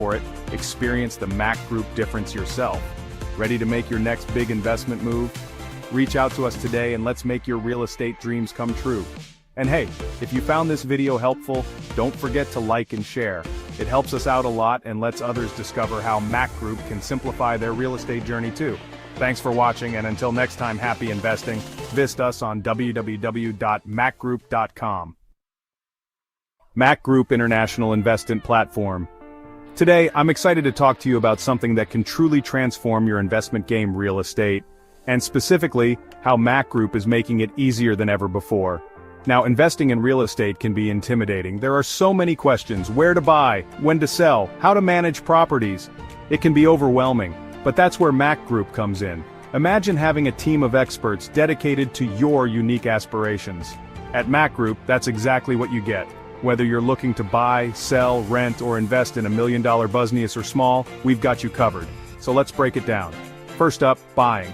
for it, experience the MAQ Group difference yourself. Ready to make your next big investment move? Reach out to us today and let's make your real estate dreams come true. And hey, if you found this video helpful, don't forget to like and share. It helps us out a lot and lets others discover how MAQ Group can simplify their real estate journey too. Thanks for watching, and until next time, happy investing. Visit us on www.macgroup.com. MAQ Group International Investment Platform. Today, I'm excited to talk to you about something that can truly transform your investment game, real estate, and specifically, how MAQ Group is making it easier than ever before. Now, investing in real estate can be intimidating. There are so many questions: where to buy, when to sell, how to manage properties. It can be overwhelming, but that's where MAQ Group comes in. Imagine having a team of experts dedicated to your unique aspirations. At MAQ Group, that's exactly what you get. Whether you're looking to buy, sell, rent, or invest in $1 million business or small, we've got you covered. So let's break it down. First up, buying.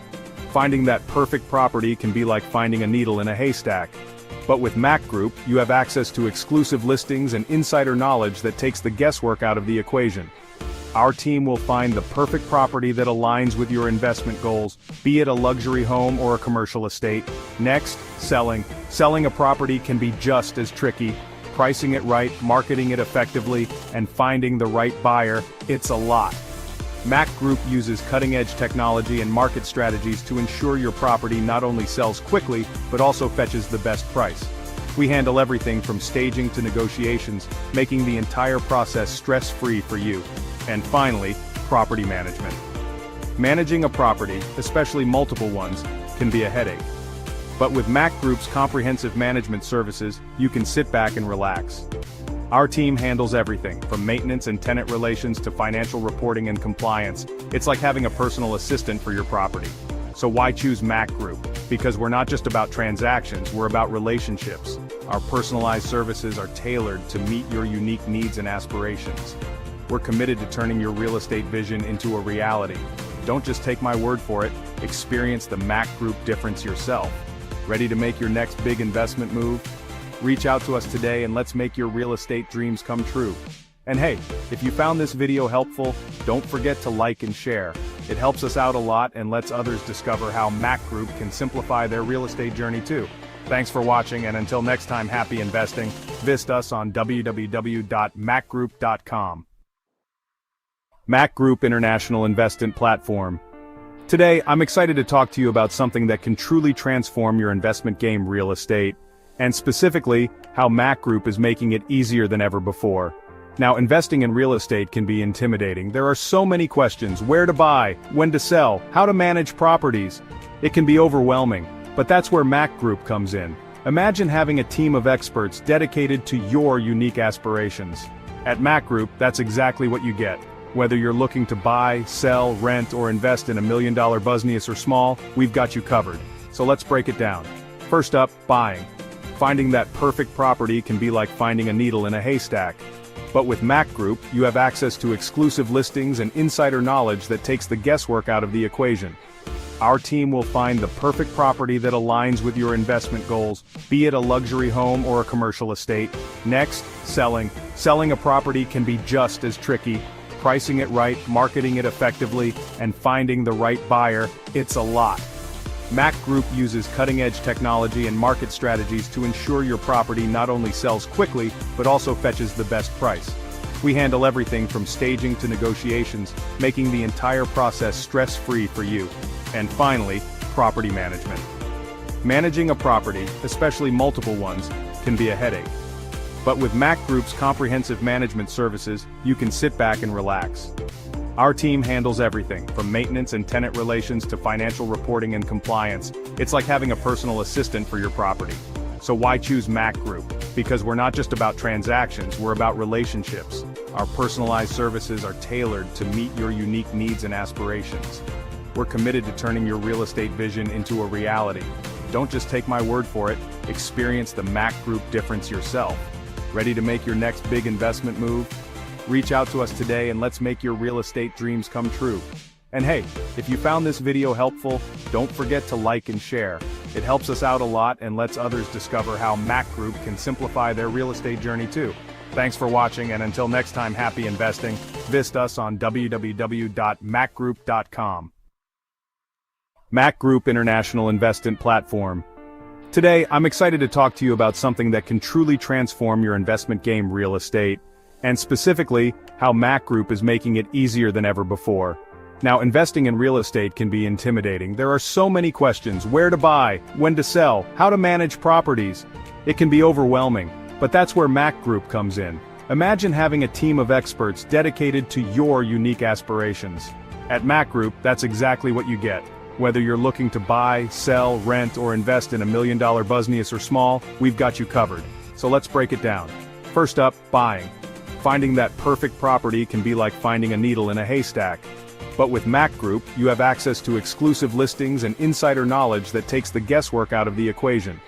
Finding that perfect property can be like finding a needle in a haystack. But with MAQ Group, you have access to exclusive listings and insider knowledge that takes the guesswork out of the equation. Our team will find the perfect property that aligns with your investment goals, be it a luxury home or a commercial estate. Next, selling. Selling a property can be just as tricky. Pricing it right, marketing it effectively, and finding the right buyer, it's a lot. MAQ Group uses cutting-edge technology and market strategies to ensure your property not only sells quickly, but also fetches the best price. We handle everything from staging to negotiations, making the entire process stress-free for you. And finally, property management. Managing a property, especially multiple ones, can be a headache. But with MAQ Group's comprehensive management services, you can sit back and relax. Our team handles everything, from maintenance and tenant relations to financial reporting and compliance. It's like having a personal assistant for your property. So why choose MAQ Group? Because we're not just about transactions, we're about relationships. Our personalized services are tailored to meet your unique needs and aspirations. We're committed to turning your real estate vision into a reality. Don't just take my word for it, experience the MAQ Group difference yourself. Ready to make your next big investment move? Reach out to us today and let's make your real estate dreams come true. And hey, if you found this video helpful, don't forget to like and share. It helps us out a lot and lets others discover how MAQ Group can simplify their real estate journey too. Thanks for watching, and until next time, happy investing. Visit us on www.macgroup.com. MAQ Group International Investment Platform. Today, I'm excited to talk to you about something that can truly transform your investment game, real estate, and specifically, how MAQ Group is making it easier than ever before. Now, investing in real estate can be intimidating. There are so many questions: where to buy, when to sell, how to manage properties. It can be overwhelming, but that's where MAQ Group comes in. Imagine having a team of experts dedicated to your unique aspirations. At MAQ Group, that's exactly what you get. Whether you're looking to buy, sell, rent, or invest in $1 million business or small, we've got you covered. So let's break it down. First up, buying. Finding that perfect property can be like finding a needle in a haystack. But with MAQ Group, you have access to exclusive listings and insider knowledge that takes the guesswork out of the equation. Our team will find the perfect property that aligns with your investment goals, be it a luxury home or a commercial estate. Next, selling. Selling a property can be just as tricky. Pricing it right, marketing it effectively, and finding the right buyer, it's a lot. MAQ Group uses cutting-edge technology and market strategies to ensure your property not only sells quickly, but also fetches the best price. We handle everything from staging to negotiations, making the entire process stress-free for you. And finally, property management. Managing a property, especially multiple ones, can be a headache. But with MAQ Group's comprehensive management services, you can sit back and relax. Our team handles everything, from maintenance and tenant relations to financial reporting and compliance. It's like having a personal assistant for your property. So why choose MAQ Group? Because we're not just about transactions, we're about relationships. Our personalized services are tailored to meet your unique needs and aspirations. We're committed to turning your real estate vision into a reality. Don't just take my word for it, experience the MAQ Group difference yourself. Ready to make your next big investment move? Reach out to us today and let's make your real estate dreams come true. And hey, if you found this video helpful, don't forget to like and share. It helps us out a lot and lets others discover how MAQ Group can simplify their real estate journey too. Thanks for watching, and until next time, happy investing. Visit us on www.macgroup.com. MAQ Group International Investment Platform. Today, I'm excited to talk to you about something that can truly transform your investment game, real estate, and specifically, how MAQ Group is making it easier than ever before. Now, investing in real estate can be intimidating. There are so many questions: where to buy, when to sell, how to manage properties. It can be overwhelming, but that's where MAQ Group comes in. Imagine having a team of experts dedicated to your unique aspirations. At MAQ Group, that's exactly what you get. Whether you're looking to buy, sell, rent, or invest in $1 million business or small, we've got you covered. So let's break it down. First up, buying. Finding that perfect property can be like finding a needle in a haystack. But with MAQ Group, you have access to exclusive listings and insider knowledge that takes the guesswork out of the equation.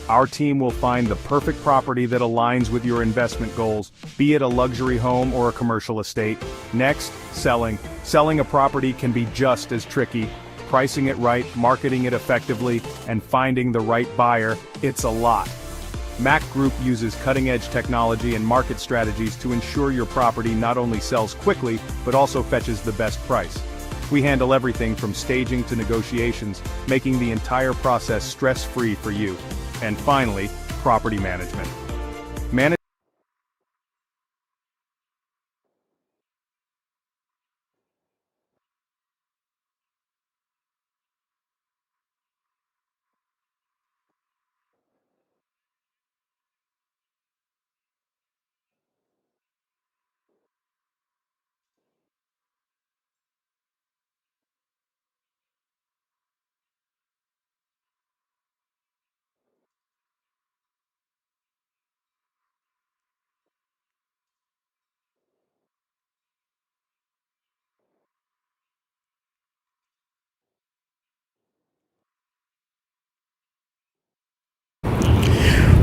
Our team will find the perfect property that aligns with your investment goals, be it a luxury home or a commercial estate. Next, selling. Selling a property can be just as tricky. Pricing it right, marketing it effectively, and finding the right buyer, it's a lot. MAQ Group uses cutting-edge technology and market strategies to ensure your property not only sells quickly, but also fetches the best price. We handle everything from staging to negotiations, making the entire process stress-free for you. And finally, property management.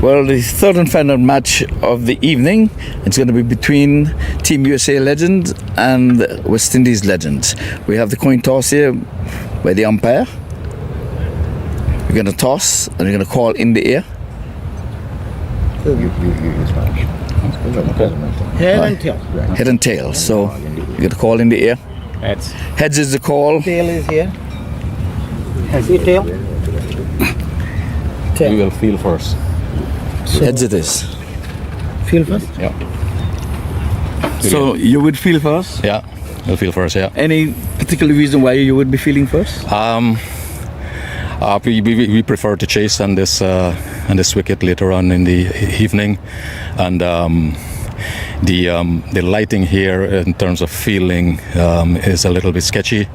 Well, the third and final match of the evening, it's going to be between Team USA legend and West Indies legend. We have the coin toss here by the umpire. We're going to toss and we're going to call in the air. Head and tail. Head and tail. So we're going to call in the air. Heads. Heads is the call. Tail is here. See tail? Tail. You will feel first. So, Heads it is. feel first? Yeah. So you would feel first? Yeah. You'll feel first, yeah. Any particular reason why you would be feeling first? We prefer to chase on this wicket later on in the evening, and the lighting here in terms of feeling is a little bit sketchy,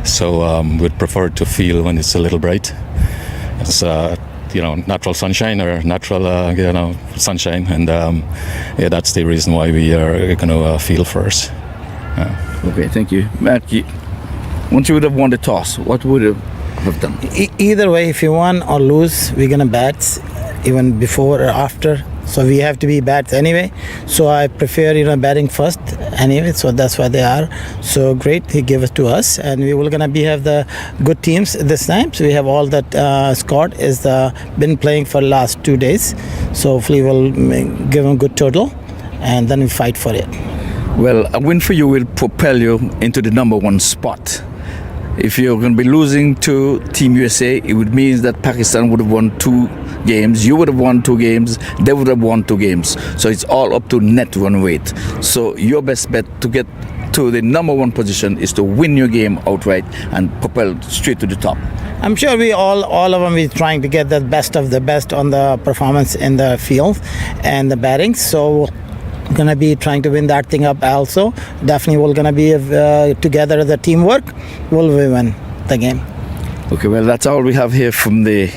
so we'd prefer to feel when it's a little bright. It's natural sunshine or natural sunshine, and yeah, that's the reason why we are going to feel first. Okay, thank you. Matt, once you would have won the toss, what would you have done? Either way, if you won or lose, we're gonna bat even before or after. So we have to be bats anyway. So I prefer batting first anyway. So that's why they are so great. He gave it to us, and we will gonna have the good teams this time. So we have all that squad is been playing for the last 2 days. So hopefully we'll give them a good total, and then we fight for it. Well, a win for you will propel you into the number one spot. If you're going to be losing to Team USA, it would mean that Pakistan would have won 2 games, you would have won 2 games, they would have won 2 games. So it's all up to net run rate. So your best bet to get to the number one position is to win your game outright and propel straight to the top. I'm sure we all of them is trying to get the best of the best on the performance in the field and the batting. So gonna be trying to win that thing up also. Definitely we're gonna be together as a teamwork. We'll win the game. Okay, well, that's all we have here from the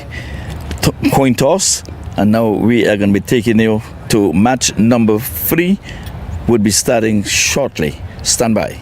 coin toss, and now we are going to be taking you to match number 3. We'll be starting shortly. Stand by.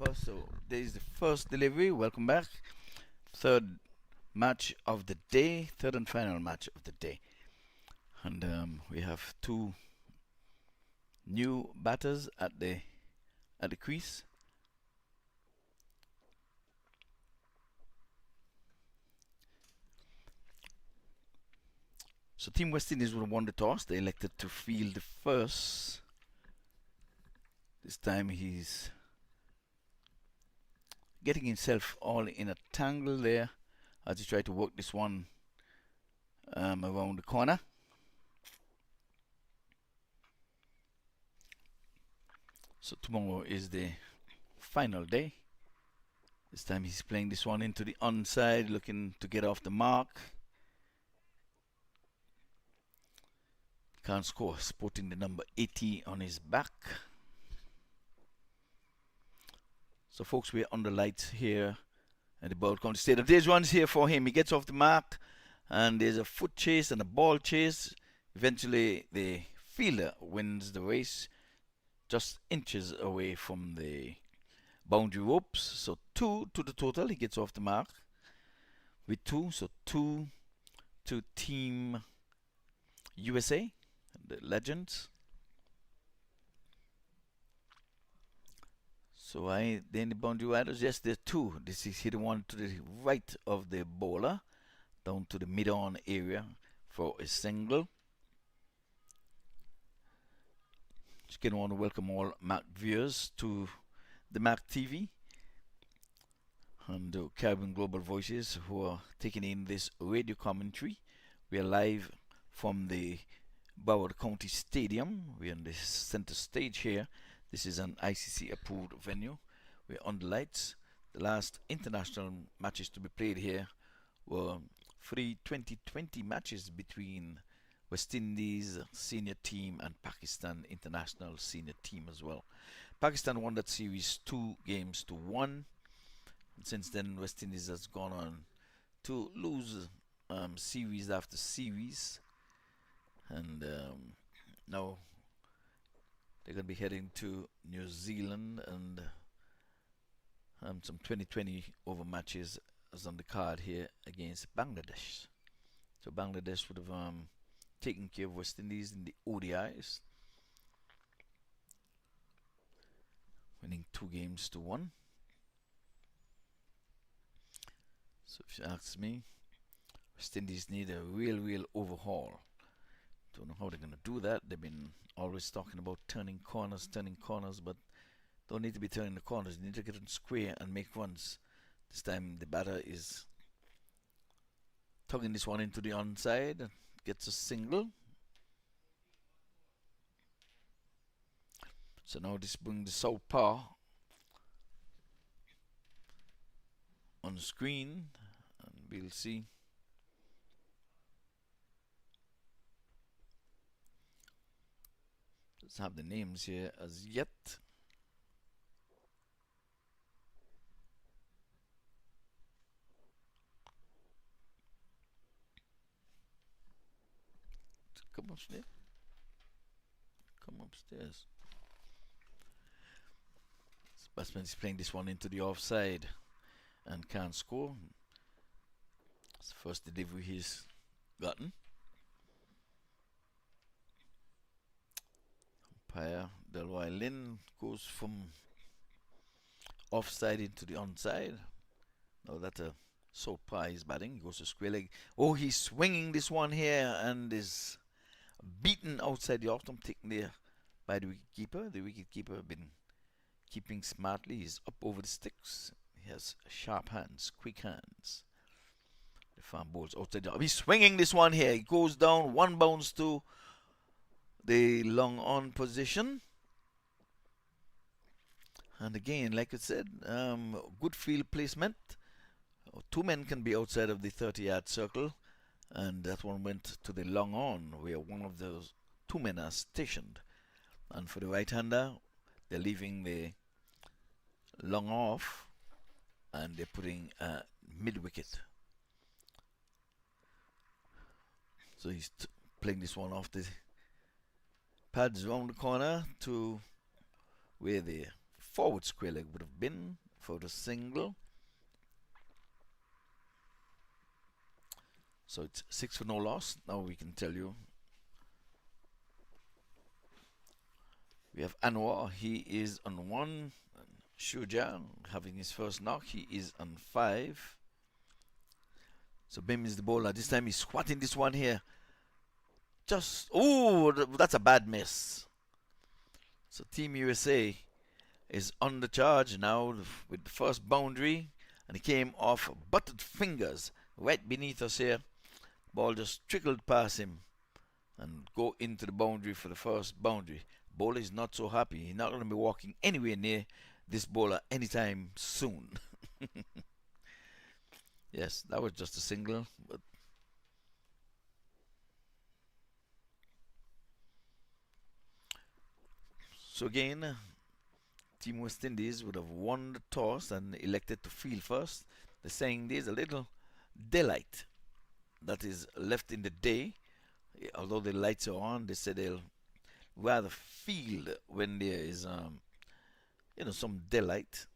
first. So there is the first delivery. Welcome back. Third match of the day, third and final match of the day, and we have two new batters at the crease. So Team West Indies would have won the toss. They elected to field the first. This time he's getting himself all in a tangle there as he tried to work this one around the corner. So tomorrow is the final day. This time he's playing this one into the onside, looking to get off the mark. Can't score, sporting the number 80 on his back. So folks, we're on the lights here at the Bowler County Stadium. There's ones here for him. He gets off the mark and there's a foot chase and a ball chase. Eventually the fielder wins the race, just inches away from the boundary ropes. So 2 to the total. He gets off the mark with 2. So 2 to Team USA, the Legends. So then the boundary riders, yes, there are 2. This is the one to the right of the bowler, down to the mid-on area for a single. Just again, want to welcome all MAQ viewers to the MAQ TV and the Caribbean Global Voices who are taking in this radio commentary. We are live from the Broward County Stadium. We're on the center stage here. This is an ICC approved venue. We're on the lights. The last international matches to be played here were 3 2020 matches between West Indies senior team and Pakistan international senior team as well. Pakistan won that series 2-1. And since then, West Indies has gone on to lose series after series. And now they're going to be heading to New Zealand, and some 2020 over matches is on the card here against Bangladesh. So Bangladesh would have taken care of West Indies in the ODIs, winning 2-1. So if you ask me, West Indies need a real overhaul. Don't know how they're going to do that. They've been always talking about turning corners, but don't need to be turning the corners. You need to get them square and make runs. This time the batter is tugging this one into the onside and gets a single. So now this brings the southpaw on the screen, and we'll see. Let's have the names here as yet. Come upstairs. Come upstairs. This batsman is playing this one into the offside and can't score. It's the first delivery he's gotten. Umpire Delroy Lin goes from offside into the onside. Now that a southpaw is batting, he goes to square leg. Oh, he's swinging this one here and is beaten outside the off stump, taken there by the wicketkeeper. The wicketkeeper been keeping smartly. He's up over the sticks. He has sharp hands, quick hands. The farm bowls outside the off. He's swinging this one here. He goes down, one bounce to the long on position. And again, like I said, good field placement. 2 men can be outside of the 30-yard circle, and that one went to the long on where one of those 2 men are stationed. And for the right-hander, they're leaving the long off and they're putting mid-wicket. So he's playing this one off the pads around the corner to where the forward square leg would have been for the single. So it's 6 for no loss. Now we can tell you. We have Anwar, he is on 1. Shuja having his first knock, he is on 5. So Bim is the bowler. This time he's squatting this one here. Just, oh, that's a bad miss. So Team USA is on the charge now with the first boundary. And he came off buttered fingers right beneath us here. Ball just trickled past him and go into the boundary for the first boundary. Bowler is not so happy. He's not going to be walking anywhere near this bowler anytime soon. Yes, that was just a single. But so again, Team West Indies would have won the toss and elected to field first. They're saying there's a little daylight that is left in the day. Although the lights are on, they said they'll rather field when there is some daylight,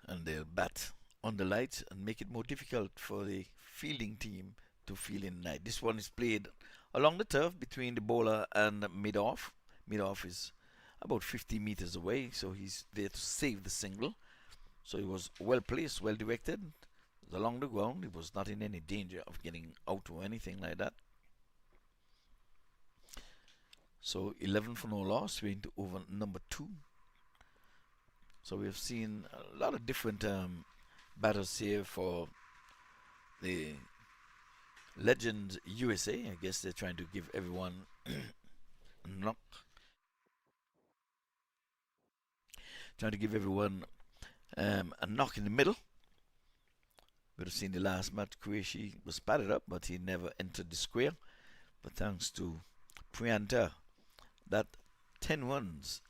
and they'll bat on the lights and make it more difficult for the fielding team to field in the night. This one is played along the turf between the bowler and mid-off. Mid-off is about 50 meters away, so he's there to save the single. So he was well placed, well directed. It was along the ground. He was not in any danger of getting out or anything like that. So 11 for no loss. We're into over number 2. So we've seen a lot of different batters here for the Legends USA. I guess they're trying to give everyone a knock. Trying to give everyone a knock in the middle. We've seen the last match, Qureshi was padded up, but he never entered the square. But thanks to Prianta, that 10 runs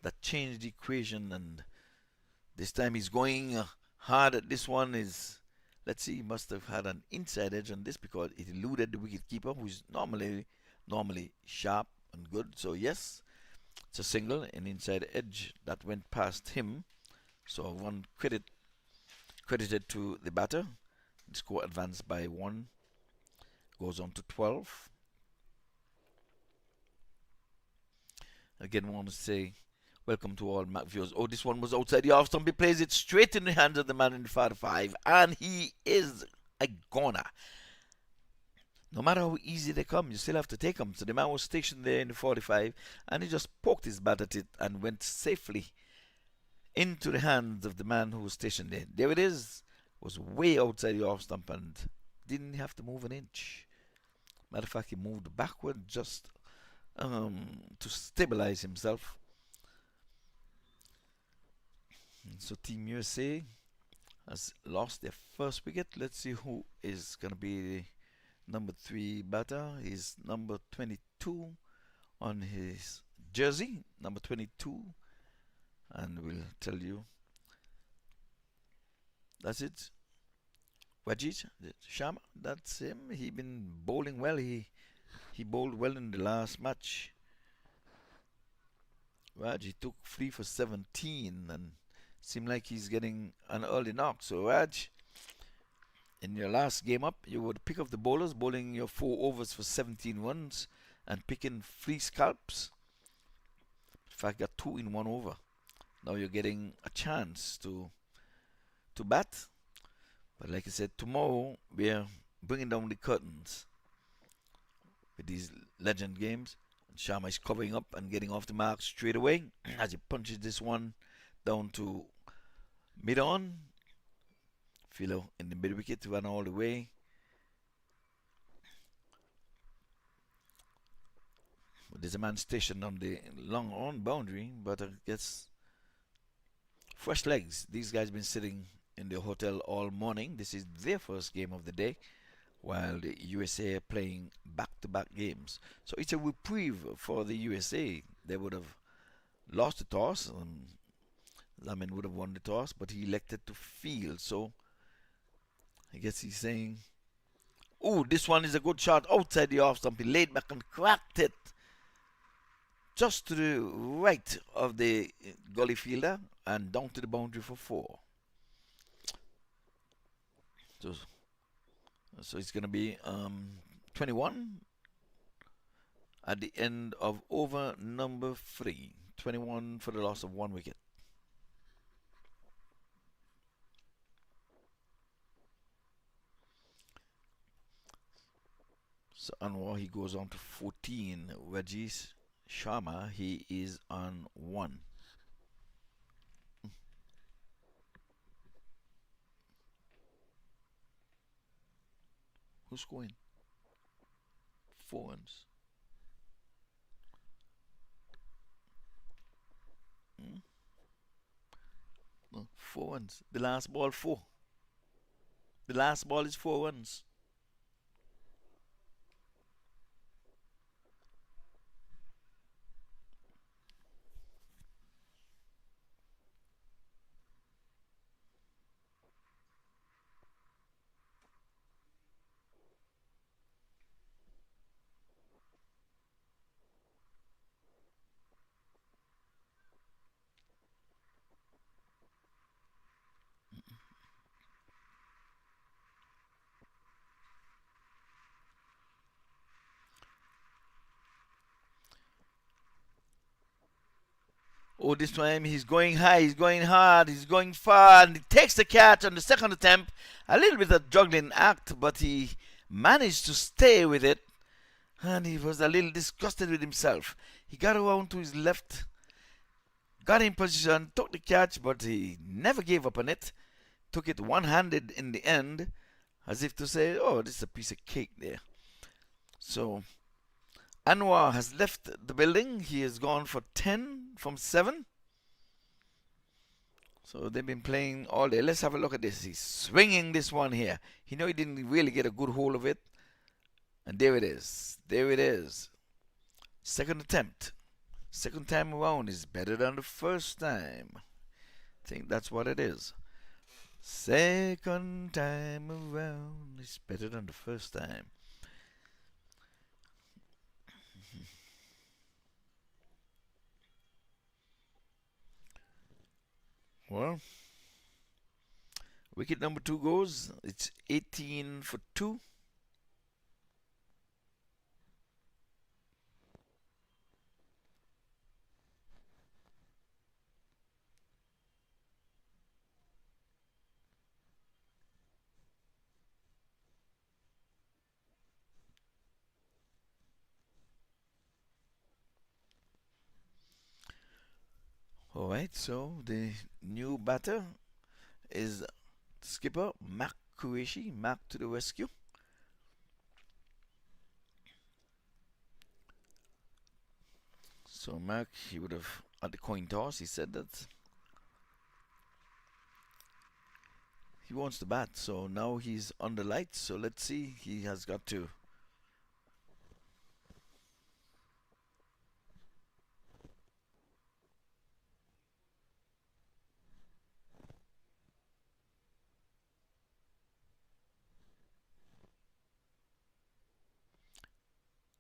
that changed the equation, and this time he's going hard at this one. Is, let's see, he must have had an inside edge on this because it eluded the wicketkeeper, who's normally sharp and good. So yes, it's a single, an inside edge that went past him. So one credited to the batter. The score advanced by 1, goes on to 12. Again, I want to say welcome to all MAQ viewers. Oh, this one was outside the off stump. He plays it straight in the hands of the man in the 45, and he is a goner. No matter how easy they come, you still have to take them. So the man was stationed there in the 45, and he just poked his bat at it and went safely into the hands of the man who was stationed there. There it is. Was way outside the off stump and didn't have to move an inch. Matter of fact, he moved backward just to stabilize himself. And so Team USA has lost their first wicket. Let's see who is going to be the number 3 batter. He's number 22 on his jersey, number 22. And we'll tell you. That's it. Wajid Sharma, that's him. He been bowling well. He bowled well in the last match. Raj, he took 3 for 17 and seemed like he's getting an early knock. So Raj, in your last game up, you would pick up the bowlers, bowling your 4 overs for 17 runs and picking 3 scalps. In fact, got 2 in 1 over. Now you're getting a chance to bat. But like I said, tomorrow we're bringing down the curtains with these legend games. Sharma is covering up and getting off the mark straight away as he punches this one down to mid-on. Philo in the mid-wicket to run all the way. But there's a man stationed on the long on boundary, but I guess fresh legs. These guys been sitting in the hotel all morning. This is their first game of the day, while the USA are playing back-to-back games. So it's a reprieve for the USA. They would have lost the toss, and Lamin would have won the toss, but he elected to field. So I guess he's saying, oh, this one is a good shot outside the off stump. He laid back and cracked it just to the right of the gully fielder and down to the boundary for 4. So it's going to be 21 at the end of over number 3. 21 for the loss of 1 wicket. So Anwar, he goes on to 14 wedges. Sharma, he is on 1. Who's scoring? 4 runs. No, 4 runs. The last ball 4. The last ball is 4 runs. Oh, this time he's going high, he's going hard, he's going far, and he takes the catch on the second attempt. A little bit of juggling act, but he managed to stay with it. And he was a little disgusted with himself. He got around to his left, got in position, took the catch, but he never gave up on it. Took it one-handed in the end, as if to say, oh, this is a piece of cake there. So Anwar has left the building. He has gone for 10 from 7. So they've been playing all day. Let's have a look at this. He's swinging this one here. He didn't really get a good hold of it. And there it is. There it is. Second attempt. Second time around is better than the first time. I think that's what it is. Second time around is better than the first time. Well, wicket number 2 goes. It's 18 for 2. Alright, so the new batter is skipper MAQ Qureshi. MAQ to the rescue. So MAQ, he would have, at the coin toss, he said that he wants to bat. So now he's under lights. So let's see, he has got to.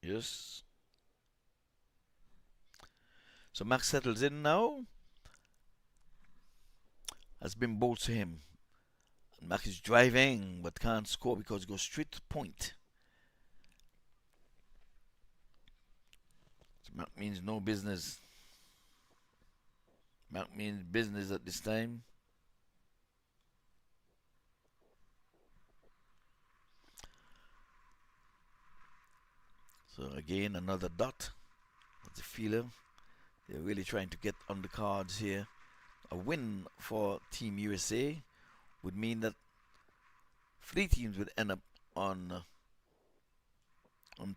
Yes. So MAQ settles in now. Has been bowled to him. And MAQ is driving but can't score because it goes straight to point. So MAQ means no business. MAQ means business at this time. So again, another dot. That's a feeler. They're really trying to get on the cards here. A win for Team USA would mean that 3 teams would end up on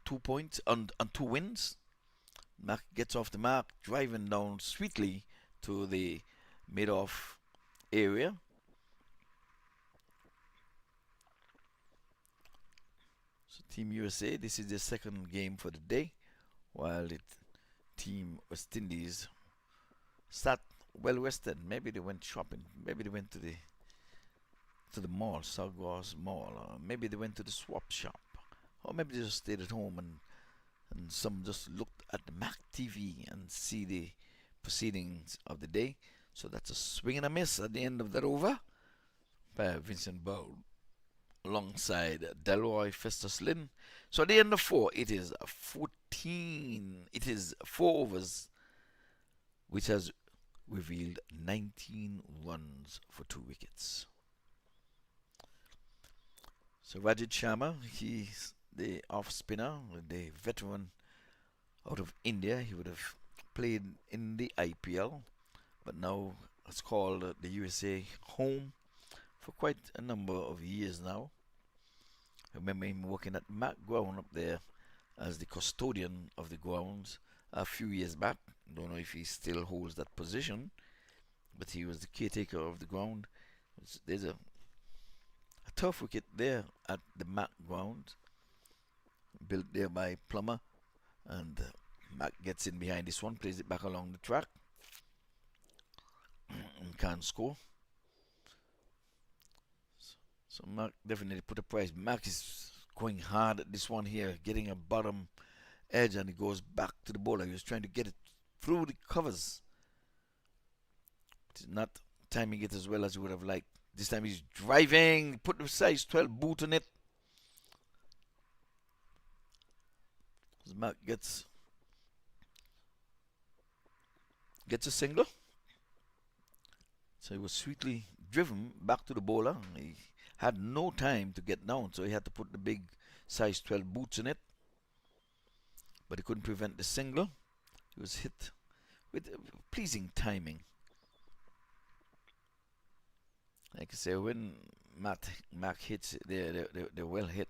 2 points, on 2 wins. MAQ gets off the mark, driving down sweetly to the mid-off area. So Team USA, this is their second game for the day, while the Team West Indies sat well rested. Maybe they went shopping. Maybe they went to the mall, Sagwas Mall, or maybe they went to the swap shop, or maybe they just stayed at home and some just looked at the MAQ TV and see the proceedings of the day. So that's a swing and a miss at the end of that over by Vincent Bowl alongside Delroy Festus Lynn. So at the end of 4, it is 14. It is 4 overs, which has revealed 19 runs for 2 wickets. So Rajat Sharma, he's the off spinner, the veteran out of India. He would have played in the IPL, but now it's called the USA home for quite a number of years now. I remember him working at MAQ ground up there as the custodian of the grounds a few years back. Don't know if he still holds that position, but he was the caretaker of the ground. There's a turf wicket there at the MAQ ground, built there by Plummer, and MAQ gets in behind this one, plays it back along the track, and can't score. So MAQ definitely put a price. MAQ is going hard at this one here, getting a bottom edge, and he goes back to the bowler. He was trying to get it through the covers. It's not timing it as well as he would have liked. This time he's driving, put the size 12 boot on it. MAQ gets a single. So he was sweetly driven back to the bowler. He had no time to get down, so he had to put the big size 12 boots in it. But he couldn't prevent the single. He was hit with pleasing timing. Like I say, when MAQ hits, they're well hit.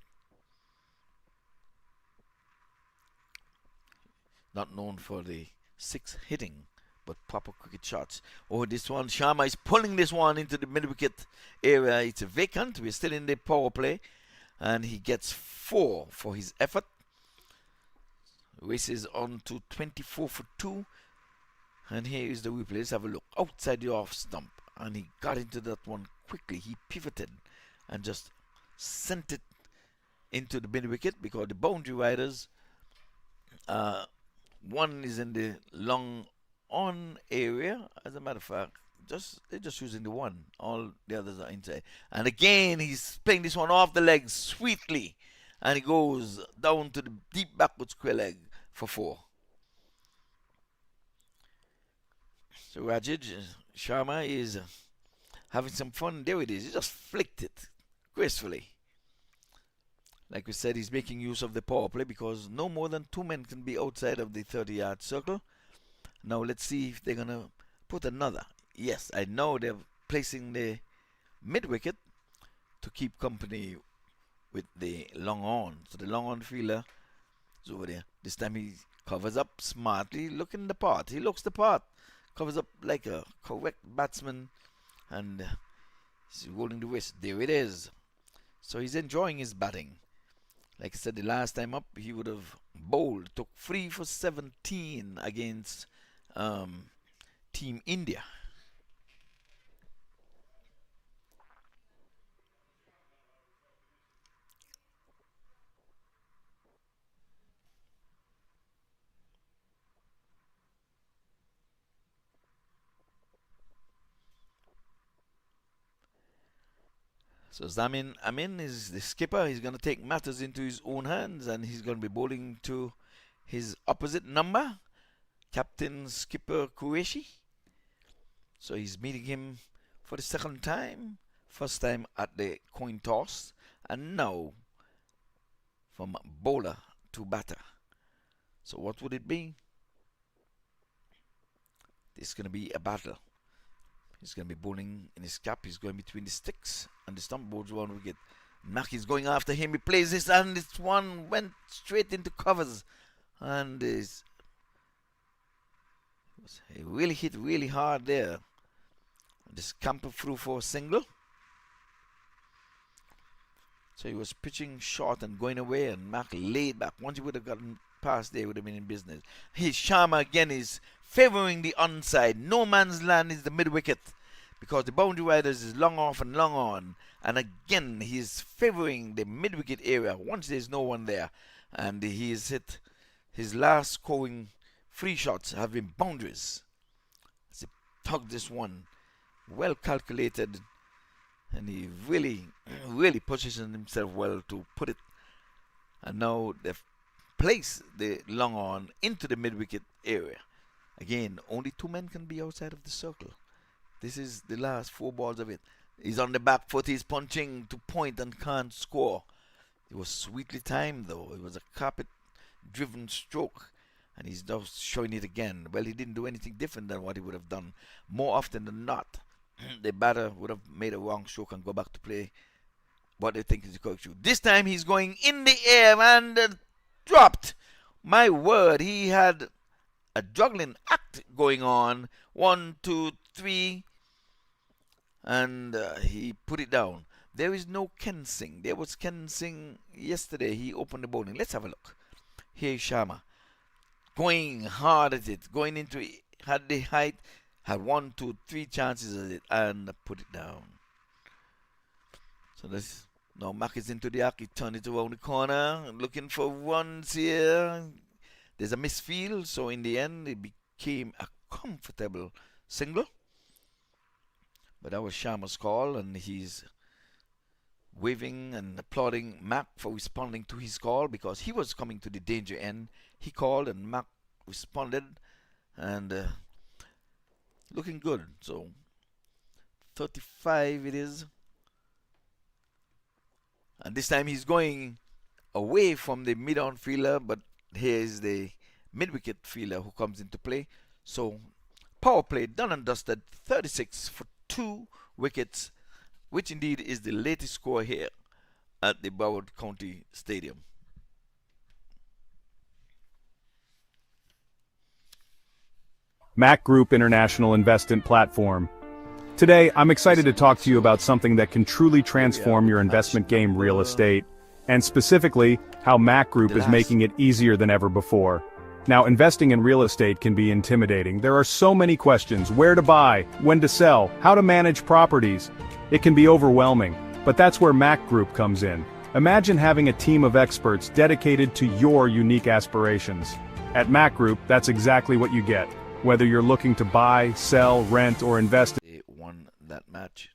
Not known for the 6 hitting, but proper cricket shots. Oh, this one, Sharma is pulling this one into the mid-wicket area. It's a vacant. We're still in the power play. And he gets 4 for his effort. Races on to 24 for 2. And here is the replay. Let's have a look. Outside the off stump. And he got into that one quickly. He pivoted and just sent it into the mid-wicket because the boundary riders, one is in the long on area. As a matter of fact, they're just using the one. All the others are inside. And again, he's playing this one off the leg sweetly. And he goes down to the deep backward square leg for 4. So Rajat Sharma is having some fun. There it is. He just flicked it gracefully. Like we said, he's making use of the power play because no more than 2 men can be outside of the 30-yard circle. Now let's see if they're going to put another. Yes, I know they're placing the mid-wicket to keep company with the long on. So the long on fielder is over there. This time he covers up smartly, looking the part. He looks the part. Covers up like a correct batsman, and he's holding the wrist. There it is. So he's enjoying his batting. Like I said, the last time up, he would have bowled. Took 3 for 17 against Team India. So Zamin Amin is the skipper. He's going to take matters into his own hands, and he's going to be bowling to his opposite number, Captain Skipper Qureshi. So he's meeting him for the second time. First time at the coin toss, and now from bowler to batter. So what would it be? This is going to be a battle. He's going to be bowling in his cap. He's going between the sticks and the stump. Boards 1 wicket. MAQ is going after him. He plays this, and this one went straight into covers. And he really hit really hard there. This camper through for a single. So he was pitching short and going away, and MAQ laid back. Once he would have gotten past there, he would have been in business. His Sharma again is favouring the onside. No man's land is the mid-wicket because the boundary riders is long off and long on. And again, he's favouring the mid-wicket area once there's no one there. And he is hit his last scoring 3 shots have been boundaries. As he tugged this one, well calculated, and he really, really positioned himself well to put it. And now they've placed the long on into the mid-wicket area. Again, only 2 men can be outside of the circle. This is the last 4 balls of it. He's on the back foot, he's punching to point and can't score. It was sweetly timed though. It was a carpet-driven stroke, and he's now showing it again. Well, he didn't do anything different than what he would have done. More often than not, the batter would have made a wrong stroke and go back to play what they think is the correct shoot. This time he's going in the air and dropped. My word, he had a juggling act going on. 1, 2, 3, and he put it down. There is no Ken Singh. There was Ken Singh yesterday. He opened the bowling. Let's have a look. Here is Sharma. Going hard at it. Going into it. Had the height. Had 1, 2, 3 chances at it. And put it down. So this now MAQ is into the arc. He turned it around the corner. Looking for runs here. There's a misfield. So in the end, it became a comfortable single. But that was Sharma's call. And he's waving and applauding MAQ for responding to his call, because he was coming to the danger end. He called and MAQ responded, and looking good. So 35 it is, and this time he's going away from the mid-on fielder, but here is the mid-wicket fielder who comes into play. So power play done and dusted. 36 for 2 wickets, which indeed is the latest score here at the Broward County Stadium. MAQ Group International Investment Platform. Today, I'm excited to talk to you about something that can truly transform your investment game, real estate, and specifically, how MAQ Group is making it easier than ever before. Now, investing in real estate can be intimidating. There are so many questions: where to buy, when to sell, how to manage properties. It can be overwhelming, but that's where MAQ Group comes in. Imagine having a team of experts dedicated to your unique aspirations. At MAQ Group, that's exactly what you get. Whether you're looking to buy, sell, rent, or invest. They won that match,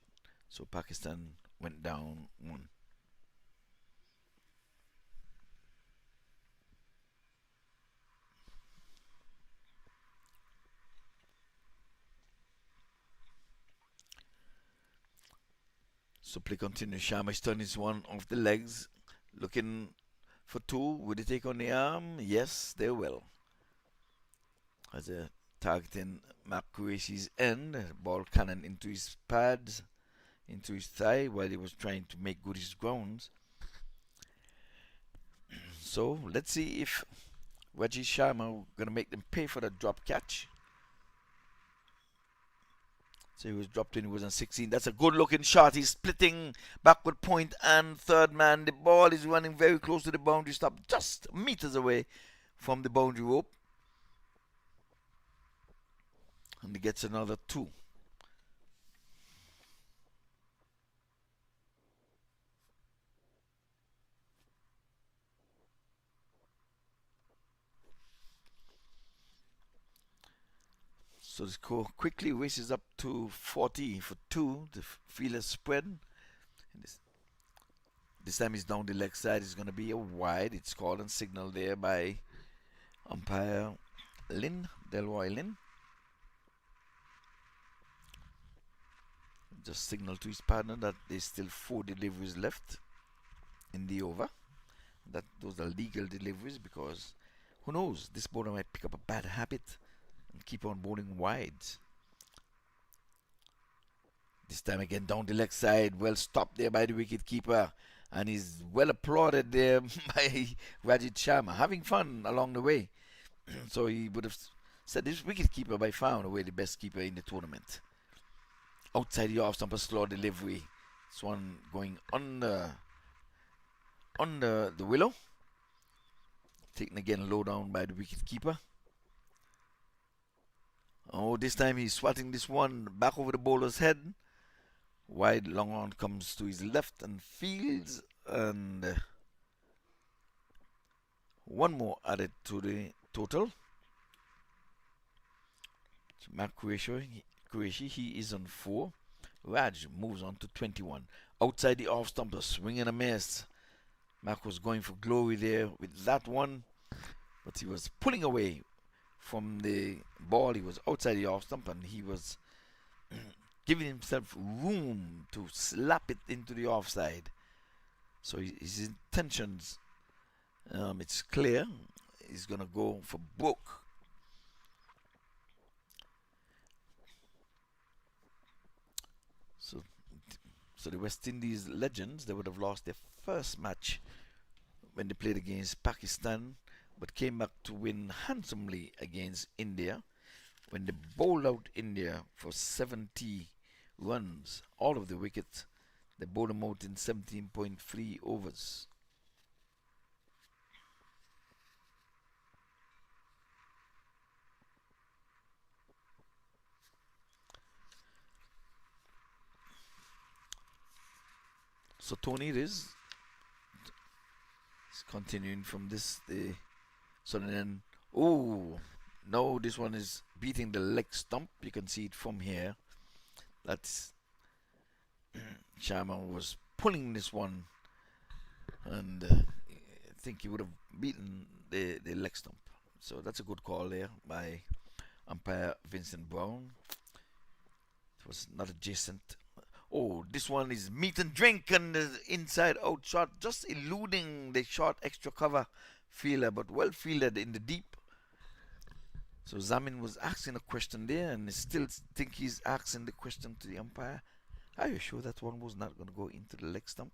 so Pakistan went down 1. So play continues. Sharma is turning his one off the legs, looking for 2. Would he take on the arm? Yes, they will. As a targeting MAQ Qureshi's end, ball cannon into his pads, into his thigh, while he was trying to make good his grounds. So let's see if Rajesh Sharma gonna make them pay for that drop catch. So he was dropped in, he was on 16. That's a good looking shot. He's splitting backward point and third man. The ball is running very close to the boundary stop, just meters away from the boundary rope. And he gets another 2. So the score quickly races up to 40 for 2. The fielder spread. And this time he's down the leg side. It's going to be a wide. It's called and signaled there by umpire Delroy Lynn. Just signal to his partner that there's still 4 deliveries left in the over. That those are legal deliveries, because who knows, this bowler might pick up a bad habit and keep on bowling wides. This time again down the leg side, well stopped there by the wicket keeper, and he's well applauded there by Rajesh Sharma, having fun along the way. So he would have said this wicket keeper by far and away the best keeper in the tournament. Outside the off stump, a slow delivery. This one going under the willow. Taken again low down by the wicket keeper. Oh, this time he's swatting this one back over the bowler's head. Wide long on comes to his left and fields, and One more added to the total. So MAQ Qureshi, he is on 4. Raj moves on to 21. Outside the off stump, a swing and a miss. MAQ was going for glory there with that one, but he was pulling away from the ball. He was outside the off stump and he was giving himself room to slap it into the offside. So his intentions, it's clear. He's going to go for broke. So the West Indies legends, they would have lost their first match when they played against Pakistan, but came back to win handsomely against India when they bowled out India for 70 runs. All of the wickets, they bowled them out in 17.3 overs. So Tony is continuing from this. So then, oh no, this one is beating the leg stump. You can see it from here. That's Sharma was pulling this one, and I think he would have beaten the leg stump. So that's a good call there by umpire Vincent Brown. It was not adjacent. Oh, this one is meat and drink and the inside out shot, just eluding the short extra cover fielder, but well fielded in the deep. So Zamin was asking a question there, and I still think he's asking the question to the umpire. Are you sure that one was not going to go into the leg stump?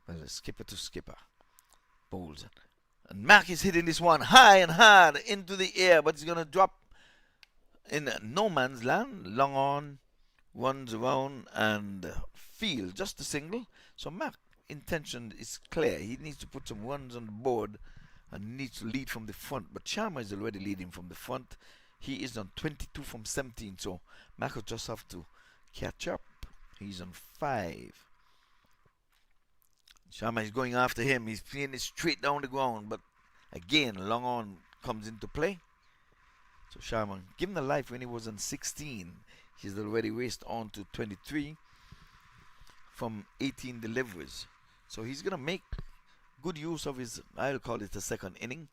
Well, skipper to skipper. Bowls. And MAQ is hitting this one high and hard into the air, but he's going to drop in no man's land. Long on. Runs around and field, just a single. So MAQ intention is clear. He needs to put some runs on the board and needs to lead from the front. But Sharma is already leading from the front. He is on 22 from 17. So MAQ will just have to catch up. He's on 5. Sharma is going after him. He's playing it straight down the ground. But again, long on comes into play. So Sharma, given the life when he was on 16. He's already raced on to 23 from 18 deliveries. So he's going to make good use of his, I'll call it a second inning.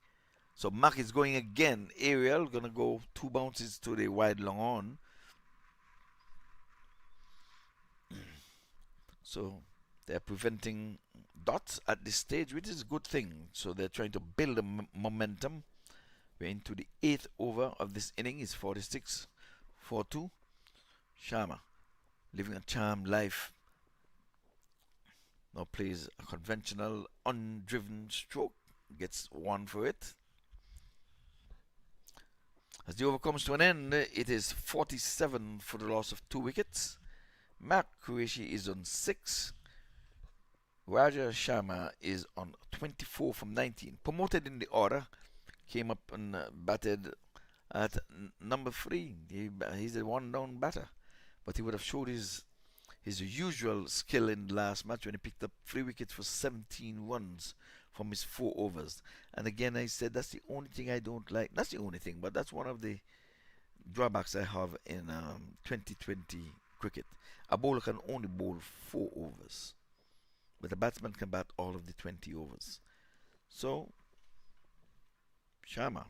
So MAQ is going again. Ariel going to go 2 bounces to the wide long on. So they're preventing dots at this stage, which is a good thing. So they're trying to build a momentum. We're into the 8th over of this inning. It's 46-4-2. Sharma, living a charmed life, now plays a conventional undriven stroke, gets 1 for it. As the over comes to an end, it is 47 for the loss of 2 wickets. MAQ Qureshi is on 6. Raja Sharma is on 24 from 19. Promoted in the order, came up and batted at number 3. He's a 1-down batter. But he would have showed his usual skill in the last match when he picked up 3 wickets for 17 runs from his 4 overs. And again, I said that's the only thing I don't like. That's the only thing, but that's one of the drawbacks I have in 2020 cricket. A bowler can only bowl 4 overs, but a batsman can bat all of the 20 overs. So, Sharma,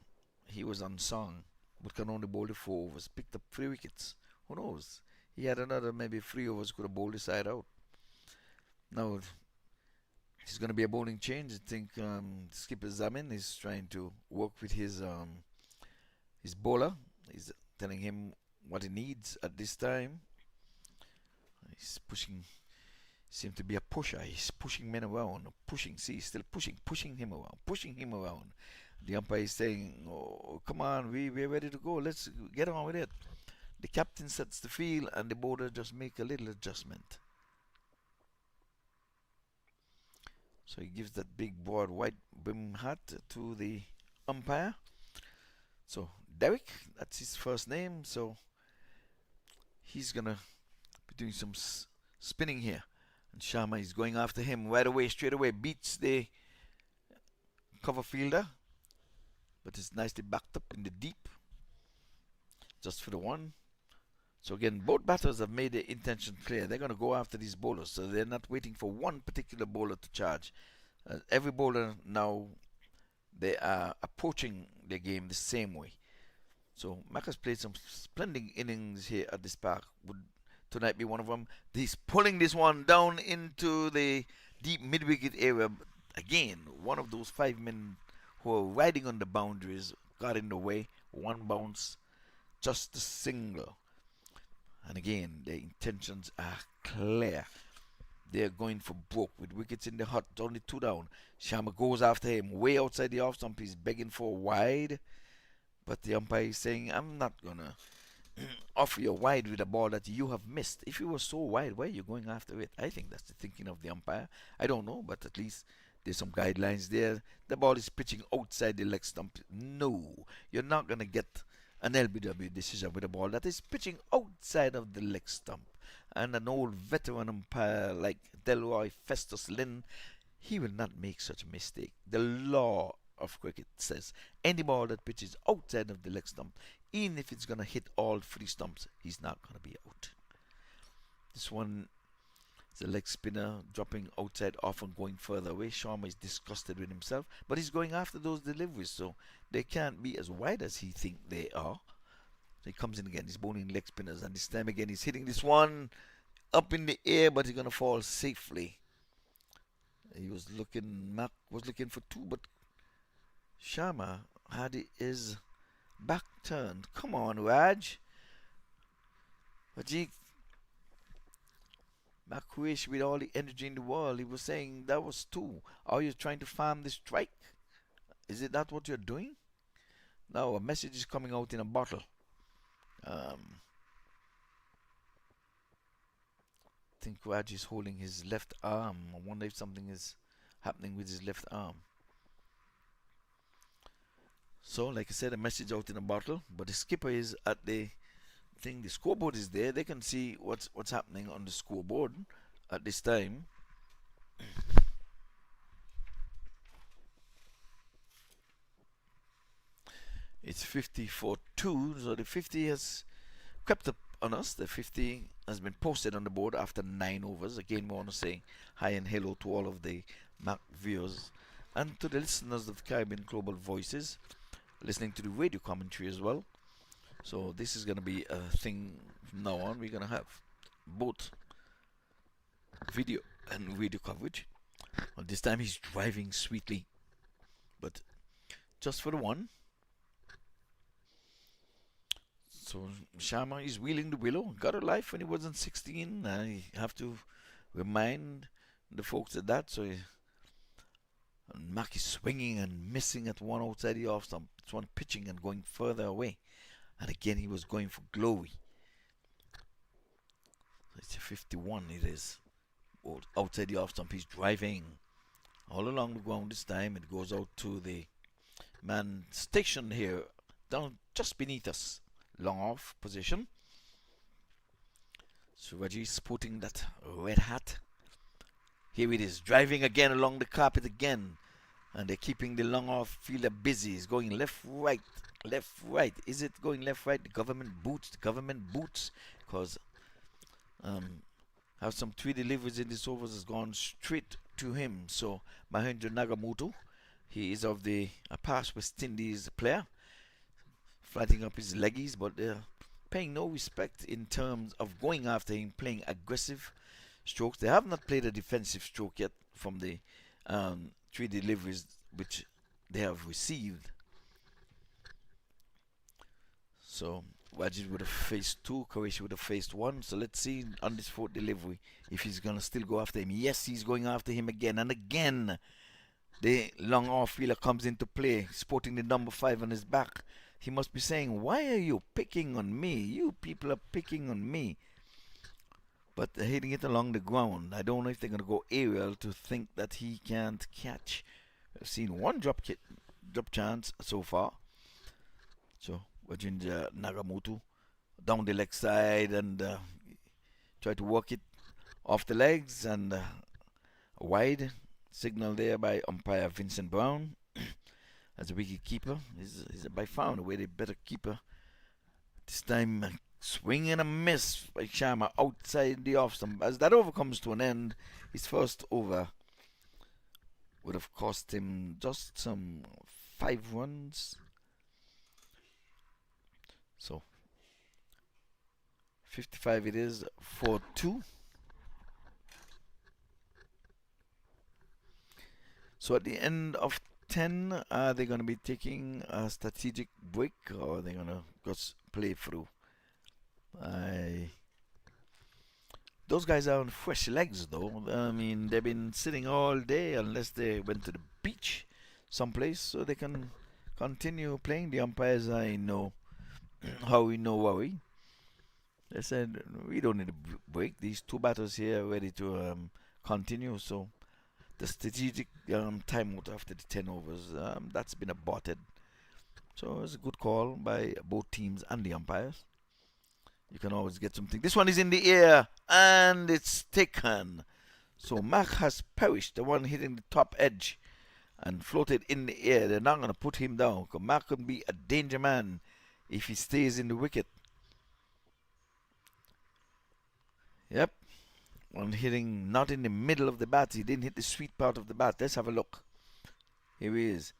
he was unsung, but can only bowl the 4 overs. Picked up 3 wickets. Who knows? He had another maybe 3 overs, could have bowled the side out. Now, it's going to be a bowling change. I think skipper Zamin is trying to work with his bowler. He's telling him what he needs at this time. He's pushing, seems to be a pusher. He's pushing men around, pushing, see, still pushing him around. The umpire is saying, oh, come on, we're ready to go. Let's get on with it. The captain sets the field and the bowler just make a little adjustment. So he gives that big broad white brim hat to the umpire. So Derek, that's his first name. So he's going to be doing some spinning here. And Sharma is going after him right away, straight away. Beats the cover fielder, but it's nicely backed up in the deep, just for the one. So again, both batters have made their intention clear. They're going to go after these bowlers, so they're not waiting for one particular bowler to charge. Every bowler now, they are approaching their game the same way. So Mac has played some splendid innings here at this park. Would tonight be one of them? He's pulling this one down into the deep mid-wicket area. Again, one of those 5 men who are riding on the boundaries got in the way. One bounce, just a single. And again, their intentions are clear. They're going for broke with wickets in the hut, only 2 down. Sharma goes after him, way outside the off stump. He's begging for a wide, but the umpire is saying, I'm not gonna offer you a wide with a ball that you have missed. If it was so wide, why are you going after it? I think that's the thinking of the umpire. I don't know, but at least there's some guidelines there. The ball is pitching outside the leg stump. No, you're not gonna get an LBW decision with a ball that is pitching outside of the leg stump. And an old veteran umpire like Delroy Festus Lynn, he will not make such a mistake. The law of cricket says any ball that pitches outside of the leg stump, even if it's going to hit all 3 stumps, he's not going to be out. This one is a leg spinner dropping outside off and going further away. Sharma is disgusted with himself, but he's going after those deliveries, so they can't be as wide as he thinks they are. So he comes in again, he's bowling leg spinners, and this time again he's hitting this one up in the air, but he's going to fall safely. He was looking, Mac was looking for 2, but Sharma had his back turned. Come on, Raj. Ajit, Mac wish with all the energy in the world. He was saying that was 2. Are you trying to farm the strike? Is it not what you're doing? No, a message is coming out in a bottle. I think Raj is holding his left arm. I wonder if something is happening with his left arm. So, like I said, a message out in a bottle, but the skipper is at the thing. The scoreboard is there. They can see what's happening on the scoreboard at this time. It's 50-2, so the 50 has crept up on us. The 50 has been posted on the board after 9 overs. Again, we want to say hi and hello to all of the MAQ viewers and to the listeners of Caribbean Global Voices, listening to the radio commentary as well. So this is going to be a thing from now on. We're going to have both video and radio coverage. Well, this time he's driving sweetly, but just for the one. So Sharma is wheeling the willow. Got a life when he wasn't 16. I have to remind the folks of that. So Mac is swinging and missing at one outside the off stump. It's one pitching and going further away. And again he was going for glowy. So it's a 51 it is. Outside the off stump he's driving all along the ground this time. It goes out to the man stationed here down just beneath us. Long off position. So Raji's sporting that red hat. Here it is, driving again along the carpet again. And they're keeping the long off fielder busy. He's going left, right, left, right. Is it going left, right? The government boots. Because have some 3 deliveries in this overs has gone straight to him. So Mahendra Nagamutu, he is of the past West Indies player, flattening up his leggies, but they're paying no respect in terms of going after him, playing aggressive strokes. They have not played a defensive stroke yet from the 3 deliveries which they have received. So Wajid would have faced 2, Qureshi would have faced 1. So let's see on this 4th delivery if he's going to still go after him. Yes, he's going after him again and again. The long off fielder comes into play, sporting the number 5 on his back. He must be saying, why are you picking on me? You people are picking on me. But they're hitting it along the ground. I don't know if they're going to go aerial to think that he can't catch. I've seen 1 drop chance so far. So Wajinja Nagamutu down the leg side and try to work it off the legs, and wide signal there by umpire Vincent Brown. as a wicket keeper. He's by far and away the better keeper. This time, swing and a miss by Sharma outside the off stump. As that over comes to an end, his first over would have cost him just some 5 runs. So 55 it is, 4-2. So at the end of 10, are they going to be taking a strategic break, or are they going to just play through? Those guys are on fresh legs, though. I mean, they've been sitting all day, unless they went to the beach someplace, so they can continue playing. The umpires, I know how we know worry. They said, we don't need a break. These 2 batters here are ready to continue, so the strategic timeout after the 10 overs, that's been aborted. So it's a good call by both teams and the umpires. You can always get something. This one is in the air, and it's taken. So MAQ has perished, the one hitting the top edge, and floated in the air. They're not going to put him down, because MAQ can be a danger man if he stays in the wicket. Yep. One hitting not in the middle of the bat. He didn't hit the sweet part of the bat. Let's have a look. Here he is.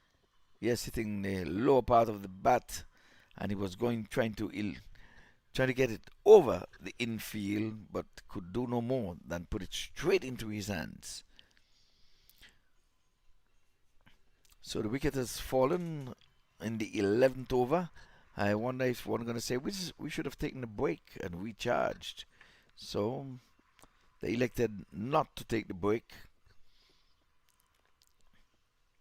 Yes, hitting the lower part of the bat, and he was trying to get it over the infield, but could do no more than put it straight into his hands. So the wicket has fallen in the 11th over. I wonder if one going to say we should have taken a break and recharged. So they elected not to take the break.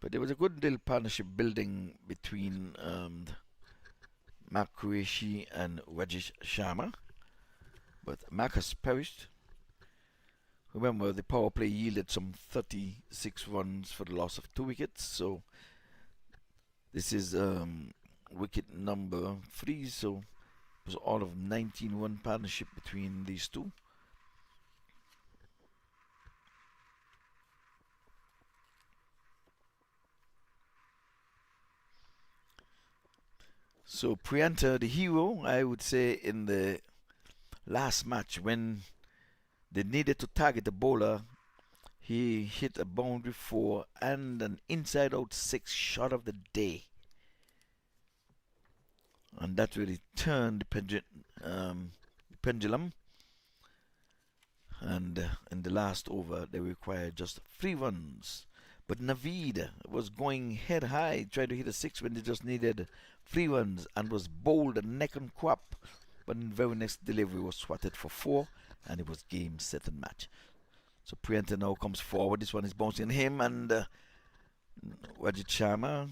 But there was a good little partnership building between MAQ Qureshi and Rajesh Sharma. But MAQ has perished. Remember, the power play yielded some 36 runs for the loss of 2 wickets. So this is wicket number 3. So it was all of 19-run partnership between these two. So Prianta, the hero, I would say, in the last match when they needed to target the bowler, he hit a boundary 4 and an inside-out 6 shot of the day. And that really turned the pendulum. And in the last over, they required just 3 runs. But Naveed was going head high, tried to hit a 6 when they just needed 3 runs, and was bowled a neck and crop. But in the very next delivery was swatted for 4, and it was game, set, and match. So Prianta now comes forward. This one is bouncing him, and Rajesh Sharma,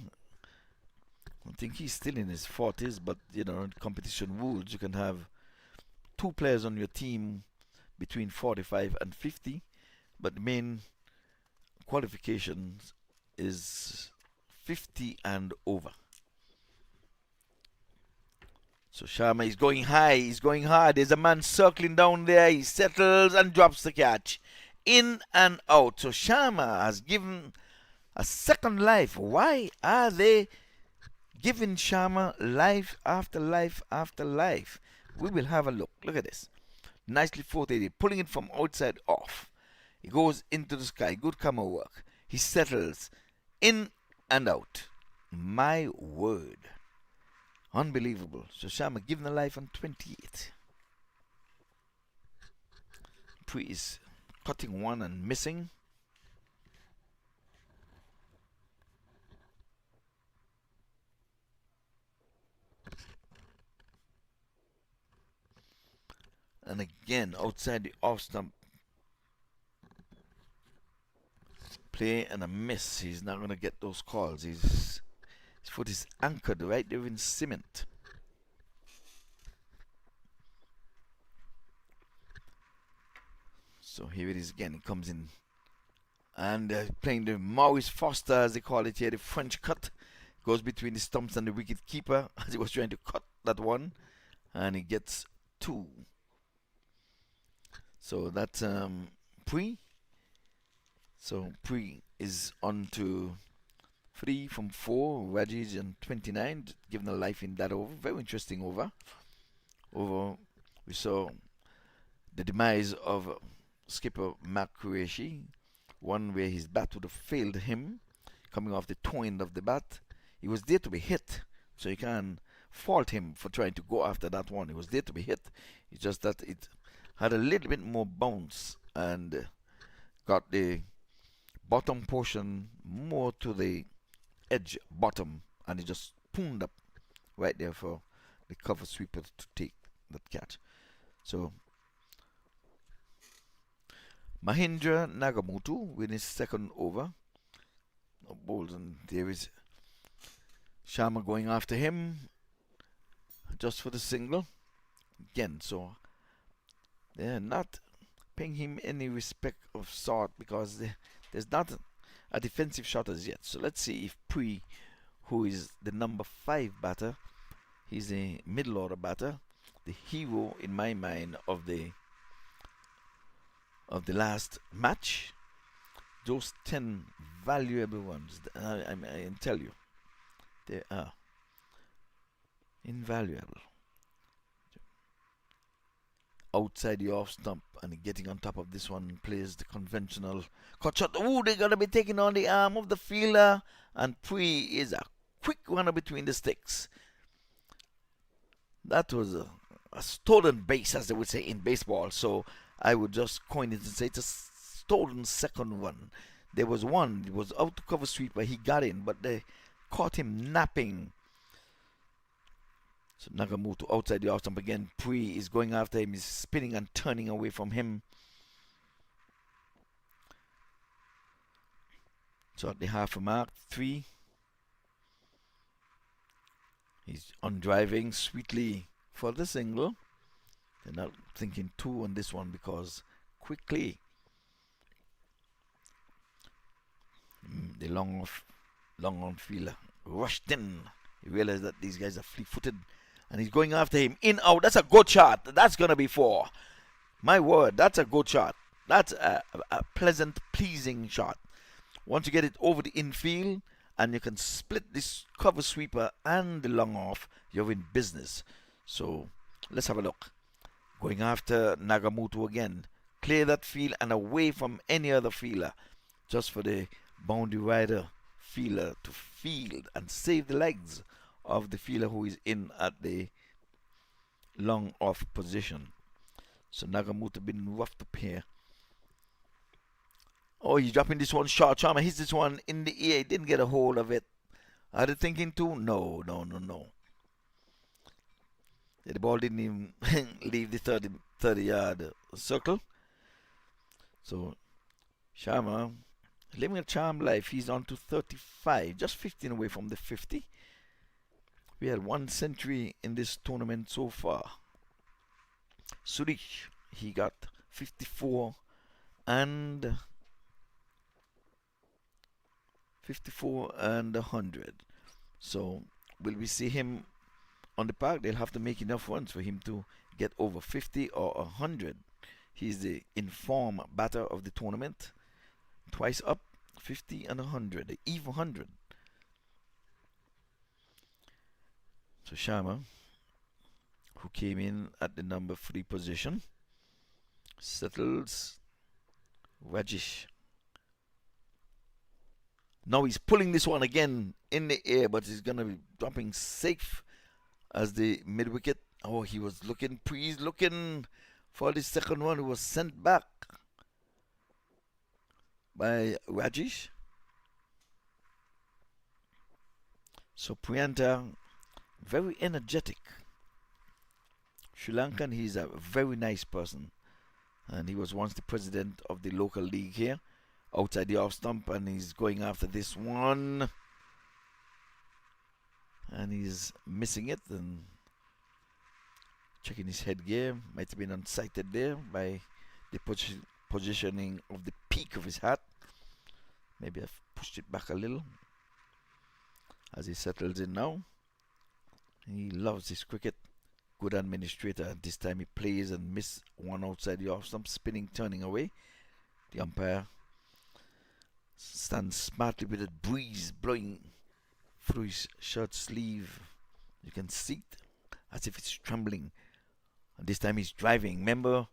I think he's still in his 40s, but you know, in competition rules, you can have 2 players on your team between 45 and 50, but the main qualifications is 50 and over. So Sharma is going high, he's going hard. There's a man circling down there. He settles and drops the catch. In and out. So Sharma has given a second life. Why are they giving Sharma life after life after life? We will have a look. Look at this. Nicely floated, pulling it from outside off. He goes into the sky. Good camera work. He settles in and out. My word. Unbelievable. So Sharma given the life on 28. Pre is cutting one and missing. And again, outside the off stump. Play and a miss. He's not going to get those calls. His foot is anchored right there in cement. So here it is again. He comes in and playing the Maurice Foster, as they call it here, the French cut. Goes between the stumps and the wicket keeper as he was trying to cut that one, and he gets 2. So that's Pre. So Pre is on to 3 from 4. Raji's on 29, giving a life in that over. Very interesting over. We saw the demise of skipper MAQ TV, one where his bat would have failed him, coming off the toe end of the bat. He was there to be hit, so you can't fault him for trying to go after that one. He was there to be hit. It's just that it had a little bit more bounce and got the bottom portion more to the edge bottom, and it just spooned up right there for the cover sweeper to take that catch. So Mahindra Nagamutu with his second over. No balls, and there is Sharma going after him just for the single again. So they're not paying him any respect of sort because there's not a defensive shot as yet. So let's see if Pui, who is the number 5 batter, he's a middle order batter, the hero in my mind of the last match. Those 10 valuable ones, I tell you, they are invaluable. Outside the off stump, and getting on top of this one, plays the conventional cut shot. Ooh, they're gonna be taking on the arm of the fielder, and Pui is a quick runner between the sticks. That was a stolen base, as they would say in baseball. So I would just coin it and say it's a stolen second one. There was one, it was out to cover sweeper, he got in, but they caught him napping. So Nagamutu outside the off stump again. Pui is going after him, he's spinning and turning away from him. So at the half a mark, 3. He's undriving sweetly for the single. They're not thinking 2 on this one because quickly the long on fielder rushed in. He realized that these guys are fleet-footed, and he's going after him. In, out. That's a good shot. That's going to be 4. My word, that's a good shot. That's a pleasant, pleasing shot. Once you get it over the infield, and you can split this cover sweeper and the long off, you're in business. So let's have a look. Going after Nagamutu again. Clear that field and away from any other fielder. Just for the boundary rider fielder to field and save the legs of the fielder who is in at the long off position. So Nagamutu been roughed up here. Oh, he's dropping this one short. Sharma hits this one in the air. He didn't get a hold of it. Are they thinking too? No. The ball didn't even leave the 30-yard circle. So Sharma living a charmed life. He's on to 35, just 15 away from the 50. We had 1 century in this tournament so far. Suresh, he got 54 and 100. So will we see him on the park? They'll have to make enough runs for him to get over 50 or 100. He's the informed batter of the tournament. Twice up, 50 and 100, the even 100. So Sharma, who came in at the number 3 position, settles Rajesh. Now he's pulling this one again in the air, but he's going to be dropping safe as the mid-wicket. Oh, he was looking, he's looking for the second one, who was sent back by Rajesh. So Priyanta, very energetic. Sri Lankan, he's a very nice person. And he was once the president of the local league here, outside the off stump, and he's going after this one. And he's missing it and checking his headgear. Might have been unsighted there by the positioning of the peak of his hat. Maybe I've pushed it back a little as he settles in now. He loves his cricket. Good administrator. This time he plays and miss one outside the off stump, spinning, turning away. The umpire stands smartly with a breeze blowing through his shirt sleeve. You can see it as if it's trembling. And this time he's driving. Remember,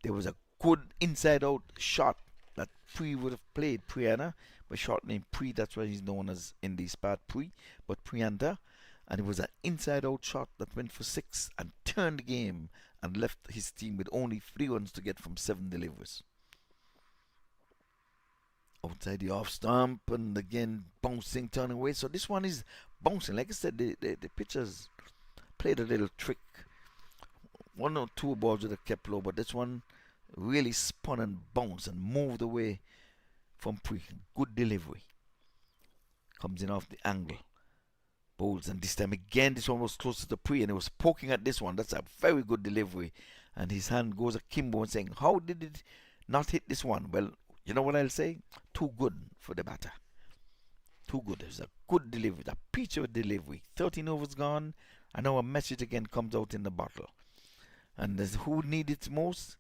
there was a good inside-out shot that Pre would have played. Priana, by short name Pre, that's why he's known as in this part Pre, but Prianta. And it was an inside-out shot that went for 6 and turned the game and left his team with only 3 runs to get from 7 deliveries. Outside the off stump, and again bouncing, turning away. So this one is bouncing. Like I said, the pitchers played a little trick. 1 or 2 balls would have kept low, but this one really spun and bounced and moved away from Pre. Good delivery. Comes in off the angle. Bowls, and this time again, this one was closer to Pre, and it was poking at this one. That's a very good delivery. And his hand goes akimbo and saying, how did it not hit this one? Well, you know what I'll say? Too good for the batter. Too good. It was a good delivery. A peach of a delivery. 13 overs gone, and now a message again comes out in the bottle. And who needs it most?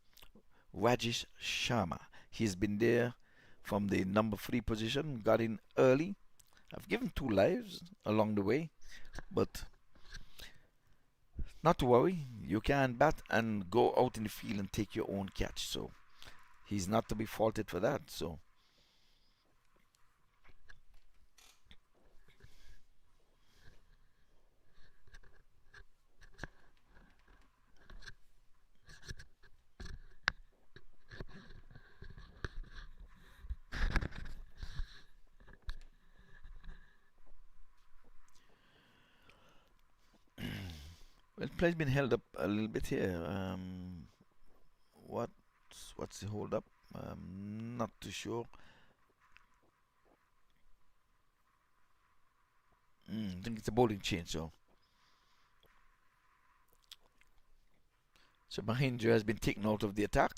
Rajesh Sharma. He's been there from the number 3 position, got in early. I've given 2 lives along the way, but not to worry. You can bat and go out in the field and take your own catch. So he's not to be faulted for that. So well, play's been held up a little bit here. What's the hold up? Not too sure. I think it's a bowling change. So Mahindra has been taken out of the attack.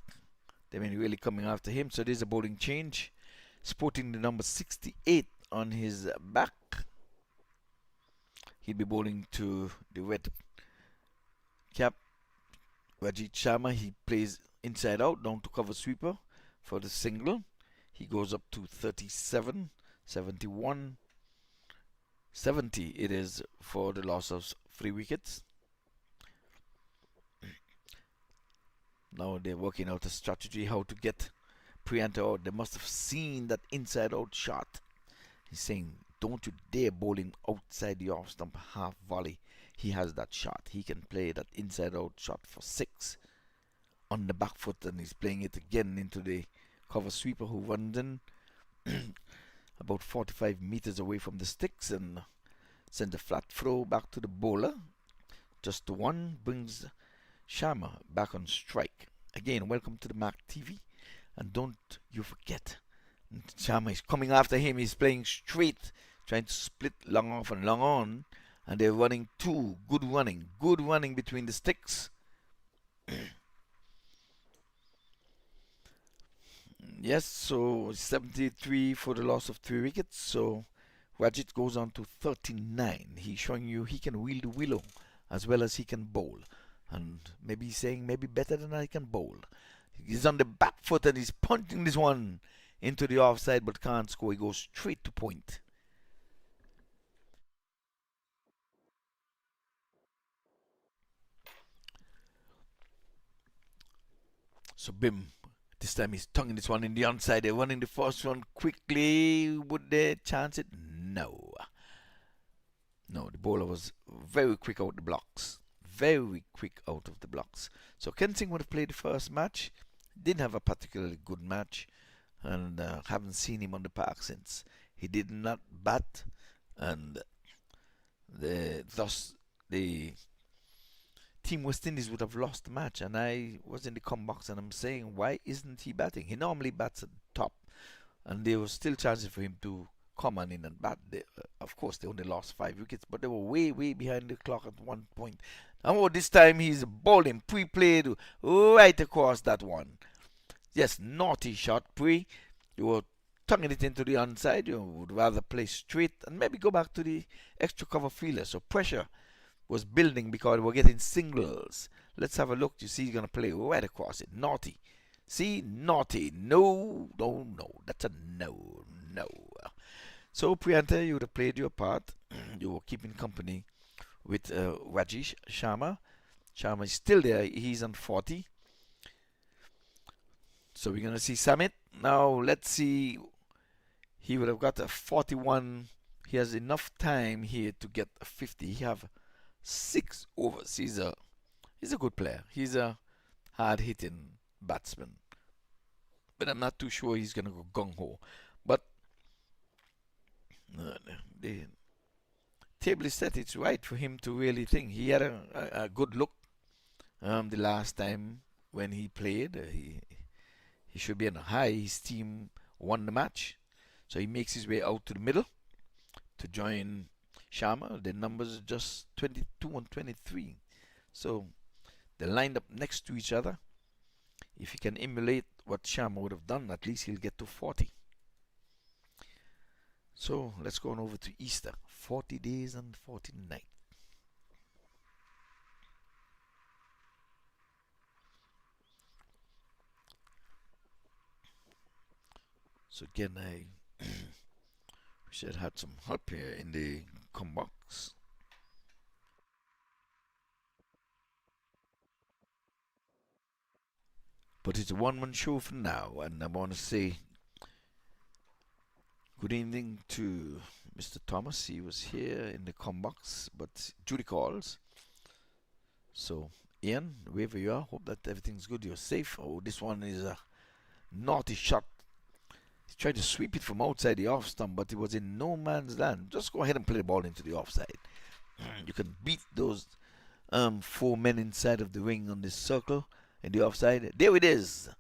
They've been really coming after him. So there's a bowling change. Sporting the number 68 on his back. He'll be bowling to the red cap, Rajit Sharma. He plays inside out, down to cover sweeper for the single. He goes up to 37, 71, 70 it is for the loss of 3 wickets. Now they're working out a strategy how to get Prianta out. They must have seen that inside out shot. He's saying, don't you dare bowl him outside the off stump half volley. He has that shot. He can play that inside out shot for 6 on the back foot, and he's playing it again into the cover sweeper, who runs in about 45 meters away from the sticks and sends a flat throw back to the bowler. Just the one brings Sharma back on strike. Again, welcome to the MAQ TV, and don't you forget, Sharma is coming after him. He's playing straight, trying to split long off and long on, and they're running 2. Good running between the sticks. Yes, so 73 for the loss of 3 wickets. So Rajit goes on to 39. He's showing you he can wheel the willow as well as he can bowl. And maybe he's saying maybe better than I can bowl. He's on the back foot and he's punching this one into the offside but can't score. He goes straight to point. So Bim, this time he's tonguing this one in the onside. They're running the first one quickly. Would they chance it? No. No, the bowler was very quick out the blocks. Very quick out of the blocks. So Ken Singh would have played the first match. Didn't have a particularly good match. And haven't seen him on the park since. He did not bat. And thus the Team West Indies would have lost the match. And I was in the comment box and I'm saying, why isn't he batting? He normally bats at the top. And there was still chances for him to come on in and bat. Of course, they only lost 5 wickets, but they were way behind the clock at one point. And this time he's bowling, pre-played right across that one. Yes, naughty shot, Pre. You were tonguing it into the onside. You would rather play straight and maybe go back to the extra cover fielder. So pressure was building because we're getting singles. Let's have a look. You see he's going to play right across it. Naughty. See? Naughty. No. That's a no. So Priyanta, you would have played your part. You were keeping company with Rajesh Sharma. Sharma is still there. He's on 40. So we're going to see Samit. Now let's see. He would have got a 41. He has enough time here to get a 50. He have 6 overs. He's a good player. He's a hard-hitting batsman. But I'm not too sure he's going to go gung-ho. But the table is set. It's right for him to really think. He had a good look the last time when he played. He should be on a high. His team won the match. So he makes his way out to the middle to join Sharma. The numbers are just 22 and 23. So they're lined up next to each other. If he can emulate what Sharma would have done, at least he'll get to 40. So let's go on over to Easter. 40 days and 40 nights. So again, I wish I'd had some help here in the com box. But it's a one-man show for now, and I want to say good evening to Mr. Thomas. He was here in the com box, but Judy calls. So Ian, wherever you are, hope that everything's good. You're safe. Oh, this one is a naughty shot. He tried to sweep it from outside the off stump, but it was in no man's land. Just go ahead and play the ball into the offside. You can beat those 4 men inside of the ring on this circle in the offside. There it is.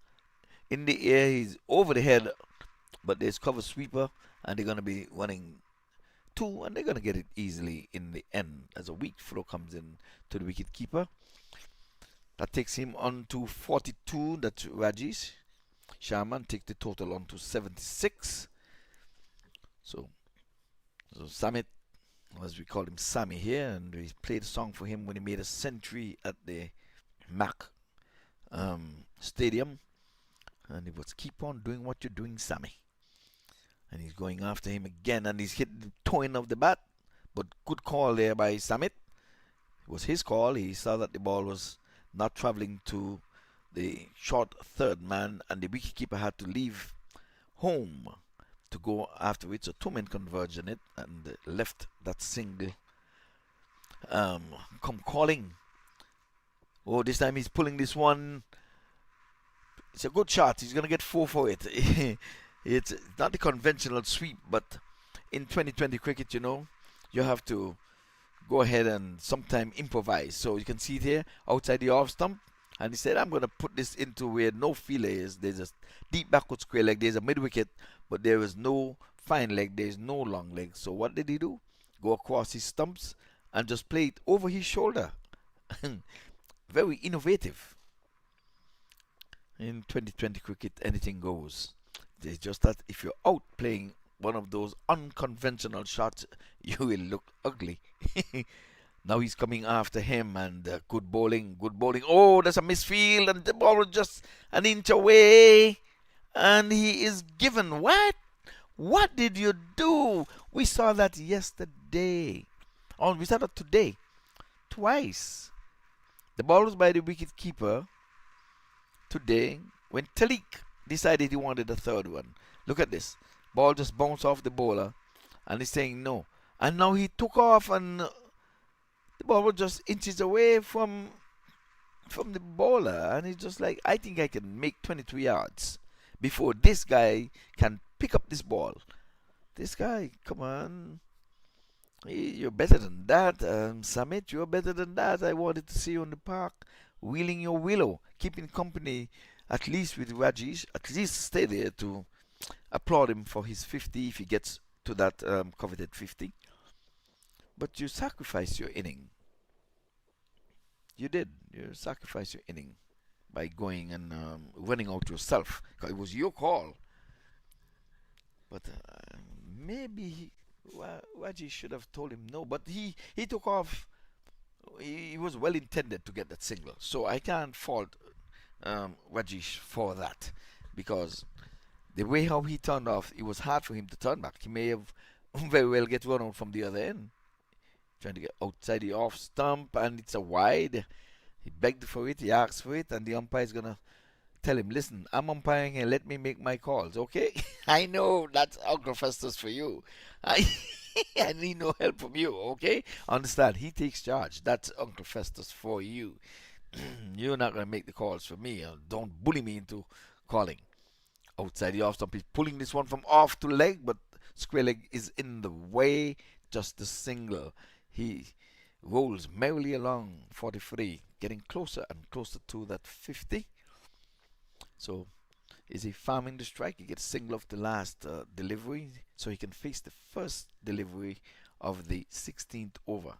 In the air, he's over the head, but there's cover sweeper, and they're going to be running 2, and they're going to get it easily in the end as a weak throw comes in to the wicket keeper. That takes him on to 42. That's Rajesh Sharma. Take the total on to 76. So Samit, as we call him Sammy here, and we played a song for him when he made a century at the MAQ Stadium, and it was keep on doing what you're doing, Sammy. And he's going after him again, and he's hit the toe end of the bat, but good call there by Samit. It was his call. He saw that the ball was not traveling to the short third man, and the wicketkeeper had to leave home to go after it. So 2 men converged on it, and left that single come calling. Oh, this time he's pulling this one. It's a good shot. He's going to get 4 for it. It's not the conventional sweep, but in 2020 cricket, you know, you have to go ahead and sometime improvise. So you can see it here outside the off stump, and he said, I'm going to put this into where no feeler is. There's a deep backward square leg, there's a mid wicket, but there is no fine leg, there's no long leg. So what did he do? Go across his stumps and just play it over his shoulder. Very innovative. In 2020 cricket, anything goes. It's just that if you're out playing one of those unconventional shots, you will look ugly. Now he's coming after him, and good bowling, good bowling. Oh, there's a misfield, and the ball was just an inch away, and he is given. What did you do? We saw that yesterday. Oh, we saw that today. Twice. The ball was by the wicket keeper today when Talik decided he wanted a third one. Look at this. Ball just bounced off the bowler, and he's saying no. And now he took off, and the ball was just inches away from the bowler, and he's just like, I think I can make 22 yards before this guy can pick up this ball. This guy, come on. You're better than that, Samit. You're better than that. I wanted to see you on the park, wheeling your willow, keeping company at least with Rajesh. At least stay there to applaud him for his 50 if he gets to that coveted 50. But you sacrificed your inning. You did. You sacrificed your inning by going and running out yourself. It was your call. But maybe Rajesh should have told him no. But he took off. He was well intended to get that single. So I can't fault Rajesh for that, because the way how he turned off, it was hard for him to turn back. He may have very well get run out from the other end. Trying to get outside the off stump, and it's a wide. He begged for it, he asked for it, and the umpire is going to tell him, listen, I'm umpiring and let me make my calls, okay? I know that's Uncle Festus for you. I need no help from you, okay? Understand, he takes charge. That's Uncle Festus for you. You're not going to make the calls for me. Don't bully me into calling. Outside the off stump, he's pulling this one from off to leg, but square leg is in the way. Just a single. He rolls merrily along 43, getting closer and closer to that 50. So is he farming the strike? He gets single off the last delivery, so he can face the first delivery of the 16th over.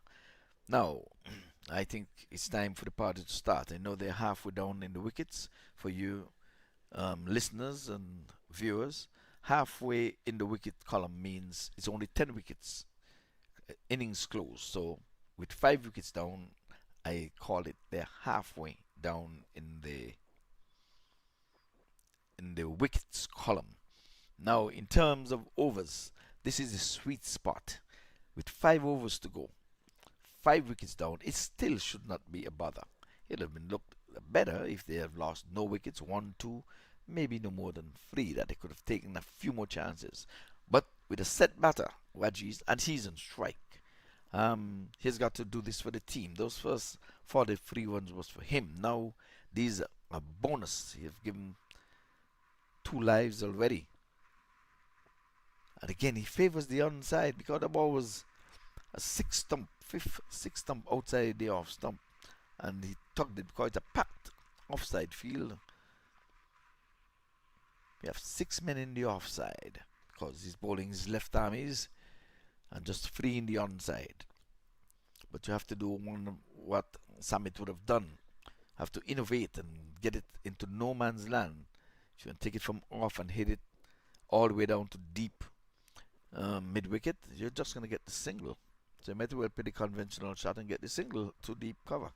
Now, I think it's time for the party to start. I know they're halfway down in the wickets for you listeners and viewers. Halfway in the wicket column means it's only 10 wickets. Innings closed. So with 5 wickets down, I call it they're halfway down in the wickets column. Now, in terms of overs, this is a sweet spot. With 5 overs to go, 5 wickets down, it still should not be a bother. It would have been looked better if they have lost no wickets, 1, 2, maybe no more than 3, that they could have taken a few more chances. But with a set batter, Raji's, and he's on strike. He's got to do this for the team. Those first 43 ones was for him. Now these are a bonus. He have given 2 lives already. And again, he favors the onside because the ball was a 6 stump outside the off stump, and he tugged it because it's a packed offside field. We have 6 men in the offside because he's bowling his left armies and just 3 in the onside. But you have to do what Samit would have done. Have to innovate and get it into no man's land. You can take it from off and hit it all the way down to deep mid wicket. You're just going to get the single. So you might as well play the conventional shot and get the single to deep cover.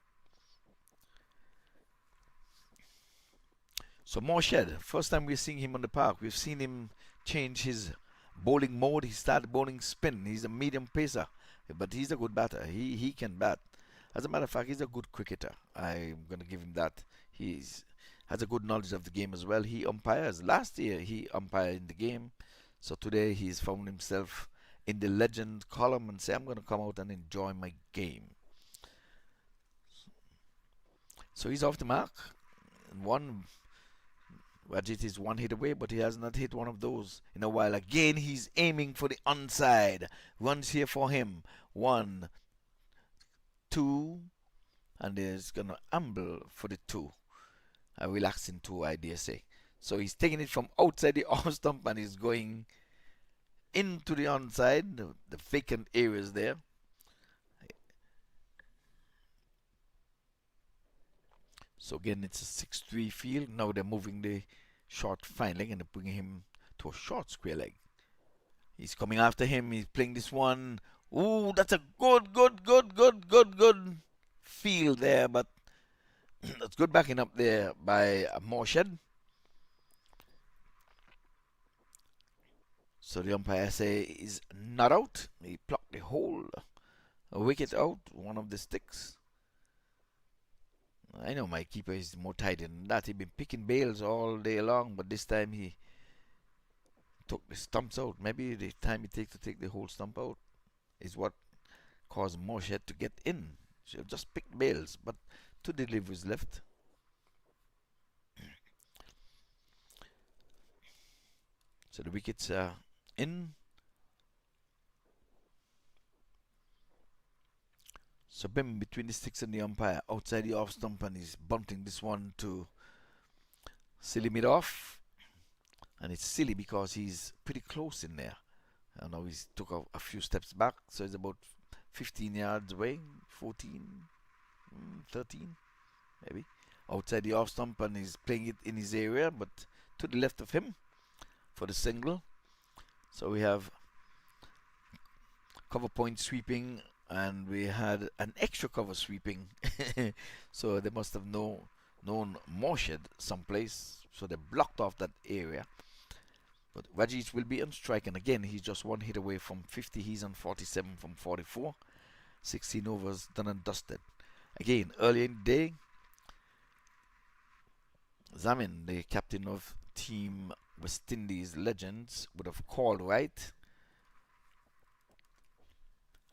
So Morshed, first time we're seeing him on the park. We've seen him change his bowling mode. He started bowling spin. He's a medium pacer, but he's a good batter. He can bat. As a matter of fact, he's a good cricketer. I'm going to give him that. He's has a good knowledge of the game as well. He umpires. Last year he umpired in the game. So today he's found himself in the legend column and say, I'm going to come out and enjoy my game. So he's off the mark. Rajit is 1 hit away, but he has not hit one of those in a while. Again, he's aiming for the onside. Runs here for him. 1, 2, and there's going to amble for the 2. A relaxing 2, I dare say. So he's taking it from outside the off stump and he's going into the onside, the vacant areas there. So again, it's a 6-3 field. Now they're moving the short fine leg and they're bringing him to a short square leg. He's coming after him. He's playing this one. Ooh, that's a good field there, but that's good backing up there by Morshed. So the umpire say is not out. He plucked the whole wicket out, one of the sticks. I know my keeper is more tight than that. He's been picking bails all day long, but this time he took the stumps out. Maybe the time it takes to take the whole stump out is what caused Morshed to get in. Should have just picked bails, but 2 deliveries left. So the wickets are in. So Bim between the sticks and the umpire outside the off stump, and he's bunting this one to silly mid off. And it's silly because he's pretty close in there. And now he's took a few steps back, so he's about 15 yards away, 14, 13 maybe. Outside the off stump, and he's playing it in his area, but to the left of him for the single. So we have cover point sweeping, and we had an extra cover sweeping. So they must have known Morshed someplace, so they blocked off that area. But Rajesh will be on strike, and again, he's just one hit away from 50. He's on 47 from 44. 16 overs done and dusted. Again, earlier in the day, Zamin, the captain of Team West Indies Legends, would have called right,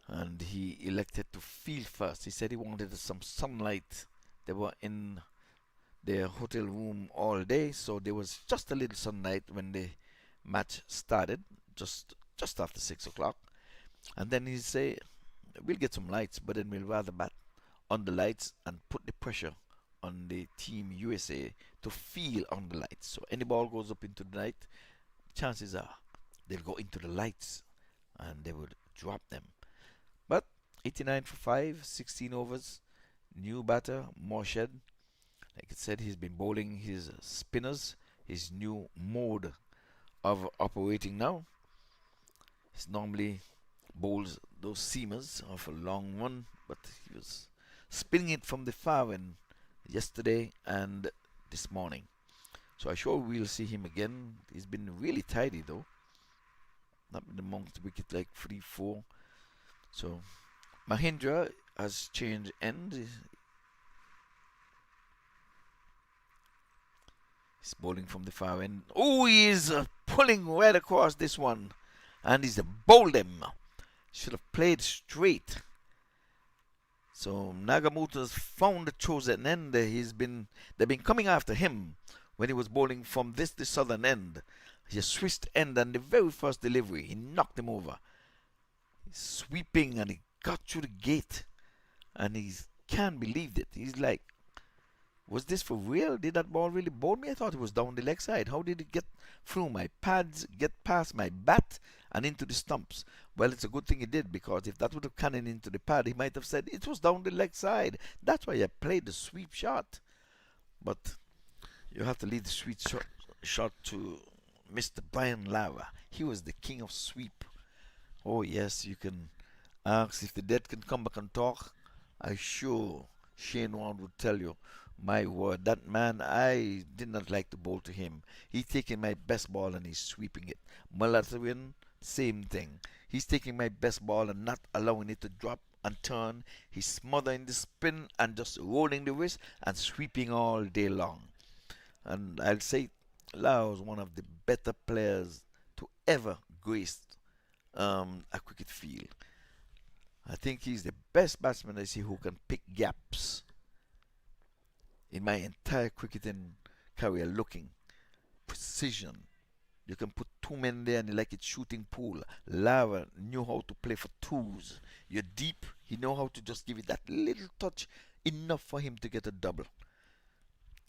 and he elected to field first. He said he wanted some sunlight. They were in their hotel room all day, so there was just a little sunlight when the match started, just after 6 o'clock. And then he said, we'll get some lights, but then we'll rather bat on the lights and put the pressure on the Team USA to feel on the lights. So any ball goes up into the light, chances are they'll go into the lights and they would drop them. But 89 for 5, 16 overs, new batter, Morshed. Like I said, he's been bowling his spinners, his new mode of operating now. He's normally bowls those seamers of a long one, but he was spinning it from the far end yesterday and this morning. So I'm sure we'll see him again. He's been really tidy though. Not been amongst the wicket like 3-4. So Mahindra has changed end. He's bowling from the far end. Oh, he is pulling right across this one, and he's bowled him. Should have played straight. So Nagamoto has found the chosen end. They've been coming after him when he was bowling from the southern end. He switched end, and the very first delivery, he knocked him over. He's sweeping, and he got through the gate, and he can't believe it. He's like, was this for real? Did that ball really bowl me? I thought it was down the leg side. How did it get through my pads, get past my bat, and into the stumps? Well, it's a good thing he did, because if that would have cannoned into the pad, he might have said it was down the leg side. That's why I played the sweep shot. But you have to leave the sweep shot to Mr. Brian Lara. He was the king of sweep. Oh yes, you can ask if the dead can come back and talk. I'm sure Shane Warne would tell you, my word, that man, I did not like to bowl to him. He's taking my best ball and he's sweeping it. Malathawin, same thing. He's taking my best ball and not allowing it to drop and turn. He's smothering the spin and just rolling the wrist and sweeping all day long. And I'll say Lau is one of the better players to ever grace a cricket field. I think he's the best batsman I see who can pick gaps in my entire cricketing career. Looking precision. You can put two men there and you like it shooting pool. Lara knew how to play for twos. You're deep, he know how to just give it that little touch, enough for him to get a double.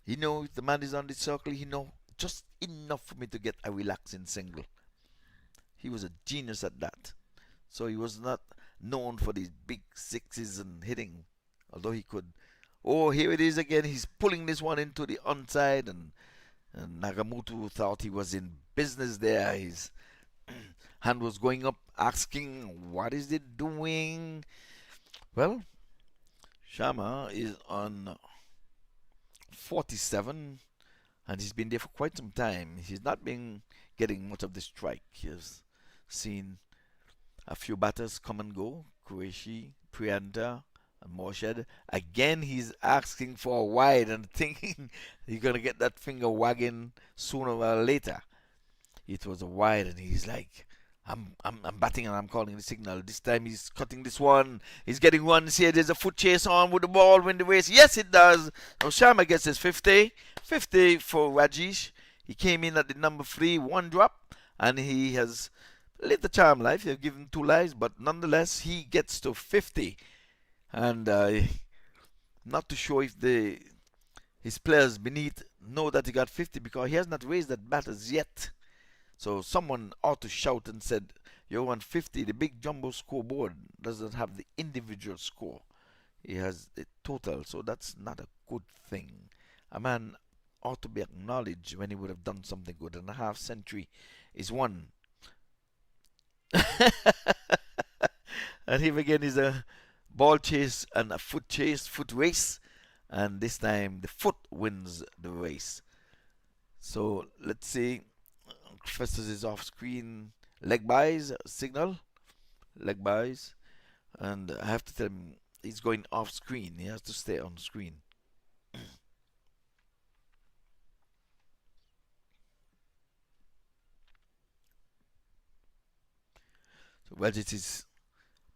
He know if the man is on the circle, he know just enough for me to get a relaxing single. He was a genius at that. So he was not known for these big sixes and hitting, although he could. Oh, here it is again. He's pulling this one into the onside, and Nagamoto thought he was in business there. His hand was going up, asking, what is it doing? Well, Sharma is on 47, and he's been there for quite some time. He's not been getting much of the strike. He's seen a few batters come and go. Qureshi, Prianta, and Morshed. Again, he's asking for a wide and thinking he's going to get that finger wagging sooner or later. It was a wide, and he's like, I'm batting and I'm calling the signal. This time he's cutting this one. He's getting runs here. There's a foot chase on with the ball, win the race. Yes, it does. Now Sharma gets his 50. 50 for Rajesh. He came in at the number 3, 1 drop, and he has lived the charm life. They've given him 2 lives, but nonetheless, he gets to 50. And not too sure if his players beneath know that he got 50, because he has not raised that bat as yet. So someone ought to shout and said, you're on 50. The big jumbo scoreboard doesn't have the individual score. He has the total, so that's not a good thing. A man ought to be acknowledged when he would have done something good, and a half century is one. And him again is a ball chase and a foot chase, foot race, and this time the foot wins the race. So let's see. Festus is off screen. Leg buys signal. Leg buys. And I have to tell him he's going off screen. He has to stay on screen. So Wajit is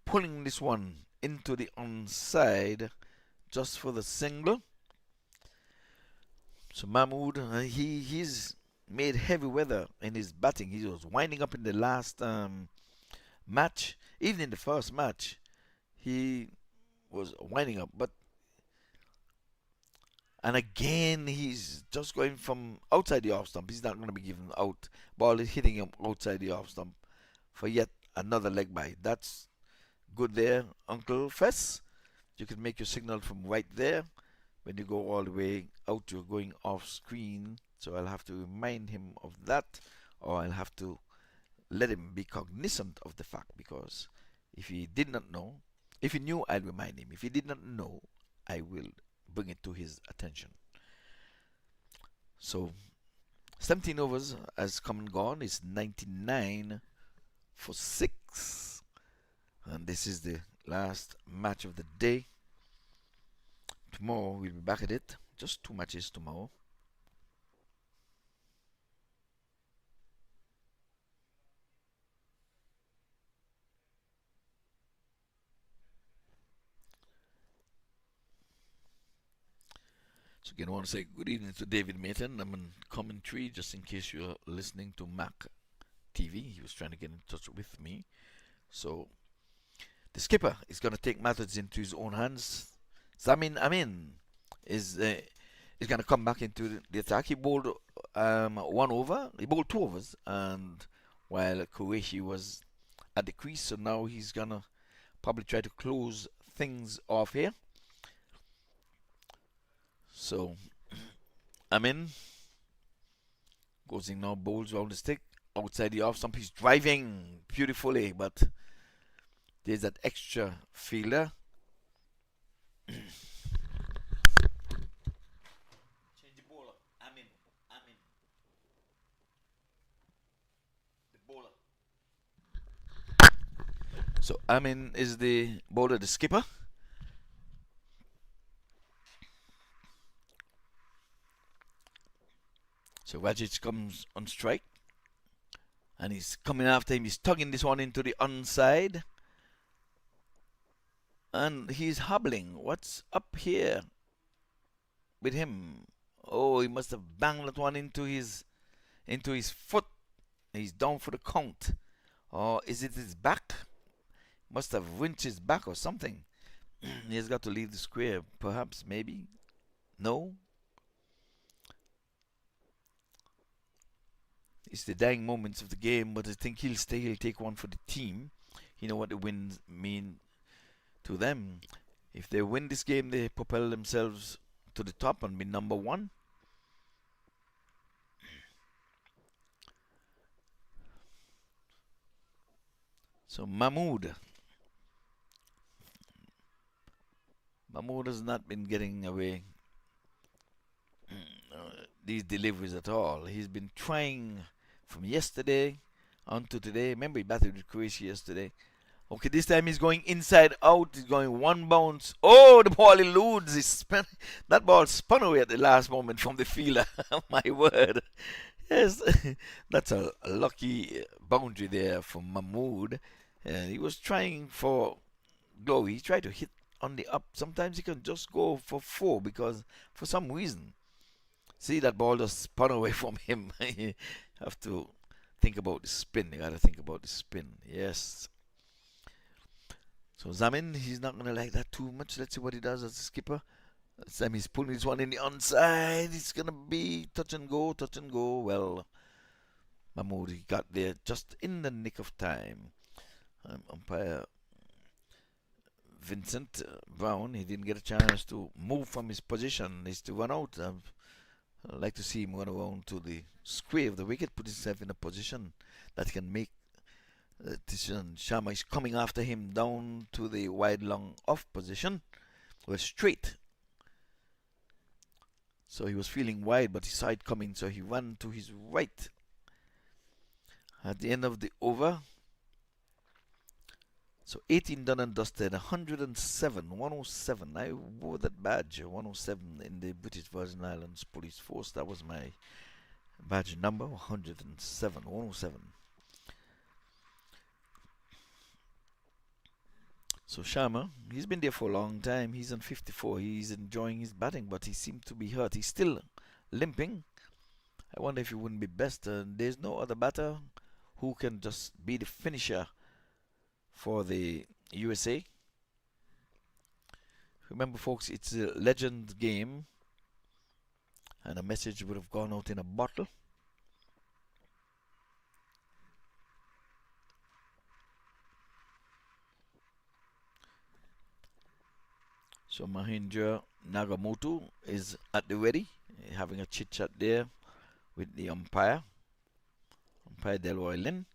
pulling this one into the onside just for the single. So Mahmood, he's made heavy weather in his batting. He was winding up in the last match. Even in the first match, he was winding up. And again, he's just going from outside the off stump. He's not going to be given out. Ball is hitting him outside the off stump for yet another leg bite. That's good there, Uncle Fess. You can make your signal from right there. When you go all the way out, you're going off screen. So I'll have to remind him of that, or I'll have to let him be cognizant of the fact, because if he did not know, if he knew, I'll remind him. If he did not know, I will bring it to his attention. So 17 overs has come and gone. It's 99 for 6. And this is the last match of the day. Tomorrow we'll be back at it. Just 2 matches tomorrow. So again, I want to say good evening to David Mayton. I'm in commentary, just in case you're listening to MAQ TV. He was trying to get in touch with me. So the skipper is going to take matters into his own hands. Zamin Amin is going to come back into the attack. He bowled 1 over. He bowled 2 overs, and while Qureshi was at the crease, so now he's going to probably try to close things off here. So Amin goes in now, bowls round the stick, outside the off stump. He's driving beautifully, but there's that extra fielder. Change the bowler. Amin. The bowler. So Amin is the bowler, the skipper. So Rajic comes on strike, and he's coming after him. He's tugging this one into the onside, and he's hobbling. What's up here with him? Oh, he must have banged that one into his foot. He's down for the count. Or is it his back? Must have wrenched his back or something. He has got to leave the square, perhaps, maybe. No. It's the dying moments of the game, but I think he'll stay. He'll take one for the team. You know what the wins mean to them. If they win this game, they propel themselves to the top and be number 1. So Mahmood has not been getting away these deliveries at all. He's been trying from yesterday on to today. Remember, he batted with Croatia yesterday. Okay, this time he's going inside out. He's going 1 bounce. Oh, the ball eludes. That ball spun away at the last moment from the fielder. My word. Yes, that's a lucky boundary there for Mahmood. He was trying for glory. He tried to hit on the up. Sometimes he can just go for 4 because for some reason, see, that ball just spun away from him. You have to think about the spin. You got to think about the spin. Yes. So Zamin, he's not going to like that too much. Let's see what he does as a skipper. Sam, he's pulling this one in the onside. It's going to be touch and go, touch and go. Well, Mahmood, he got there just in the nick of time. Umpire Vincent Brown, he didn't get a chance to move from his position. He's to run out. I'd like to see him run around to the square of the wicket, put himself in a position that he can make a decision. Sharma is coming after him down to the wide long off position. Well, straight. So he was feeling wide, but he saw it coming, so he ran to his right. at the end of the over. So 18 done and dusted, 107, 107. I wore that badge, 107 in the British Virgin Islands Police Force. That was my badge number, 107, 107. So Sharma, he's been there for a long time. He's on 54. He's enjoying his batting, but he seemed to be hurt. He's still limping. I wonder if he wouldn't be best. There's no other batter who can just be the finisher for the USA. Remember, folks, it's a legend game, and a message would have gone out in a bottle. So Mahindra Nagamoto is at the ready, having a chit chat there with the umpire Delroy Lin.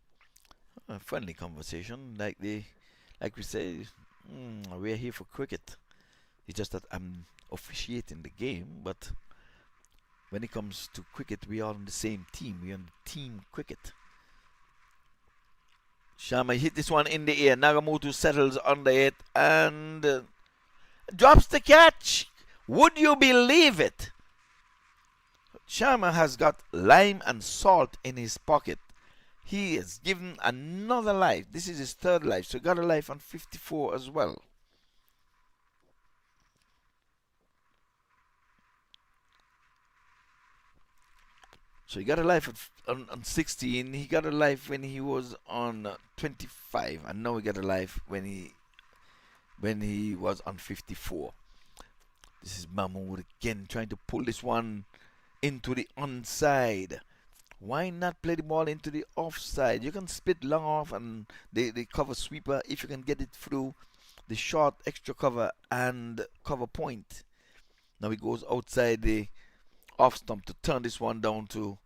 A friendly conversation, like we say, we're here for cricket. It's just that I'm officiating the game, but when it comes to cricket, we are on the same team. We're on the team cricket. Sharma hit this one in the air. Nagamoto settles under it and drops the catch. Would you believe it? Sharma has got lime and salt in his pocket. He is given another life. This is his third life, so he got a life on 54 as well. So he got a life on 16. He got a life when he was on 25, and now he got a life when he was on 54. This is Mahmood again trying to pull this one into the onside. Why not play the ball into the offside? You can spit long off and the cover sweeper if you can get it through the short extra cover and cover point. Now he goes outside the off stump to turn this one down to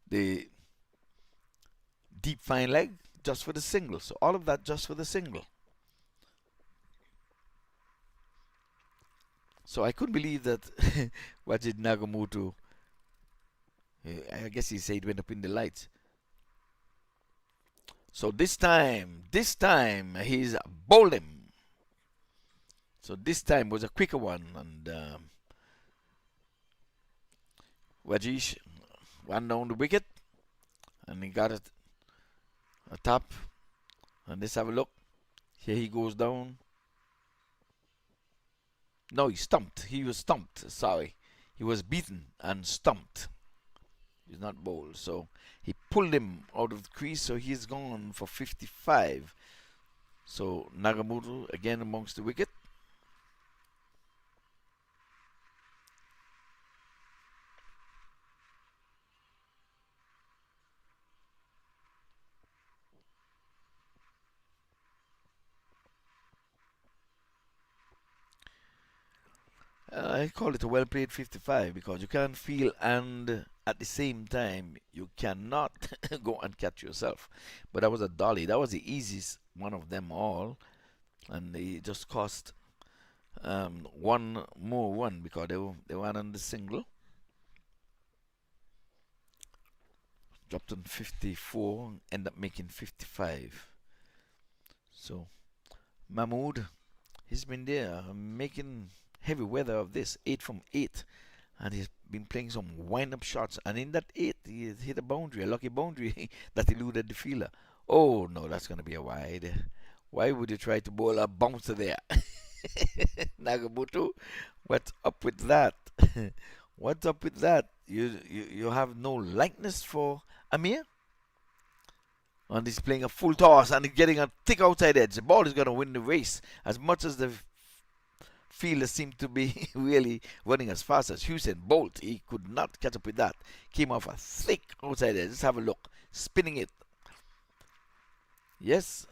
the deep fine leg just for the single. So all of that just for the single. So I couldn't believe that Wajid Nagamoto, I guess he said it went up in the lights. So this time he's bowled him. So this time was a quicker one, and Wajish ran down the wicket, and he got it a tap. And let's have a look. Here he goes down. No, he stumped. He was stumped. Sorry, he was beaten and stumped. He's not bowled, so he pulled him out of the crease, so he's gone for 55. So Nagamoto again amongst the wicket. I call it a well played 55 because you can't feel and at the same time you cannot go and catch yourself. But that was a dolly. That was the easiest one of them all, and they just cost one more one because they were on the single. Dropped on 54, end up making 55. So Mahmood, he's been there making heavy weather of this, 8 from 8, and he's been playing some wind-up shots, and in that 8 he hit a boundary, a lucky boundary that eluded the fielder. Oh no, that's going to be a wide. Why would you try to bowl a bouncer there? Nagamoto, what's up with that? What's up with that? You have no likeness for Amir? And he's playing a full toss and he's getting a thick outside edge. The ball is going to win the race. As much as the fielder seemed to be really running as fast as Usain Bolt, he could not catch up with that. Came off a thick outside edge. Let's have a look. Spinning it. Yes.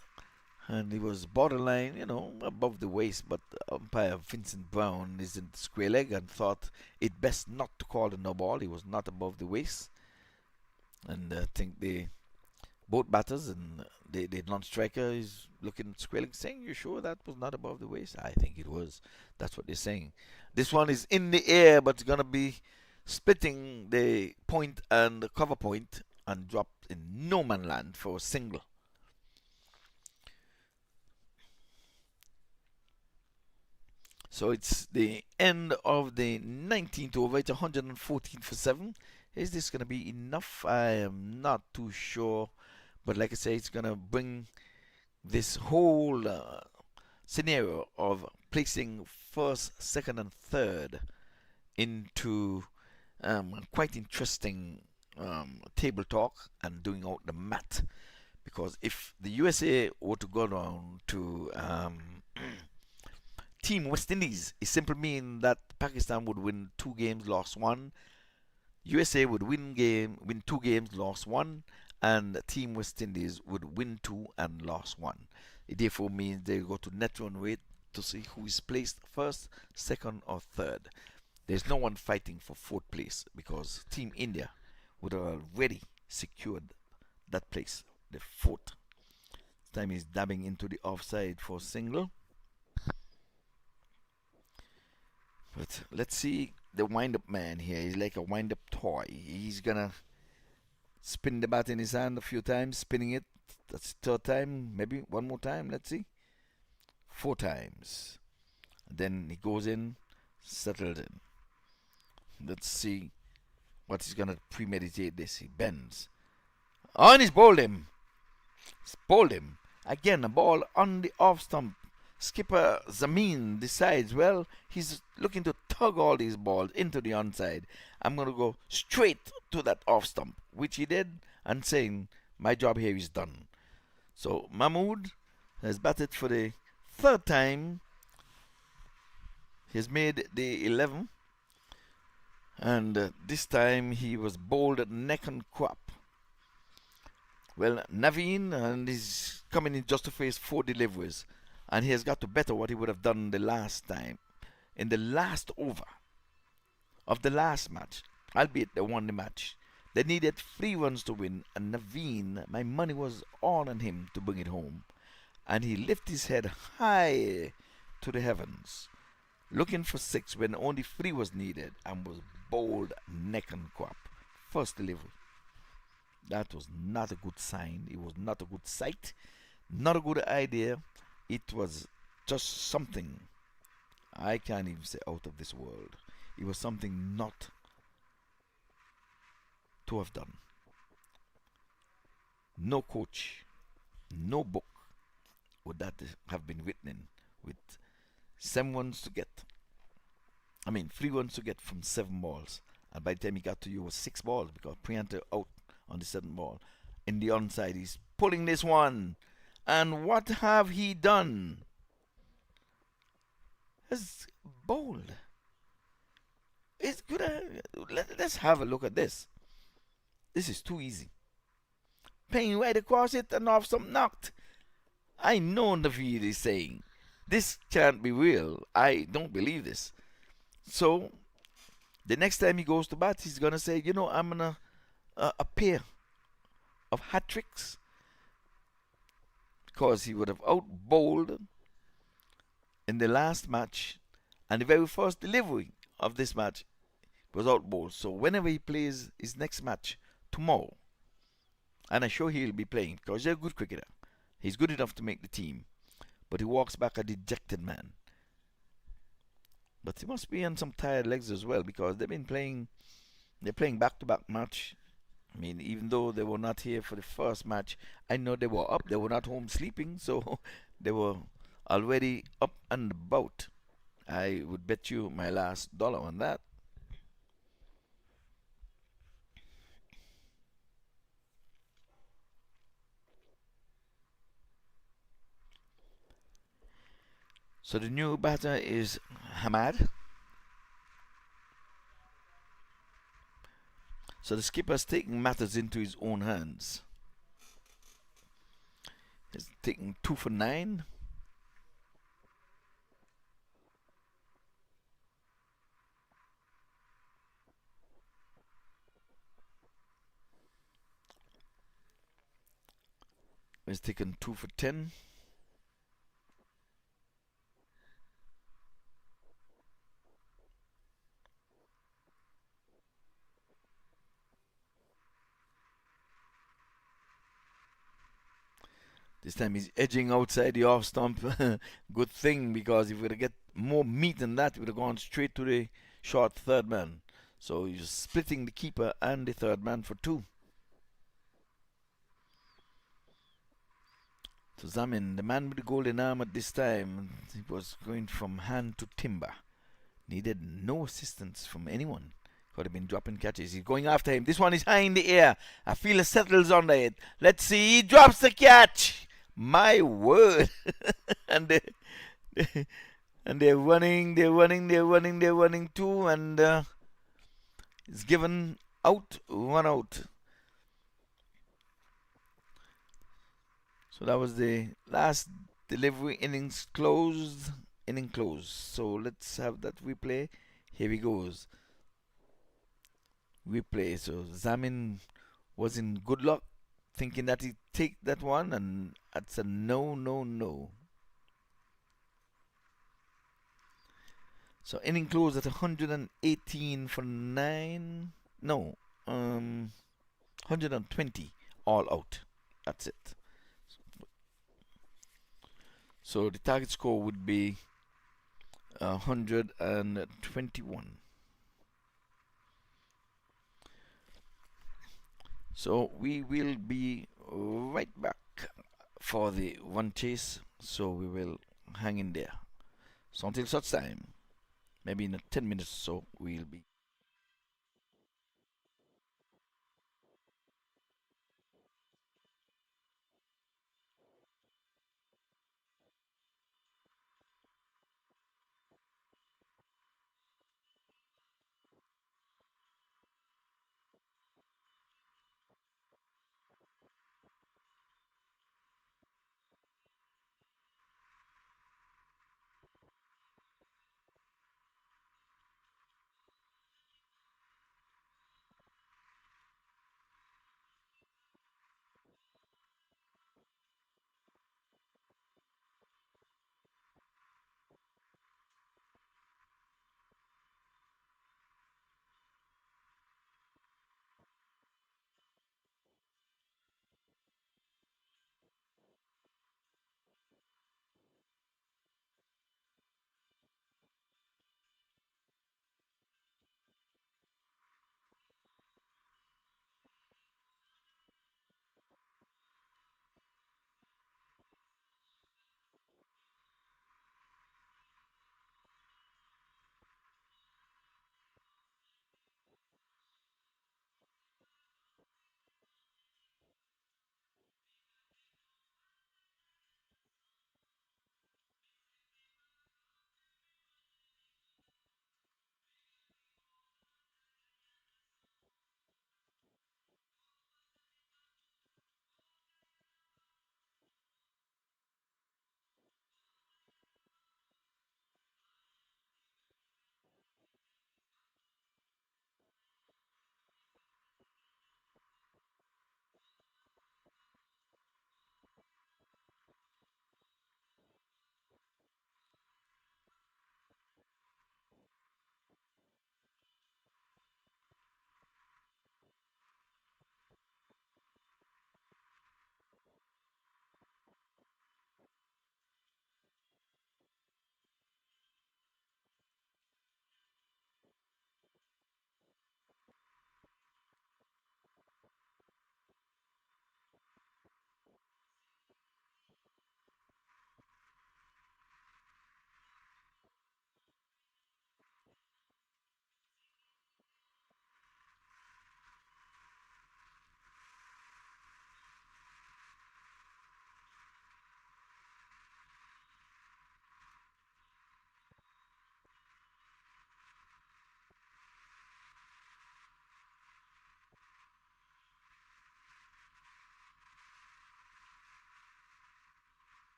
And he was borderline, above the waist, but umpire Vincent Brown is in the square leg and thought it best not to call the no ball. He was not above the waist. And I think both batters and the non-striker is looking at square leg saying, "You sure that was not above the waist?" I think it was. That's what they're saying. This one is in the air, but it's going to be splitting the point and the cover point and dropped in no man land for a single. So it's the end of the 19th over. It's 114 for 7. Is this going to be enough? I am not too sure. But like I say, it's going to bring this whole scenario of placing first, second, and third into quite interesting table talk and doing out the math. Because if the USA were to go down to Team West Indies, it simply means that Pakistan would win 2 games, lost 1. USA would win 2 games, lost 1, and Team West Indies would win 2 and lost 1. It therefore means they go to net run rate to see who is placed first, second, or third. There's no one fighting for 4th place because Team India would have already secured that place, the 4th. This time he's dabbing into the offside for single. But let's see the wind-up man here. He's like a wind-up toy. He's gonna spin the bat in his hand a few times, spinning it. That's 3rd time, maybe one more time. Let's see. 4 times. And then he goes in, settled in. Let's see what he's gonna premeditate this. He bends. Oh, and he's bowled him. He's bowled him. Again, a ball on the off stump. Skipper Zameen decides, well, he's looking to tug all these balls into the onside. I'm going to go straight to that off stump, which he did, and saying, my job here is done. So Mahmood has batted for the 3rd time. He's made the 11. And this time he was bowled at neck and crop. Well, Naveen, and he's coming in just to face 4 deliveries. And he has got to better what he would have done the last time. In the last over of the last match, albeit they won the match, they needed 3 runs to win. And Naveen, my money was all on him to bring it home. And he lifted his head high to the heavens, looking for 6 when only 3 was needed, and was bowled neck and crop. First delivery. That was not a good sign. It was not a good sight. Not a good idea. It was just something I can't even say out of this world. It was something not to have done. No coach, no book would that have been written in, with 7 runs to get. 3 runs to get from 7 balls. And by the time he got to you, it was 6 balls because Priyanka out on the 7th ball. In the onside, he's pulling this one. And what have he done? He's bowled. It's good. Let's have a look at this. This is too easy. Playing right across it and off some knocked. I know Naveed is saying, this can't be real. I don't believe this. So, the next time he goes to bat, he's going to say, I'm going to a pair of hat tricks. Because he would have out-bowled in the last match, and the very first delivery of this match was out-bowled. So whenever he plays his next match tomorrow, and I'm sure he'll be playing because he's a good cricketer, he's good enough to make the team, but he walks back a dejected man. But he must be on some tired legs as well, because they're playing back-to-back match. Even though they were not here for the first match, I know they were up. They were not home sleeping, so they were already up and about. I would bet you my last dollar on that. So the new batter is Hamad. So the skipper's taking matters into his own hands. He's taking 2 for 9. He's taken 2 for 10. This time he's edging outside the off stump. Good thing, because if we were to get more meat than that, we would have gone straight to the short third man. So he's splitting the keeper and the third man for two. So Zamin, the man with the golden arm at this time, he was going from hand to timber. Needed no assistance from anyone. Could have been dropping catches. He's going after him. This one is high in the air. I feel it settles under it. Let's see. He drops the catch. My word. and they're running too. And it's given out, one out. So that was the last delivery. Innings closed. Inning closed. So let's have that replay. Here he goes. Replay. So Zamin was in good luck, thinking that he'd take that one, and that's a no. So inning closed at 118 for 9. No, 120 all out. That's it. So the target score would be 121. So we will be right back for the one chase. So we will hang in there. So until such time, maybe in 10 minutes or so, we'll be.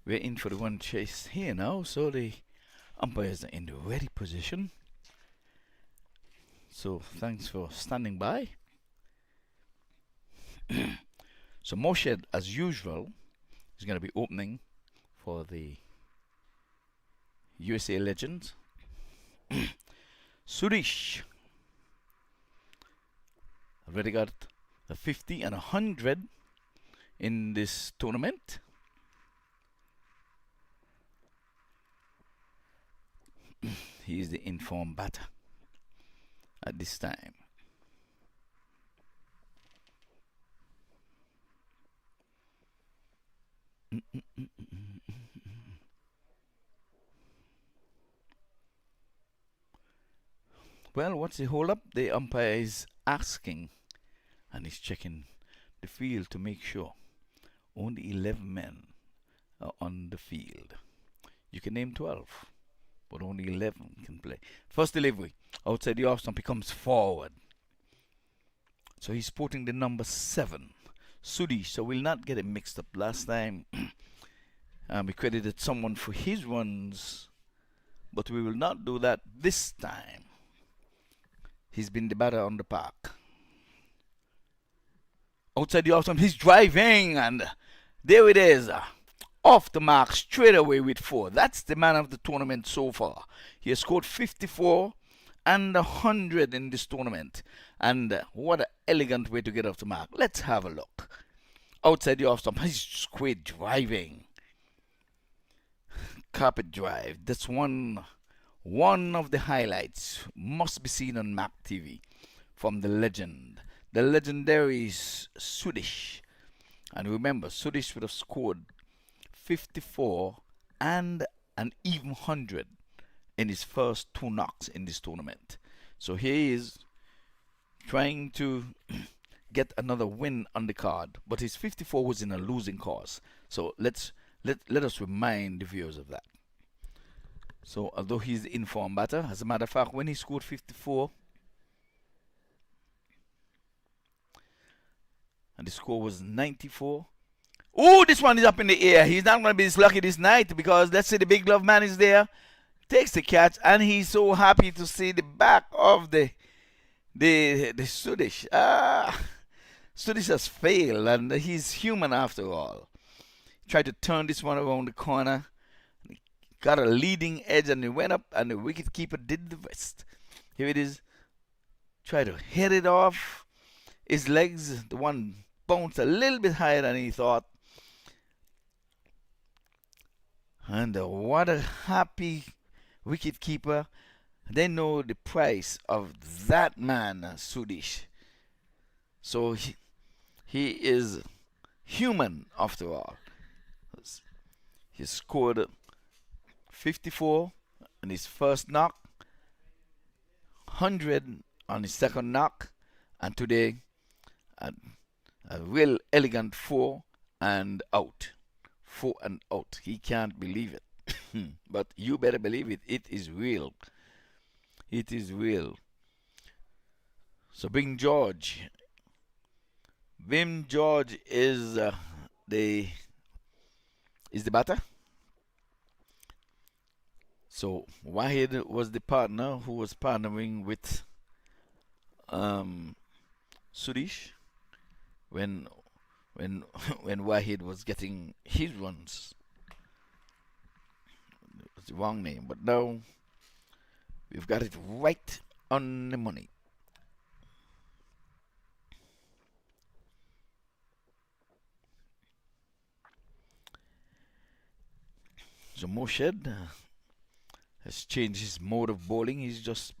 We're in for the one chase here now, so the umpires are in the ready position. So thanks for standing by. So Moshed, as usual, is going to be opening for the USA legend. Suresh already got a 50 and 100 in this tournament. He is the informed batter at this time. Well, what's the hold up? The umpire is asking, and he's checking the field to make sure only 11 men are on the field. You can name 12, but only 11 can play. First delivery outside the off stump, he comes forward. So he's sporting the number 7, Sudesh. So we'll not get it mixed up. Last time we credited someone for his runs, but we will not do that this time. He's been the batter on the park. Outside the off stump, he's driving, and there it is. Off the mark straight away with 4. That's the man of the tournament so far. He has scored 54 and 100 in this tournament. And what an elegant way to get off the mark. Let's have a look. Outside the off stump, he's straight driving. Carpet drive. That's one of the highlights. Must be seen on MAQ TV from the legend. The legendary Sudesh. And remember, Sudesh would have scored 54 and an even 100 in his first 2 knocks in this tournament. So here he is trying to get another win on the card, but his 54 was in a losing cause. So let us remind the viewers of that. So although he's the informed batter, as a matter of fact, when he scored 54 and the score was 94. Oh, this one is up in the air. He's not going to be this lucky this night, because let's say the big glove man is there, takes the catch, and he's so happy to see the back of the Sudesh. Sudesh has failed, and he's human after all. Tried to turn this one around the corner, got a leading edge, and he went up, and the wicketkeeper did the rest. Here it is. Try to hit it off. His legs, the one bounced a little bit higher than he thought. And what a happy wicketkeeper. They know the price of that man, Sudesh. So he is human after all. He scored 54 on his first knock, 100 on his second knock, and today a real elegant 4 and out. 4 and out. He can't believe it. But you better believe it. It is real. It is real. So Bing George. Bim George is the batter. So Wahid was the partner who was partnering with Sudesh when Wahid was getting his runs. It was the wrong name, but now we've got it right on the money. So Moshed has changed his mode of bowling. He's just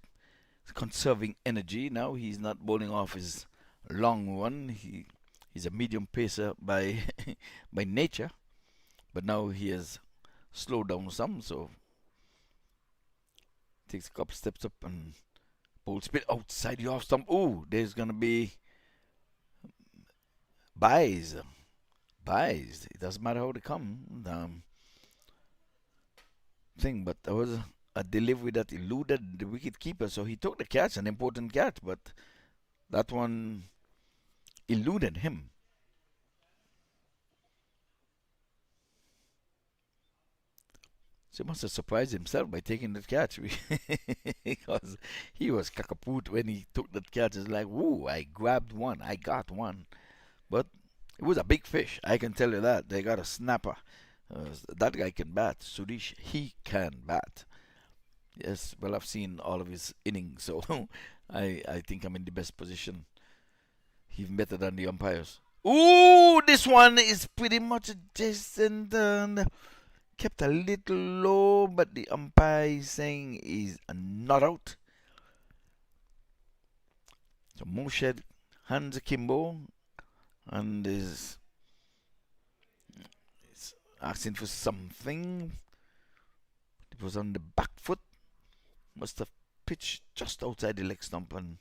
conserving energy now. He's not bowling off his long run. He's a medium pacer by by nature, but now he has slowed down some. So takes a couple steps up and bowls spin outside the off stump. Oh, there's gonna be buys. It doesn't matter how they come. But there was a delivery that eluded the wicket keeper, so he took the catch, an important catch, but that one eluded him. So he must have surprised himself by taking that catch because he was cackapoot when he took that catch. It's like, woo, I grabbed one, I got one. But it was a big fish, I can tell you that. They got a snapper. That guy can bat. Suresh, he can bat. Yes, well, I've seen all of his innings, so I think I'm in the best position. Even better than the umpires. Ooh, this one is pretty much adjacent and kept a little low, but the umpire is saying he's not out. So Moshe hands akimbo and is asking for something. It was on the back foot. Must have pitched just outside the leg stump, and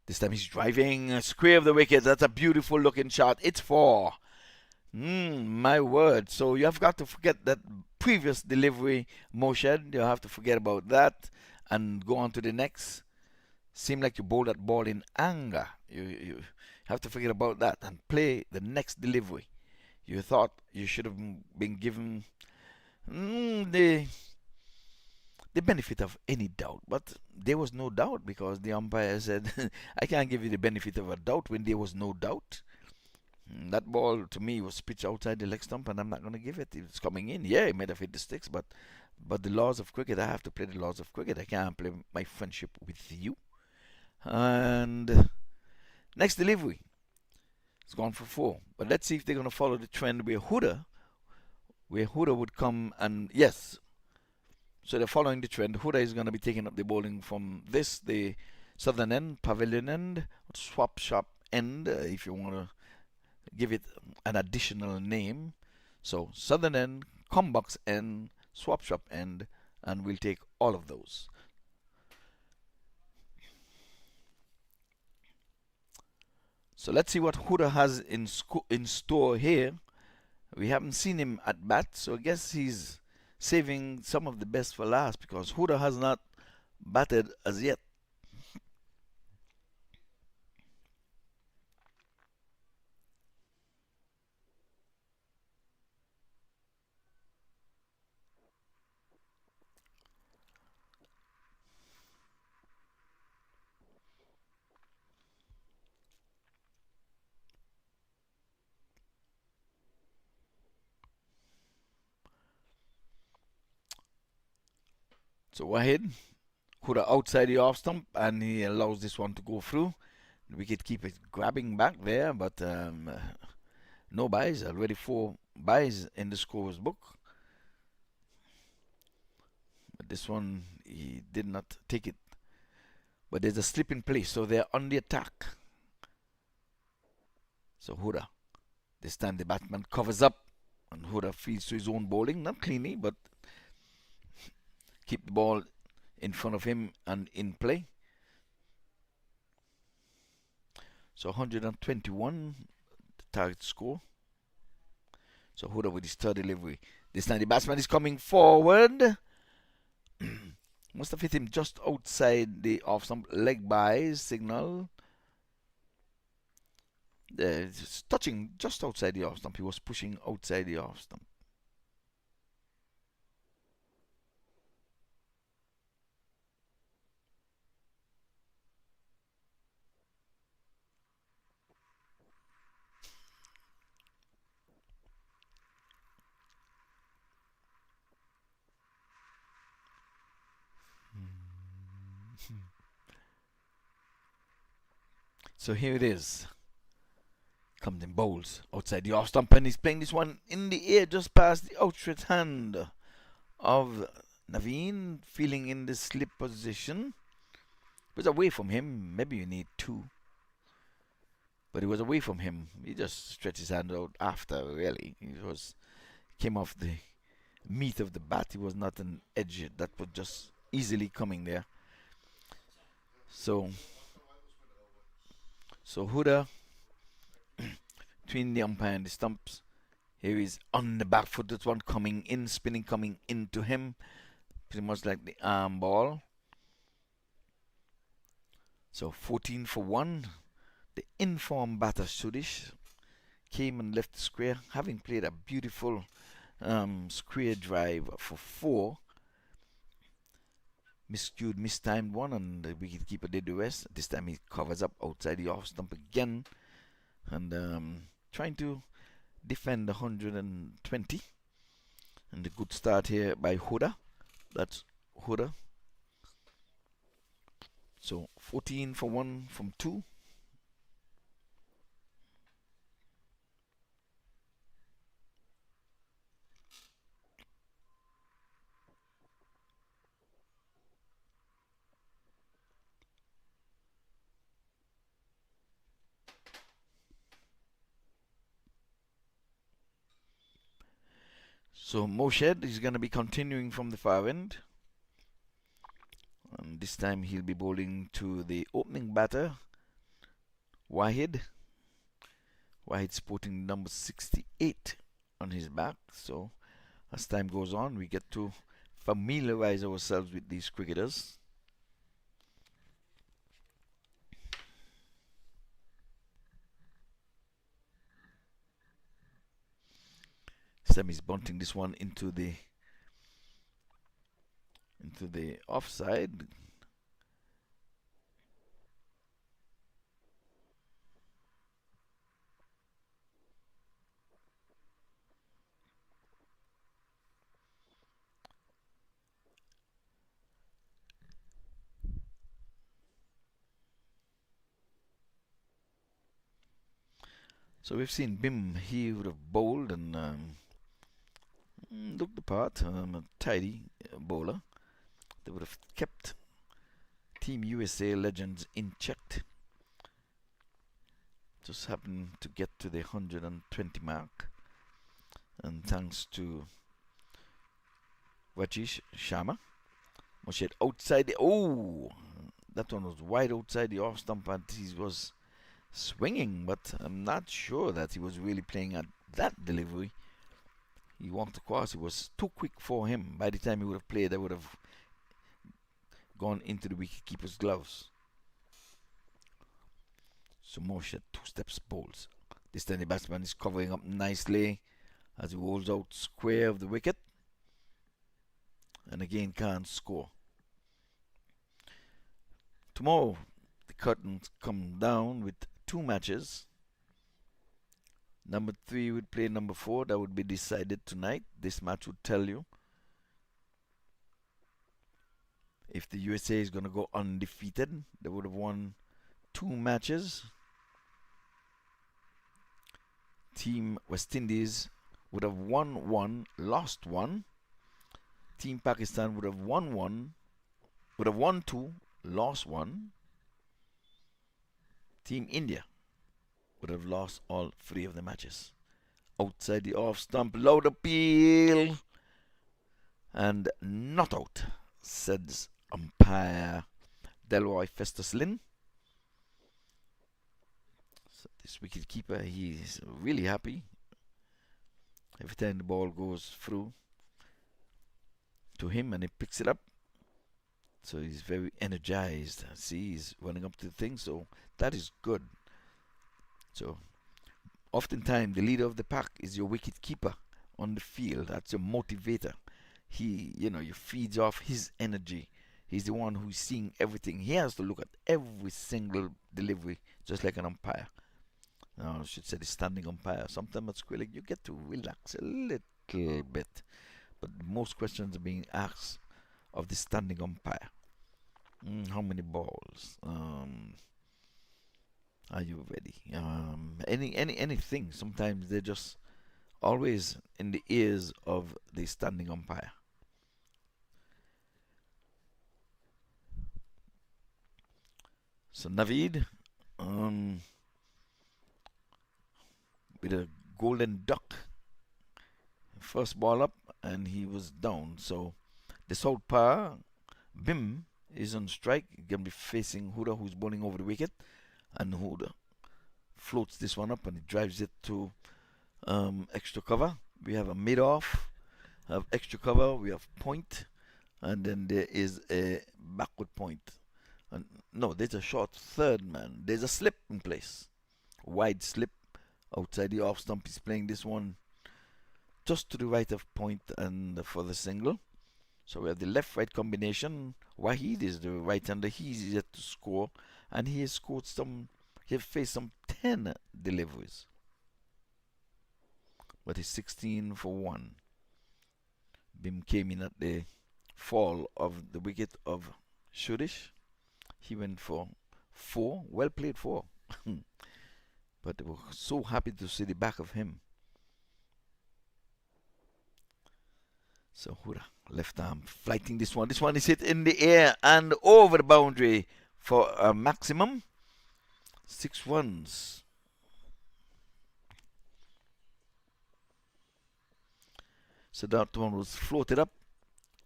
this time he's driving square of the wicket. That's a beautiful looking shot. It's 4. My word. So you have got to forget that previous delivery motion. You have to forget about that and go on to the next. Seemed like you bowled that ball in anger. You have to forget about that and play the next delivery. You thought you should have been given the benefit of any doubt, but there was no doubt because the umpire said, I can't give you the benefit of a doubt when there was no doubt. That ball to me was pitched outside the leg stump, and I'm not going to give it. It's coming in. Yeah, it might have hit the sticks, but the laws of cricket, I have to play the laws of cricket. I can't play my friendship with you. And next delivery, it's gone for 4. But let's see if they're going to follow the trend where Huda would come and yes. So they're following the trend. Huda is going to be taking up the bowling from the southern end, pavilion end, swap shop end, if you want to give it an additional name. So southern end, combox end, swap shop end, and we'll take all of those. So let's see what Huda has in store here. We haven't seen him at bat, so I guess he's saving some of the best for last because Huda has not batted as yet. So Wahid, Huda outside the off stump, and he allows this one to go through. The wicket keeper is grabbing back there, but no buys. Already 4 buys in the scorer's book. But this one, he did not take it. But there's a slip in place, so they're on the attack. So Huda, this time the batsman covers up, and Huda feeds to his own bowling, not cleanly, but keep the ball in front of him and in play. So 121, the target score. So Huda with his third delivery. This time the batsman is coming forward. Must have hit him just outside the off stump. Leg by signal. It's touching just outside the off stump. He was pushing outside the off stump. So here it is. Comes in bowls outside the off stump, and he's playing this one in the air just past the outstretched hand of Naveen, feeling in the slip position. It was away from him. Maybe you need 2. But it was away from him. He just stretched his hand out after, really. Came off the meat of the bat. He was not an edge that was just easily coming there. So Huda, between the umpire and the stumps, here is on the back foot. That one coming in, spinning, coming into him, pretty much like the arm ball. So 14 for 1. The informed batter Suresh came and left the square, having played a beautiful square drive for 4. Miscued, mistimed one, and the wicketkeeper did the rest. This time he covers up outside the off stump again, and trying to defend 120. And a good start here by Huda. That's Huda. So 14 for 1 from 2. So Moshed is going to be continuing from the far end. And this time he'll be bowling to the opening batter, Wahid. Wahid sporting number 68 on his back. So as time goes on, we get to familiarize ourselves with these cricketers. Sam is bunting this one into the offside. So we've seen Bim. He would have bowled and looked the part. A tidy bowler. They would have kept Team USA legends in check. Just happened to get to the 120 mark, and thanks to Rajesh Sharma, Moshed outside the that one was wide outside the off stump, and he was swinging, but I'm not sure that he was really playing at that delivery. He walked across. It was too quick for him. By the time he would have played, I would have gone into the wicketkeeper's gloves. So Moshe 2 steps bowls. This time the batsman is covering up nicely as he rolls out square of the wicket, and again can't score. Tomorrow the curtains come down with 2 matches. Number 3 would play number 4. That would be decided tonight. This match would tell you if the USA is going to go undefeated. They would have won 2 matches. Team West Indies would have won 1, lost 1. Team Pakistan would have won 2, lost 1. Team India would have lost all 3 of the matches. Outside the off stump, loud appeal, and not out, says umpire Delroy Festus Lynn. So this wicketkeeper, he's really happy. Every time the ball goes through to him and he picks it up, so he's very energized. See, he's running up to the thing, so that is good. So oftentimes the leader of the pack is your wicket keeper on the field. That's your motivator. He, you feeds off his energy. He's the one who's seeing everything. He has to look at every single delivery, just like an umpire. I should say the standing umpire. Sometimes at Squillick you get to relax a little bit, but most questions are being asked of the standing umpire. How many balls? Are you ready? Anything. Sometimes they're just always in the ears of the standing umpire. So Naveed, with a golden duck, first ball up, and he was down. So the southpaw Bim is on strike. He can be facing Huda, who's bowling over the wicket, and Huda floats this one up and he drives it to extra cover. We have a mid-off, have extra cover, we have point, and then there is a backward point. And no, there's a short third man. There's a slip in place, wide slip outside the off stump. He's playing this one just to the right of point and for the single. So we have the left-right combination. Wahid is the right-hander. He's yet to score, and he has scored some. He has faced some 10 deliveries, but he's 16 for 1. Bim came in at the fall of the wicket of Shudish. He went for 4. Well played 4. But they were so happy to see the back of him. So Hura, left arm, flighting this one. This one is hit in the air and over the boundary for a maximum 6 runs. So that one was floated up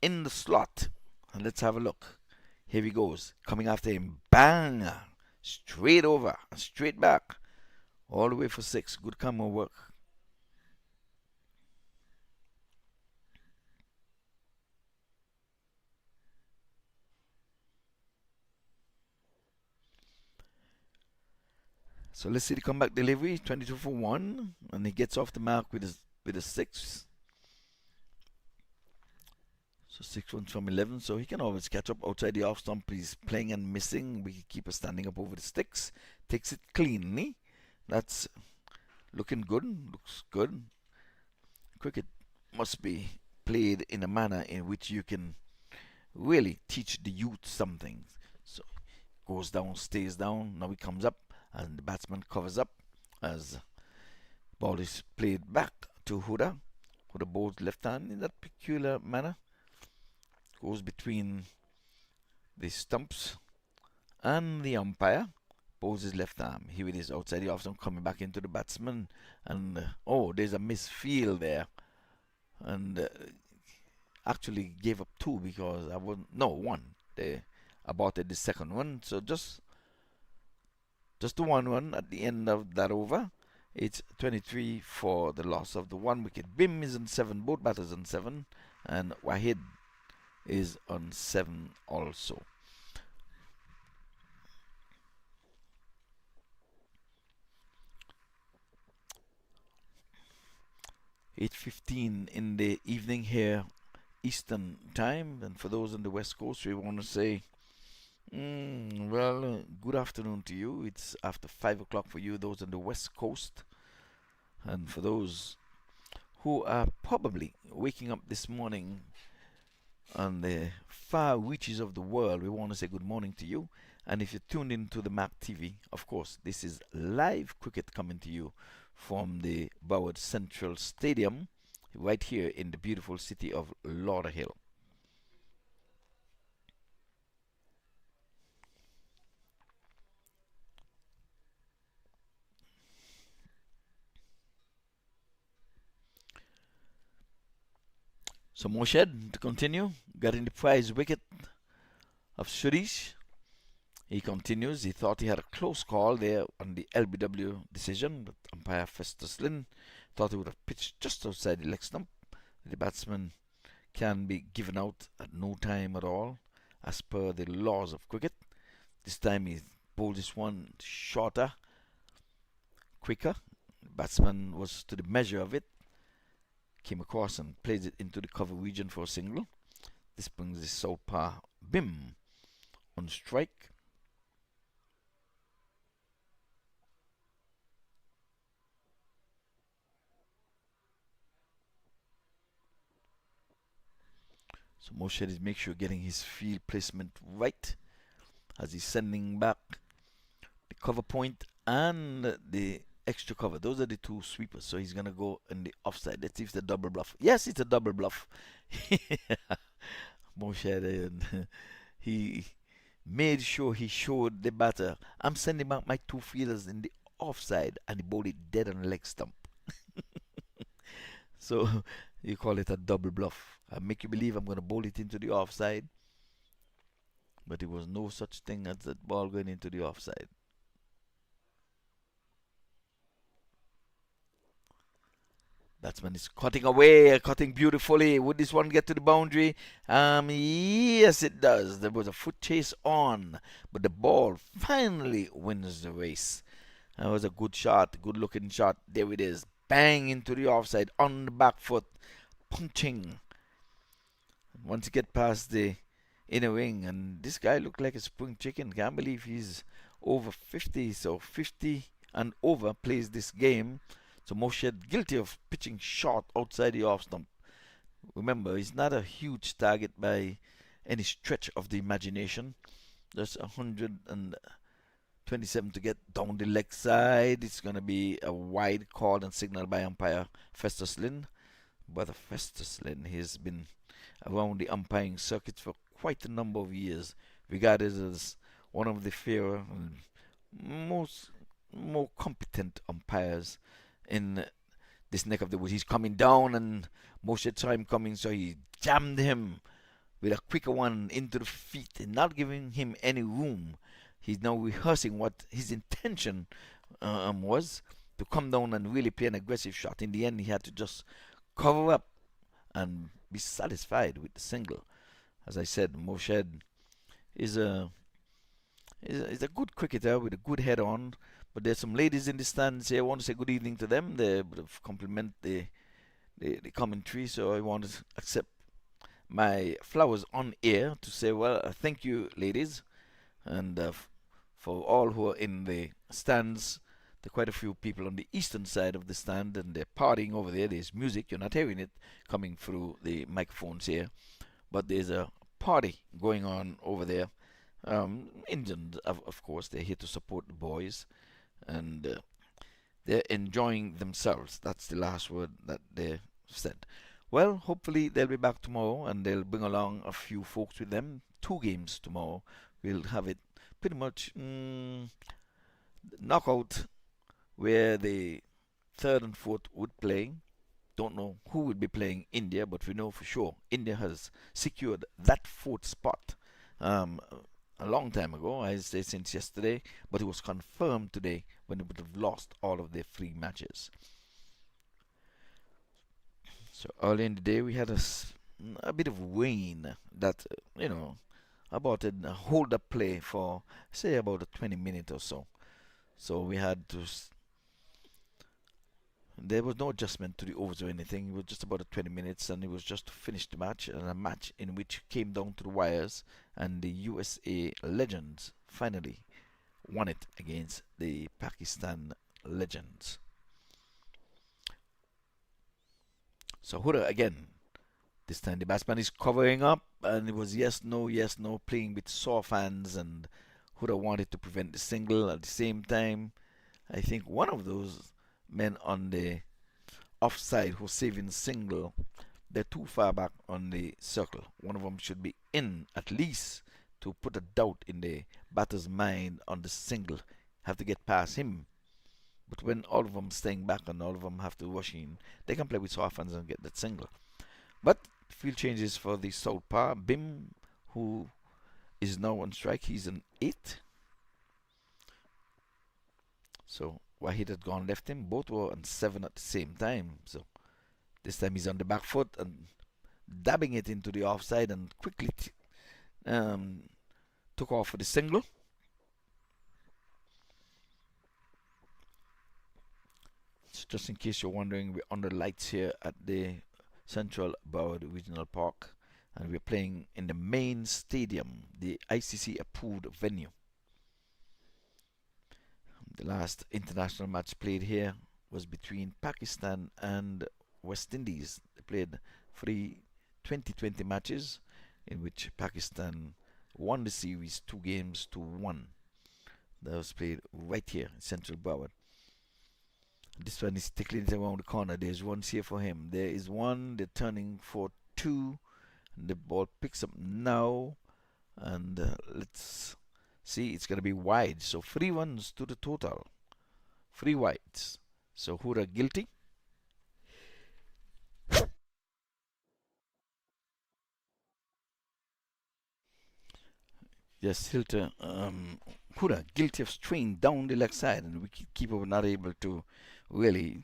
in the slot. And let's have a look. Here he goes, coming after him. Bang! Straight over, straight back. All the way for 6. Good camera work. So let's see the comeback delivery. 22 for 1. And he gets off the mark with a 6. So 6 runs from 11. So he can always catch up outside the off stump. He's playing and missing. Wicketkeeper standing up over the sticks. Takes it cleanly. That's looking good. Looks good. Cricket must be played in a manner in which you can really teach the youth something. So goes down, stays down. Now he comes up, and the batsman covers up as ball is played back to Huda. Huda bowls left hand in that peculiar manner. Goes between the stumps and the umpire. Bowls his left arm. Here it is outside the off stump, coming back into the batsman. And oh, there's a misfield there. And actually gave up 2 because I wasn't. No, 1. They aborted the second one. So just the 1 run at the end of that over. It's 23 for the loss of the 1 wicket. Bim is on 7. Both batters on 7. And Wahid is on 7 also. (8:15) in the evening here, Eastern time. And for those on the West Coast, we want to say, good afternoon to you. It's after 5 o'clock for you, those on the West Coast. And for those who are probably waking up this morning on the far reaches of the world, we want to say good morning to you. And if you're tuned into the MAQ TV, of course, this is live cricket coming to you from the Boward Central Stadium right here in the beautiful city of Lauderhill. So Moshed to continue, getting the prize wicket of Suresh. He continues. He thought he had a close call there on the LBW decision, but umpire Festus Lynn thought he would have pitched just outside the leg stump. The batsman can be given out at no time at all, as per the laws of cricket. This time he bowled this one shorter, quicker. The batsman was to the measure of it. Came across and played it into the cover region for a single. This brings the southpaw Bim on strike. So Moshe is make sure getting his field placement right as he's sending back the cover point and the extra cover. Those are the 2 sweepers. So he's going to go in the offside. Let's see if it's a double bluff. Yes, it's a double bluff. Moshe, he made sure he showed the batter, I'm sending back my 2 fielders in the offside, and he bowled it dead on the leg stump. So you call it a double bluff. I make you believe I'm going to bowl it into the offside, but it was no such thing as that ball going into the offside. Batsman is cutting away, cutting beautifully. Would this one get to the boundary? Yes, it does. There was a foot chase on, but the ball finally wins the race. That was a good shot, good looking shot. There it is. bang into the offside on the back foot, punching. Once you get past the inner wing, and this guy looked like a spring chicken. Can't believe he's over 50, so 50 and over plays this game. So Moshed guilty of pitching short outside the off stump. Remember, he's not a huge target by any stretch of the imagination. Just 127 to get down the leg side. It's going to be a wide call and signal by umpire Festus Lynn. But Festus Lynn, he's been around the umpiring circuit for quite a number of years, regarded as one of the fairer and more competent umpires in this neck of the woods. He's coming down, and Moshe saw him coming, so he jammed him with a quicker one into the feet and not giving him any room. He's now rehearsing what his intention was, to come down and really play an aggressive shot. In the end, he had to just cover up and be satisfied with the single. As I said, Moshed is a good cricketer with a good head on. But there's some ladies in the stands here. I want to say good evening to them. They compliment the commentary, so I want to accept my flowers on air to say, well, thank you, ladies, and for all who are in the stands. There are quite a few people on the eastern side of the stand, and they're partying over there. There's music. You're not hearing it coming through the microphones here, but there's a party going on over there. Indians, of course, they're here to support the boys, and they're enjoying themselves. That's the last word that they said. Well, hopefully they'll be back tomorrow, and they'll bring along a few folks with them. 2 games tomorrow. We'll have it pretty much knockout, where the 3rd and 4th would play. Don't know who will be playing India, but we know for sure India has secured that 4th spot a long time ago, I say since yesterday, but it was confirmed today when they would have lost all of their 3 matches. So early in the day we had a bit of rain that, about a hold-up play for, say, about a 20 minutes or so. So we had to... There was no adjustment to the overs or anything. It was just about 20 minutes, and it was just to finish the match, and a match in which came down to the wires, and the USA Legends finally won it against the Pakistan Legends. So Huda again. This time the batsman is covering up, and it was yes, no, playing with soft hands, and Huda wanted to prevent the single. At the same time, I think one of those men on the offside who's saving single, they're too far back on the circle. One of them should be in at least to put a doubt in the batter's mind on the single. Have to get past him. But when all of them staying back and all of them have to rush in, they can play with soft hands and get that single. But field changes for the southpaw. Bim, who is now on strike, he's an 8. So Wahid had gone left him. Both were on 7 at the same time. So this time he's on the back foot and dabbing it into the offside, and quickly took off for the single. So just in case you're wondering, we're under lights here at the Central Broward Regional Park, and we're playing in the main stadium, the ICC approved venue. The last international match played here was between Pakistan and West Indies. They played 3 2020 matches in which Pakistan won the series 2 games to 1. That was played right here in Central Broward. This one is tickling it around the corner. There's one here for him. There is one. They're turning for 2. And the ball picks up now. And let's see. It's going to be wide. So 3 runs to the total. 3 wides. So Hura guilty. Yes, Hilter. Hura guilty of straying down the leg side. And we keeper were not able to really,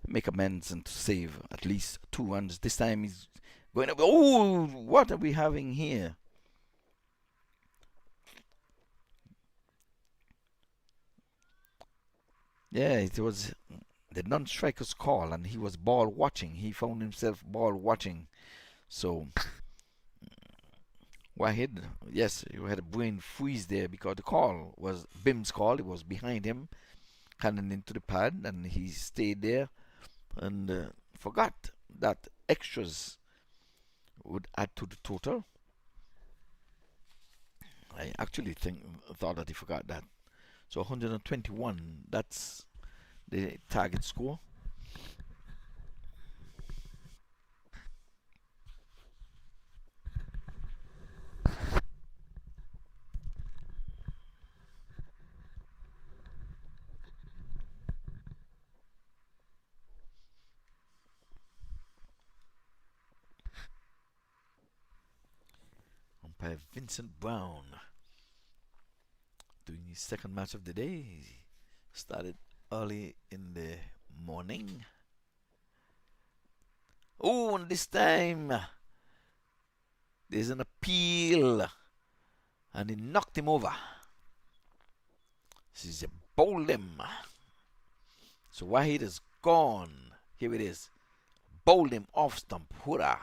make amends and to save at least 2 runs. This time he's going up. Oh, what are we having here? Yeah, it was the non-striker's call, and he was ball watching. He found himself ball watching. So Wahid, yes, you had a brain freeze there because the call was Bim's call. It was behind him, coming into the pad, and he stayed there and forgot that extras would add to the total. I actually thought that he forgot that. So 121, that's the target score. Umpire Vincent Brown doing his second match of the day. He started early in the morning. Oh, and this time there's an appeal, and he knocked him over. This is a bowled him. So Wahid is gone. Here it is. Bowled him off stump. Hurrah.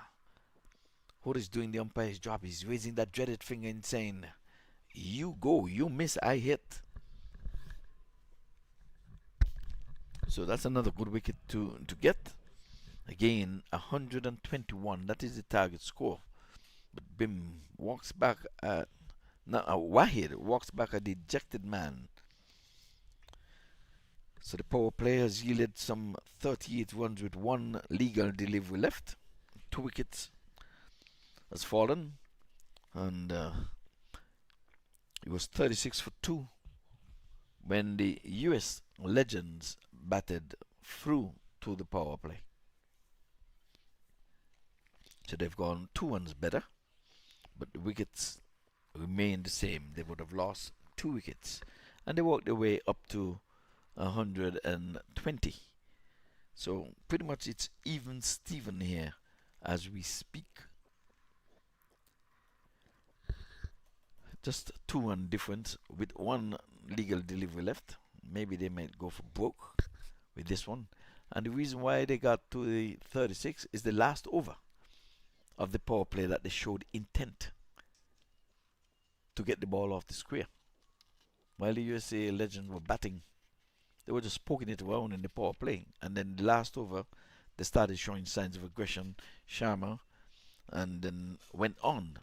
Hurrah is doing the umpire's job. He's raising that dreaded finger and saying, you go, you miss, I hit. So that's another good wicket to get. Again, 121. That is the target score. But Bim walks back at... Wahid walks back a dejected man. So the power play has yielded some 38 runs with one legal delivery left. 2 wickets has fallen. And it was 36 for 2 when the US legends batted through to the power play. So they've gone 2 runs better, but the wickets remain the same. They would have lost 2 wickets, and they worked their way up to 120. So pretty much it's even Steven here as we speak. Just 2-run difference with one legal delivery left. Maybe they might go for broke with this one. And the reason why they got to the 36 is the last over of the power play that they showed intent to get the ball off the square. While the USA legends were batting, they were just poking it around in the power play. And then the last over, they started showing signs of aggression, Sharma, and then went on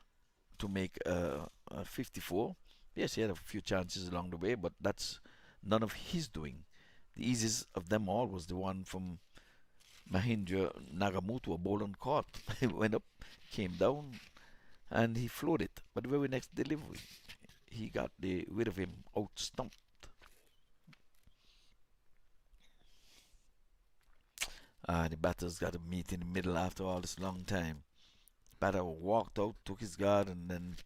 to make a 54. Yes, he had a few chances along the way, but that's none of his doing. The easiest of them all was the one from Mahindra Nagamutu, a ball on court. He went up, came down, and he flowed it. But the very next delivery, he got rid of him, out stumped. The batters got to meet in the middle after all this long time. Batter walked out, took his guard, and then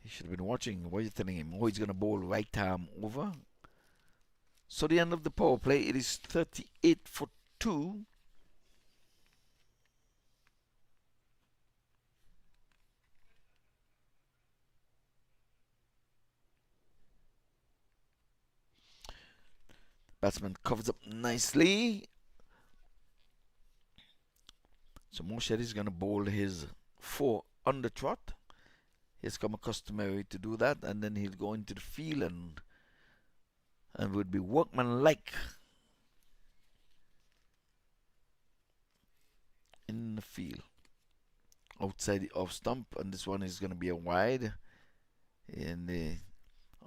he should have been watching. What are you telling him? Oh, he's going to bowl right arm over. So the end of the power play, it is 38 for 2. Batsman covers up nicely. So Moshed is going to bowl his 4 under trot. He's come customary to do that, and then he'll go into the field and would be workmanlike in the field. Outside the off stump, and this one is going to be a wide. And the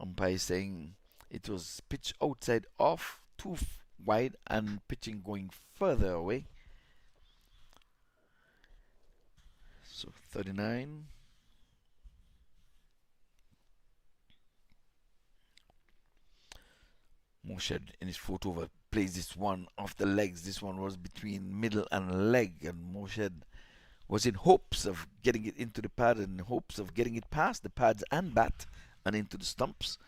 umpire is saying it was pitch outside off, too wide, and pitching going further away. So 39. Moshed in his foot over plays this one off the legs. This one was between middle and leg, and Moshed was in hopes of getting it into the pad, in hopes of getting it past the pads and bat and into the stumps.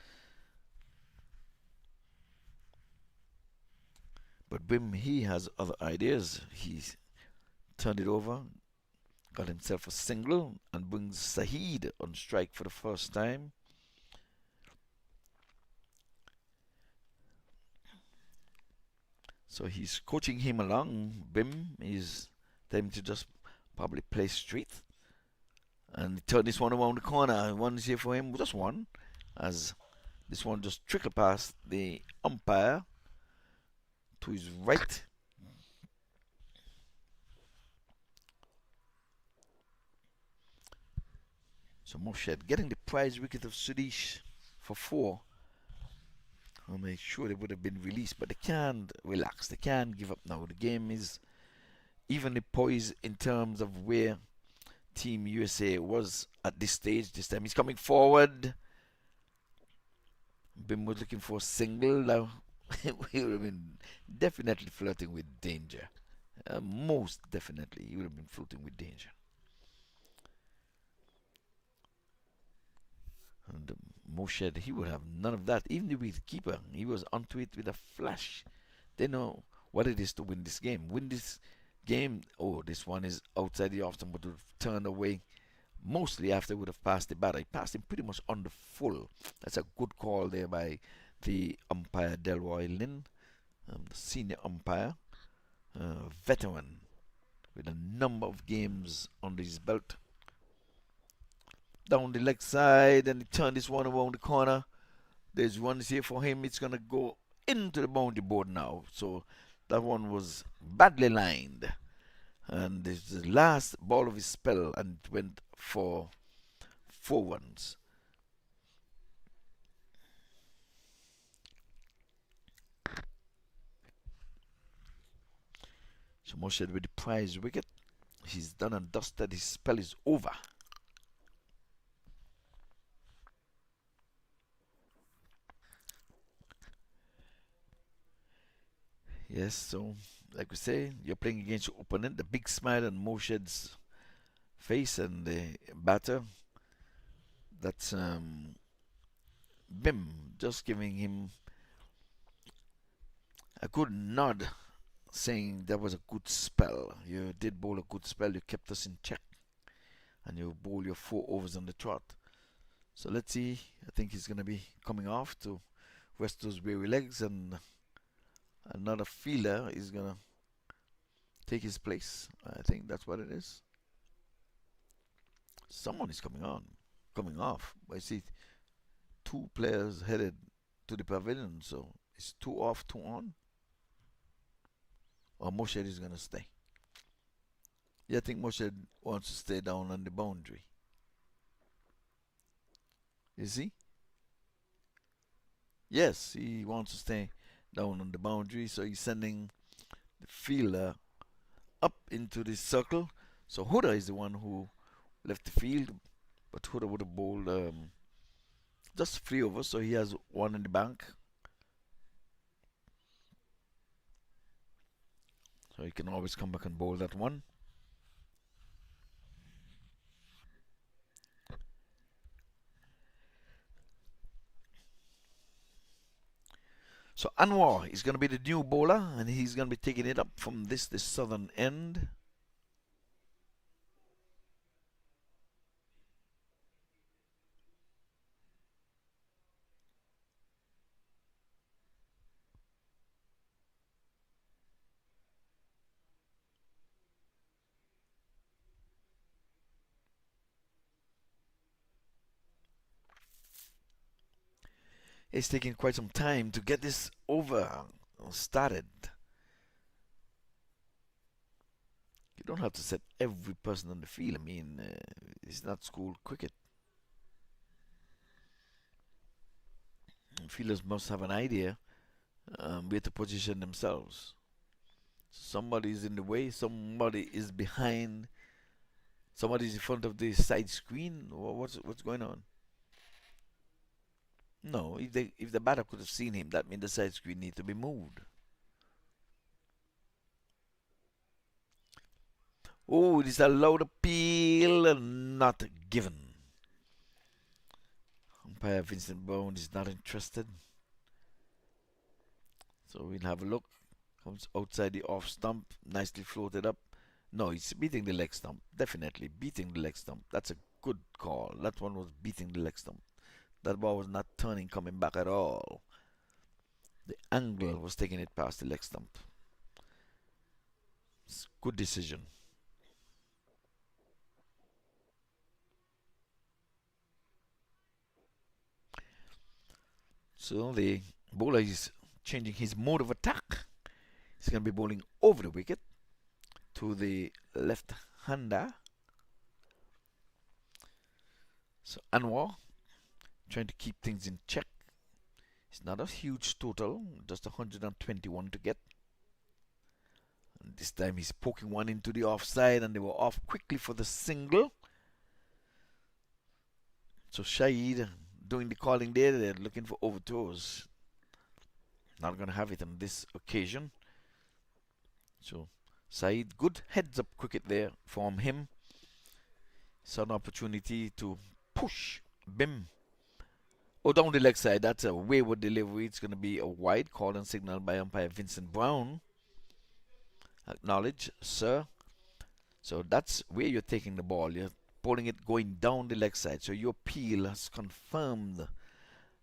But Bim, he has other ideas. He's turned it over, got himself a single, and brings Saheed on strike for the first time. So he's coaching him along. Bim is telling him to just probably play straight. And turn this one around the corner. One is here for him, just one. As this one just trickled past the umpire to his right. So Moshed getting the prize wicket of Sudesh for 4. I'll make sure they would have been released, but they can't relax. They can't give up now. The game is evenly poised in terms of where Team USA was at this stage. This time he's coming forward. Bim was looking for a single. Now he would have been definitely flirting with danger. Most definitely, he would have been flirting with danger. And Moshed, he would have none of that. Even the wicketkeeper, he was onto it with a flash. They know what it is to win this game. Win this game. Oh, this one is outside the off stump, but would have turned away mostly after he would have passed the batter. He passed him pretty much on the full. That's a good call there by the umpire, Delroy Lynn, the senior umpire, veteran with a number of games under his belt. Down the leg side, and he turned this one around the corner. There's one here for him. It's going to go into the boundary board now. So that one was badly lined. And this is the last ball of his spell, and it went for 4 runs. So Moshed with the prize wicket. He's done and dusted. His spell is over. Yes, so like we say, you're playing against your opponent. The big smile on Moshed's face, and the batter, that's Bim, just giving him a good nod, saying that was a good spell. You did bowl a good spell. You kept us in check, and you bowl your 4 overs on the trot. So let's see. I think he's going to be coming off to rest those weary legs, and another fielder is going to take his place. I think that's what it is. Someone is coming off. I see 2 players headed to the pavilion, so it's 2 off, 2 on. Or Moshed is going to stay. Yeah, I think Moshed wants to stay down on the boundary. You see? Yes, he wants to stay down on the boundary, so he's sending the fielder up into the circle. So Huda is the one who left the field, but Huda would have bowled just 3 overs, so he has 1 in the bank. So he can always come back and bowl that one. So Anwar is going to be the new bowler, and he's going to be taking it up from this southern end. It's taking quite some time to get this over started. You don't have to set every person on the field. I mean, it's not school cricket. Fielders must have an idea where to position themselves. Somebody is in the way, somebody is behind, somebody is in front of the side screen. What's going on? No, if the batter could have seen him, that means the side screen need to be moved. Oh, it is allowed appeal, not given. Umpire Vincent Brown is not interested. So we'll have a look. Comes outside the off stump, nicely floated up. No, it's beating the leg stump. Definitely beating the leg stump. That's a good call. That one was beating the leg stump. That ball was not turning, coming back at all. The angle was taking it past the leg stump. It's good decision. So the bowler is changing his mode of attack. He's going to be bowling over the wicket to the left-hander. So Anwar trying to keep things in check. It's not a huge total, just 121 to get. And this time he's poking one into the offside, and they were off quickly for the single. So Shahid doing the calling there. They're looking for overthrows. Not going to have it on this occasion. So Saeed, good heads up cricket there from him. Saw an opportunity to push Bim. Oh, down the leg side. That's a wayward delivery. It's going to be a wide call and signal by umpire Vincent Brown. Acknowledge, sir. So that's where you're taking the ball. You're bowling it going down the leg side. So your appeal has confirmed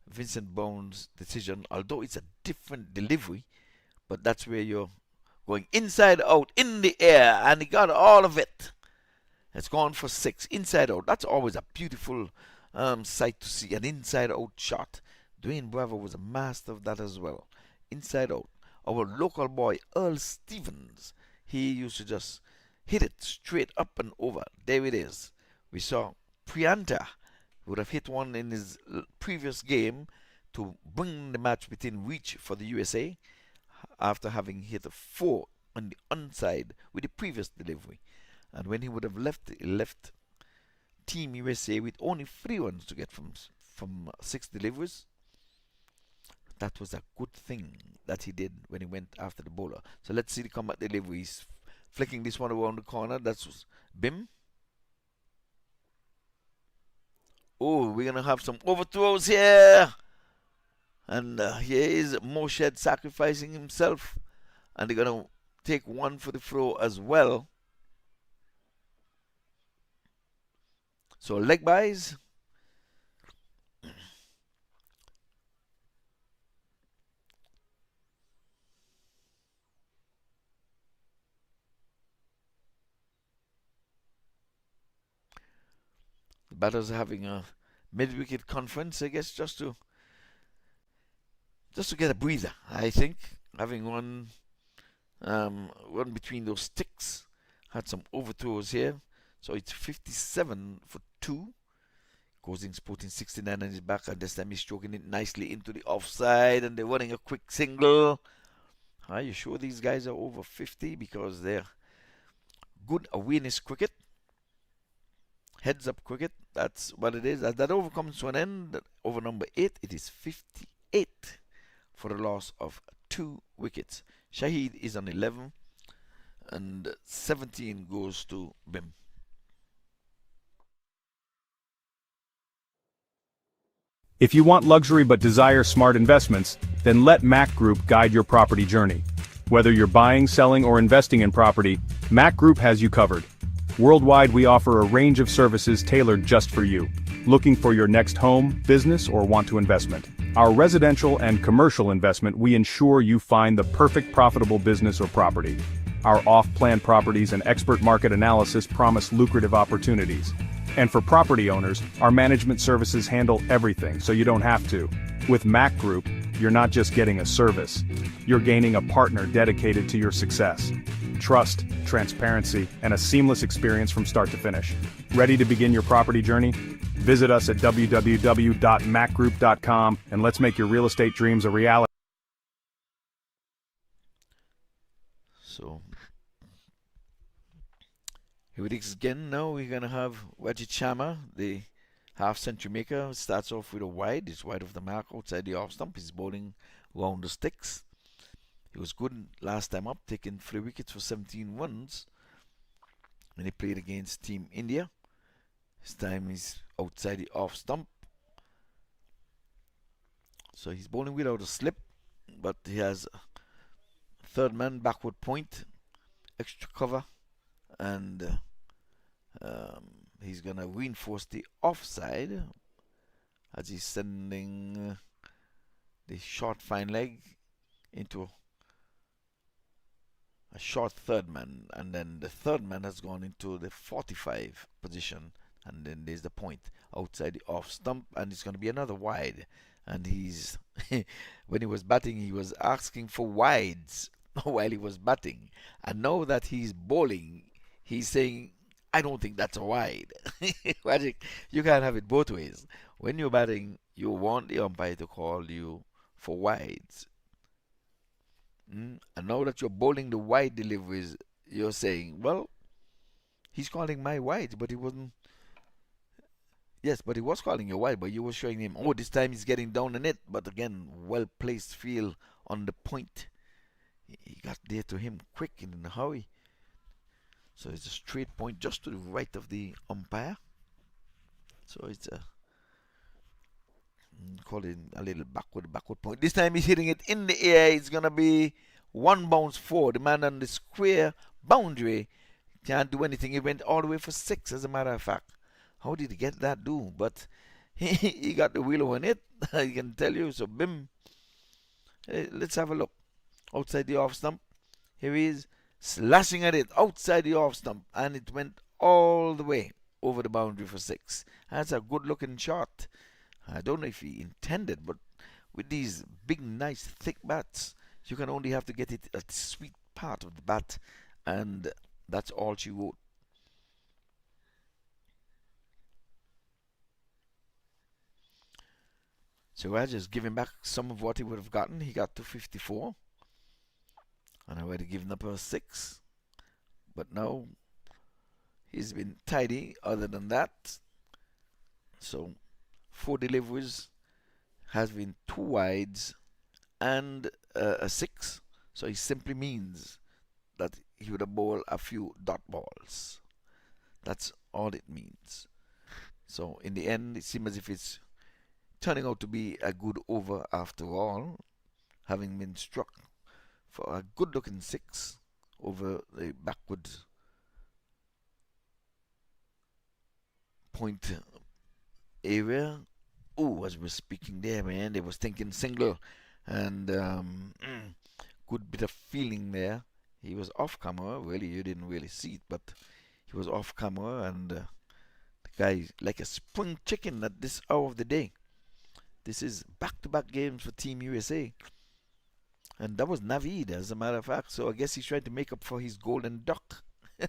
Vincent Brown's decision, although it's a different delivery, but that's where you're going inside out in the air, and he got all of it. It's gone for 6 inside out. That's always a beautiful sight to see, an inside out shot. Dwayne Bravo was a master of that as well. Inside out. Our local boy Earl Stevens, he used to just hit it straight up and over. There it is. We saw Prianta would have hit one in his previous game to bring the match within reach for the USA after having hit a 4 on the onside with the previous delivery. And when he would have left Team USA with only 3 runs to get from 6 deliveries, that was a good thing that he did when he went after the bowler. So let's see the combat deliveries. Flicking this one around the corner, that's Bim. Oh, we're going to have some overthrows here. And here is Moshed sacrificing himself. And they're going to take one for the throw as well. So leg buys. The batters are having a mid-wicket conference, I guess, just to get a breather. I think having one between those sticks, had some overthrows here. So it's 57 for 2. Causing Sporting 69 on his back, and this time he's stroking it nicely into the offside, and they're running a quick single. Are you sure these guys are over 50? Because they're good awareness cricket. Heads up cricket, that's what it is. As that over comes to an end, over number 8, it is 58 for a loss of 2 wickets. Shahid is on 11, and 17 goes to Bim. If you want luxury but desire smart investments, then let MAQ Group guide your property journey. Whether you're buying, selling, or investing in property, MAQ Group has you covered. Worldwide, we offer a range of services tailored just for you. Looking for your next home, business, or want to investment? Our residential and commercial investment, we ensure you find the perfect profitable business or property. Our off-plan properties and expert market analysis promise lucrative opportunities. And for property owners, our management services handle everything so you don't have to. With MAQ Group, you're not just getting a service, you're gaining a partner dedicated to your success. Trust, transparency, and a seamless experience from start to finish. Ready to begin your property journey? Visit us at www.macgroup.com and let's make your real estate dreams a reality. So here it is again. Now we're going to have Wajid Sharma, the half-century maker. Starts off with a wide. It's wide of the mark outside the off stump. He's bowling round the sticks. He was good last time up, taking 3 wickets for 17 runs when he played against Team India. This time he's outside the off stump. So he's bowling without a slip, but he has a third man backward point, extra cover, and he's going to reinforce the offside as he's sending the short fine leg into a a short third man, and then the third man has gone into the 45 position, and then there's the point outside the off stump, and it's going to be another wide. And he's when he was batting, he was asking for wides while he was batting, and now that he's bowling, he's saying, I don't think that's a wide. Magic, you can't have it both ways. When you're batting, you want the umpire to call you for wides. And now that you're bowling the wide deliveries, you're saying, well, he's calling my wide, but he wasn't. Yes, but he was calling you wide, but you were showing him, oh, this time he's getting down the net. But again, well-placed field on the point. He got there to him quick and in a hurry. So it's a straight point just to the right of the umpire. So it's a call it a little backward point. This time he's hitting it in the air. It's gonna be one bounce forward. The man on the square boundary can't do anything. He went all the way for 6, as a matter of fact. How did he get that do? But he got the wheel on it. I can tell you. So bim. Let's have a look. Outside the off stump. Here he is, slashing at it outside the off stump, and it went all the way over the boundary for 6. That's a good looking shot. I don't know if he intended, but with these big, nice, thick bats, you can only have to get it at the sweet part of the bat, and that's all she wrote. So I just give him back some of what he would have gotten. He got to 54. And I would have given up a 6. But now he's been tidy other than that. So 4 deliveries, has been 2 wides and a 6. So it simply means that he would have bowled a few dot balls. That's all it means. So in the end, it seems as if it's turning out to be a good over after all, having been struck for a good looking 6 over the backward point area. Oh, as we're speaking there, man, they was thinking single, and good bit of feeling there. He was off camera, really, you didn't really see it, but he was off camera, and the guy like a spring chicken at this hour of the day. This is back-to-back games for Team USA. And that was Naveed, as a matter of fact. So I guess he's trying to make up for his golden duck. I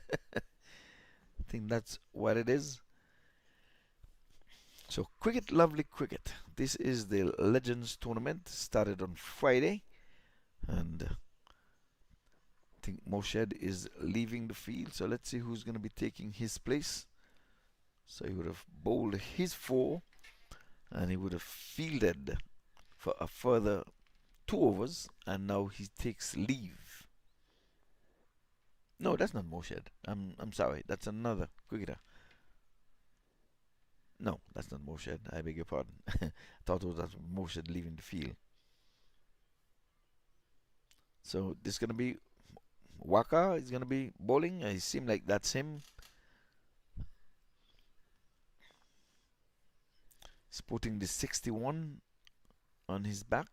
think that's what it is. So cricket, lovely cricket. This is the Legends Tournament. Started on Friday. And I think Moshed is leaving the field. So let's see who's going to be taking his place. So he would have bowled his 4. And he would have fielded for a further 2 overs, and now he takes leave. No, that's not Moshed. I'm sorry, that's another cricketer. No, that's not Moshed. I beg your pardon. I thought it was Moshed leaving the field. So this is gonna be Waka is gonna be bowling. It seems like that's him. He's putting the 61 on his back.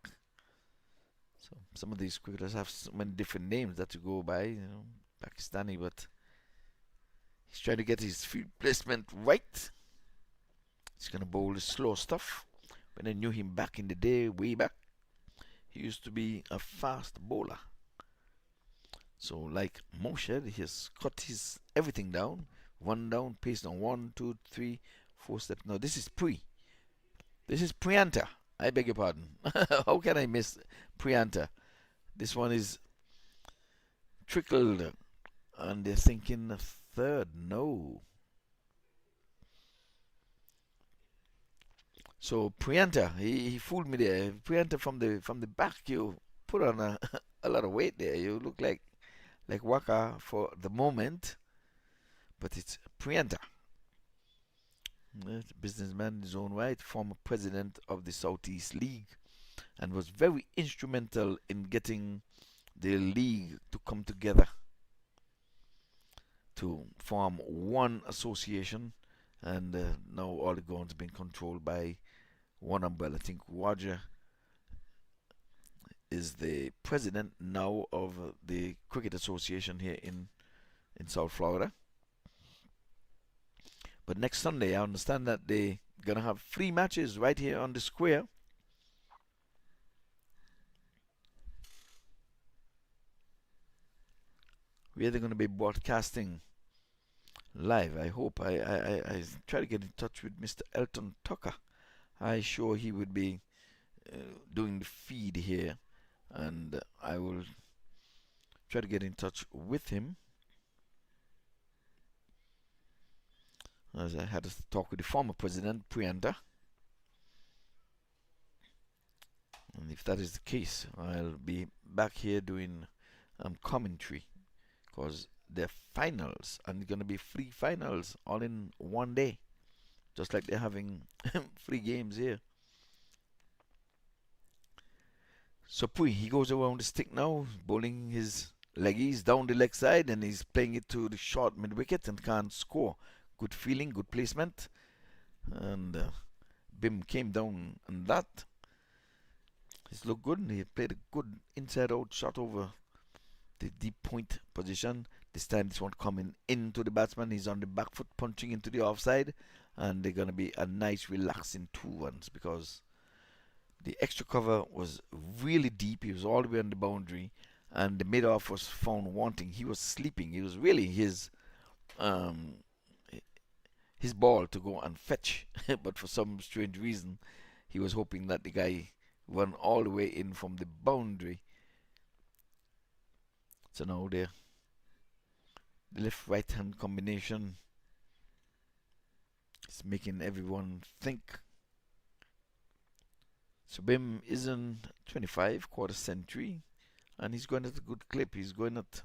So some of these cricketers have so many different names that to go by, you know, Pakistani, but he's trying to get his field placement right. He's gonna bowl the slow stuff. When I knew him back in the day, way back, he used to be a fast bowler. So like Moshed, he has cut his everything down. 1 down, paced on 1, 2, 3, 4 steps. No, this is pre. This is Prianta. I beg your pardon. How can I miss Prianta? This one is trickled, and they're thinking a 3rd. No. So Prianta, he fooled me there. Prianta from the back, you put on a lot of weight there. You look like Waka for the moment, but it's Prianta. Businessman in his own right, former president of the Southeast League, and was very instrumental in getting the league to come together to form one association, and now all the grounds have been controlled by one umbrella. I think Roger is the president now of the Cricket Association here in South Florida. But next Sunday, I understand that they're going to have 3 matches right here on the square. Where they're going to be broadcasting live. I hope. I try to get in touch with Mr. Elton Tucker. I'm sure he would be doing the feed here. And I will try to get in touch with him. As I had a talk with the former president, Prianta. And if that is the case, I'll be back here doing commentary. Because they're finals, and it's going to be 3 finals all in one day. Just like they're having 3 games here. So Pui, he goes around the stick now, bowling his leggies down the leg side, and he's playing it to the short mid-wicket and can't score. Good feeling, good placement. And Bim came down on that. He's looked good, and he played a good inside-out shot over the deep point position. This time this one coming into the batsman. He's on the back foot punching into the offside. And they're going to be a nice relaxing 2 runs because the extra cover was really deep. He was all the way on the boundary. And the mid-off was found wanting. He was sleeping. It was really his ball to go and fetch. But for some strange reason, he was hoping that the guy run all the way in from the boundary. So now the left-right hand combination is making everyone think. So Bim is in 25, quarter century, and he's going at a good clip. He's going at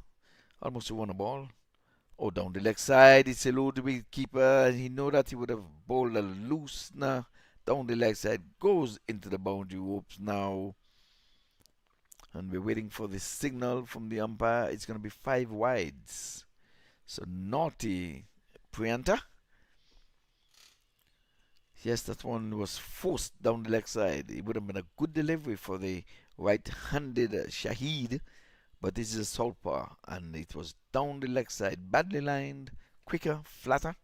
almost a 1 a ball. Oh, down the leg side, it's a low to be keeper, and he know that he would have bowled a loose now. Down the leg side, goes into the boundary ropes now. And we're waiting for the signal from the umpire. It's going to be 5 wides. So naughty Prianta. Yes, that one was forced down the leg side. It would have been a good delivery for the right-handed Shahid. But this is a southpaw. And it was down the leg side. Badly lined. Quicker. Flatter.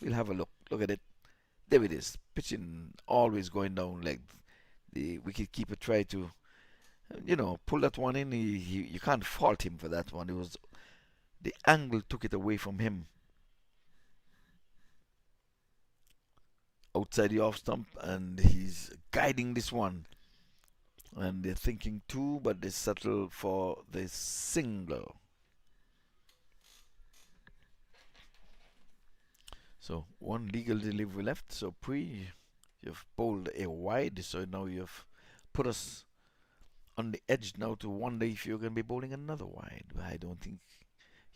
We'll have a look. Look at it. There it is. Pitching always going down like the wicket-keeper tried to, pull that one in. You can't fault him for that one. It was the angle took it away from him. Outside the off stump, and he's guiding this one. And they're thinking 2, but they settle for the single. So 1 legal delivery left. So you've bowled a wide, so now you've put us on the edge now to wonder if you're going to be bowling another wide. But I don't think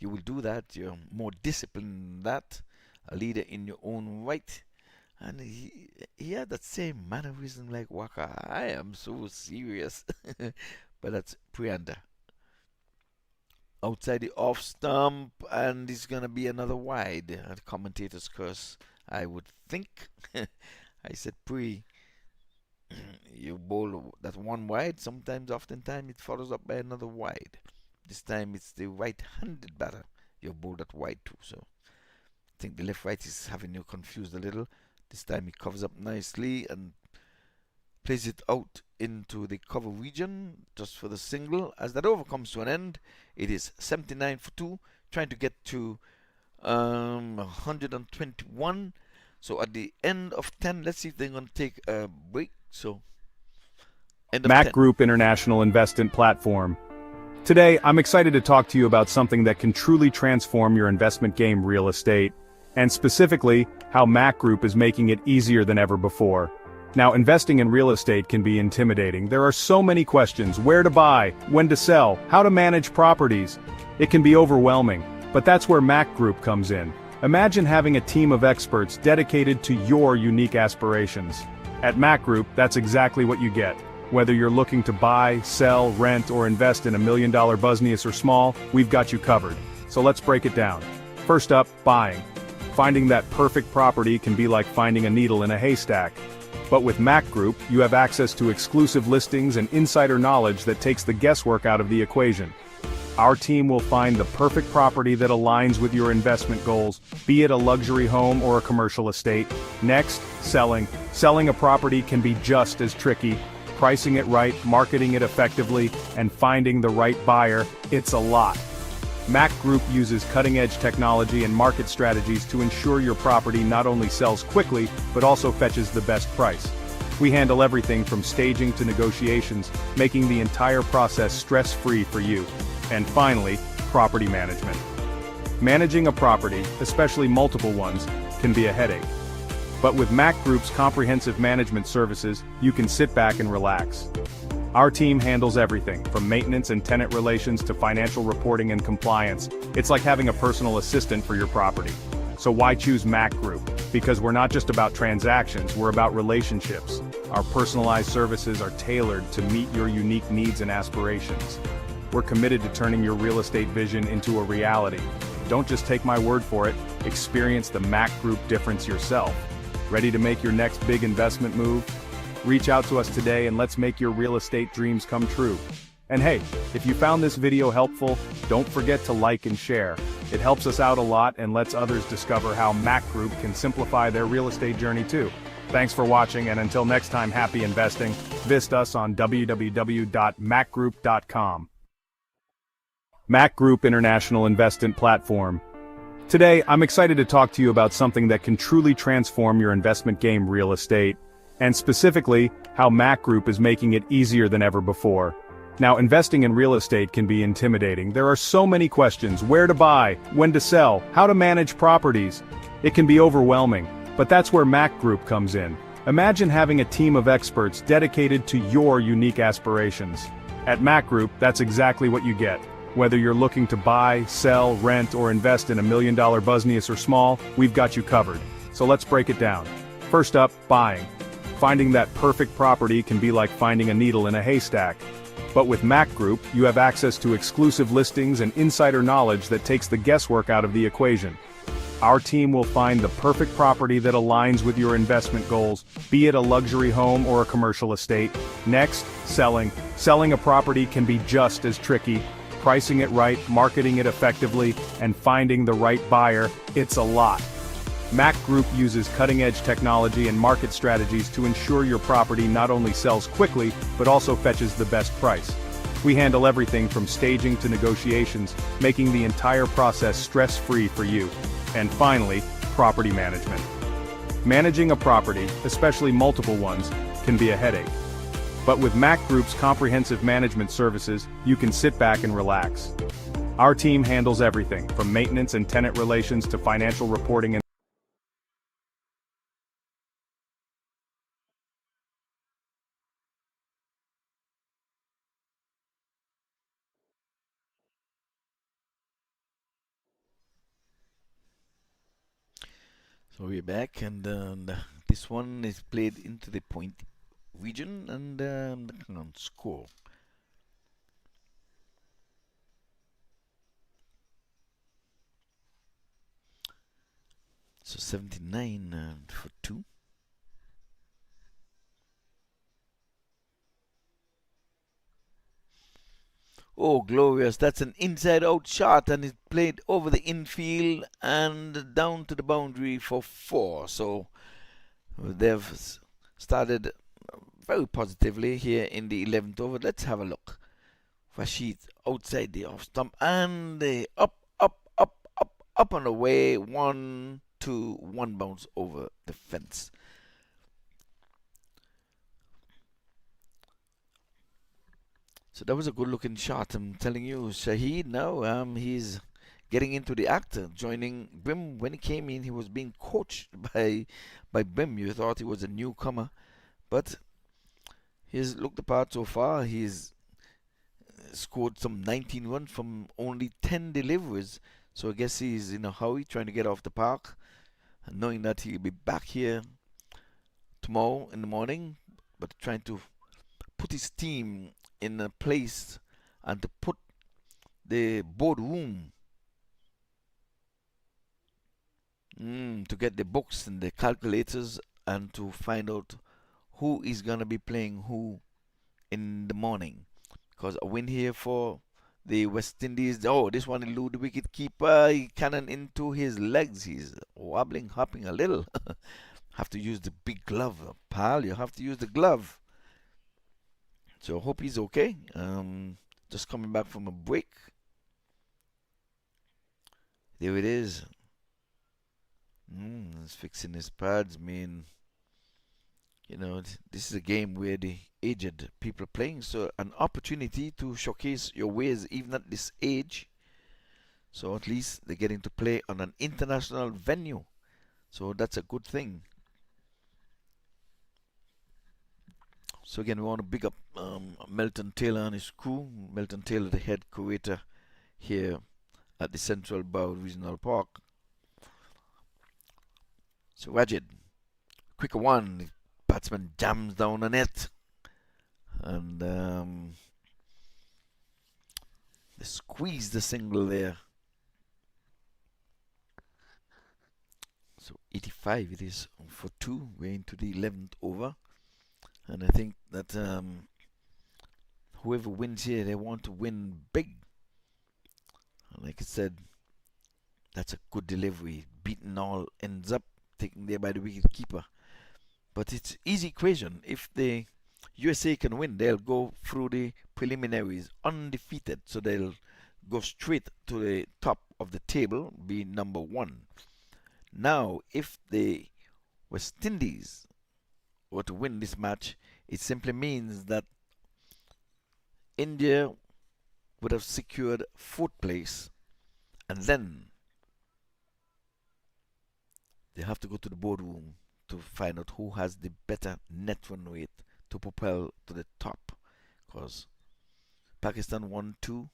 you will do that. You're more disciplined than that. A leader in your own right. And he had that same mannerism like Waka. I am so serious. But that's Prianda. Outside the off stump, and it's going to be another wide. The commentator's curse, I would think. I said, you bowl that 1 wide. Oftentimes, it follows up by another wide. This time, it's the right-handed batter. You bowl that wide too. So, I think the left-right is having you confused a little. This time, he covers up nicely and plays it out into the cover region just for the single. As that over comes to an end, it is 79 for 2, trying to get to 121. So at the end of 10, let's see if they're going to take a break. So, end of MAQ 10. Group International Investment Platform. Today, I'm excited to talk to you about something that can truly transform your investment game, real estate, and specifically, how MAQ Group is making it easier than ever before. Now, investing in real estate can be intimidating. There are so many questions: where to buy, when to sell, how to manage properties. It can be overwhelming, but that's where MAQ Group comes in. Imagine having a team of experts dedicated to your unique aspirations. At MAQ Group, that's exactly what you get. Whether you're looking to buy, sell, rent, or invest in $1 million business or small, we've got you covered. So let's break it down. First up, buying. Finding that perfect property can be like finding a needle in a haystack. But with MAQ Group, you have access to exclusive listings and insider knowledge that takes the guesswork out of the equation. Our team will find the perfect property that aligns with your investment goals, be it a luxury home or a commercial estate. Next, selling. Selling a property can be just as tricky. Pricing it right, marketing it effectively, and finding the right buyer, it's a lot. MAQ Group uses cutting-edge technology and market strategies to ensure your property not only sells quickly, but also fetches the best price. We handle everything from staging to negotiations, making the entire process stress-free for you. And finally, property management. Managing a property, especially multiple ones, can be a headache. But with MAQ Group's comprehensive management services, you can sit back and relax. Our team handles everything, from maintenance and tenant relations to financial reporting and compliance. It's like having a personal assistant for your property. So why choose MAQ Group? Because we're not just about transactions, we're about relationships. Our personalized services are tailored to meet your unique needs and aspirations. We're committed to turning your real estate vision into a reality. Don't just take my word for it, experience the MAQ Group difference yourself. Ready to make your next big investment move? Reach out to us today and let's make your real estate dreams come true. And hey, if you found this video helpful, don't forget to like and share. It helps us out a lot and lets others discover how MAQ Group can simplify their real estate journey too. Thanks for watching, and until next time, happy investing. Visit us on www.macgroup.com. MAQ Group International Investment Platform. Today, I'm excited to talk to you about something that can truly transform your investment game, real estate, and specifically, how MAQ Group is making it easier than ever before. Now, investing in real estate can be intimidating. There are so many questions: where to buy, when to sell, how to manage properties. It can be overwhelming, but that's where MAQ Group comes in. Imagine having a team of experts dedicated to your unique aspirations. At MAQ Group, that's exactly what you get. Whether you're looking to buy, sell, rent, or invest in $1 million business or small, we've got you covered. So let's break it down. First up, buying. Finding that perfect property can be like finding a needle in a haystack. But with MAQ Group, you have access to exclusive listings and insider knowledge that takes the guesswork out of the equation. Our team will find the perfect property that aligns with your investment goals, be it a luxury home or a commercial estate. Next, selling. Selling a property can be just as tricky. Pricing it right, marketing it effectively, and finding the right buyer, it's a lot. MAQ Group uses cutting-edge technology and market strategies to ensure your property not only sells quickly, but also fetches the best price. We handle everything from staging to negotiations, making the entire process stress-free for you. And finally, property management. Managing a property, especially multiple ones, can be a headache. But with MAQ Group's comprehensive management services, you can sit back and relax. Our team handles everything, from maintenance and tenant relations to financial reporting and So we're back, and this one is played into the point region, and looking on score. So 79 for 2. Oh, glorious. That's an inside-out shot, and it played over the infield and down to the boundary for 4. So they've started very positively here in the 11th over. Let's have a look. Rashid outside the off stump, and they up and away. 1, 2, 1 bounce over the fence. So that was a good looking shot. I'm telling you, Shahid now, he's getting into the act, joining Brim. When he came in, he was being coached by Brim. You thought he was a newcomer, but he's looked the part so far. He's scored some 19 runs from only 10 deliveries. So I guess he's in a hurry, trying to get off the park, knowing that he'll be back here tomorrow in the morning, but trying to put his team in a place and to put the boardroom to get the books and the calculators and to find out who is going to be playing who in the morning. Because a win here for the West Indies. Oh, this one elude the wicket keeper. He cannon into his legs. He's wobbling, hopping a little. Have to use the big glove, pal. You have to use the glove. So hope he's okay. Just coming back from a break. There it is. He's fixing his pads. You know, this is a game where the aged people are playing, so an opportunity to showcase your ways even at this age. So at least they're getting to play on an international venue, so that's a good thing. So again, we want to big up Melton Taylor and his crew. Melton Taylor, the head curator here at the Central Bow Regional Park. So Rajid, quicker one, the batsman jams down on it, and they squeeze the single there. So 85 it is for 2. We're into the 11th over, and I think that whoever wins here, they want to win big. And like I said, that's a good delivery. Beaten all ends up taken there by the wicket keeper. But it's easy equation. If the USA can win, they'll go through the preliminaries undefeated. So they'll go straight to the top of the table, be number 1. Now, if the West Indies were to win this match, it simply means that India would have secured 4th place, and then they have to go to the boardroom to find out who has the better net run rate to propel to the top. Because Pakistan won 2.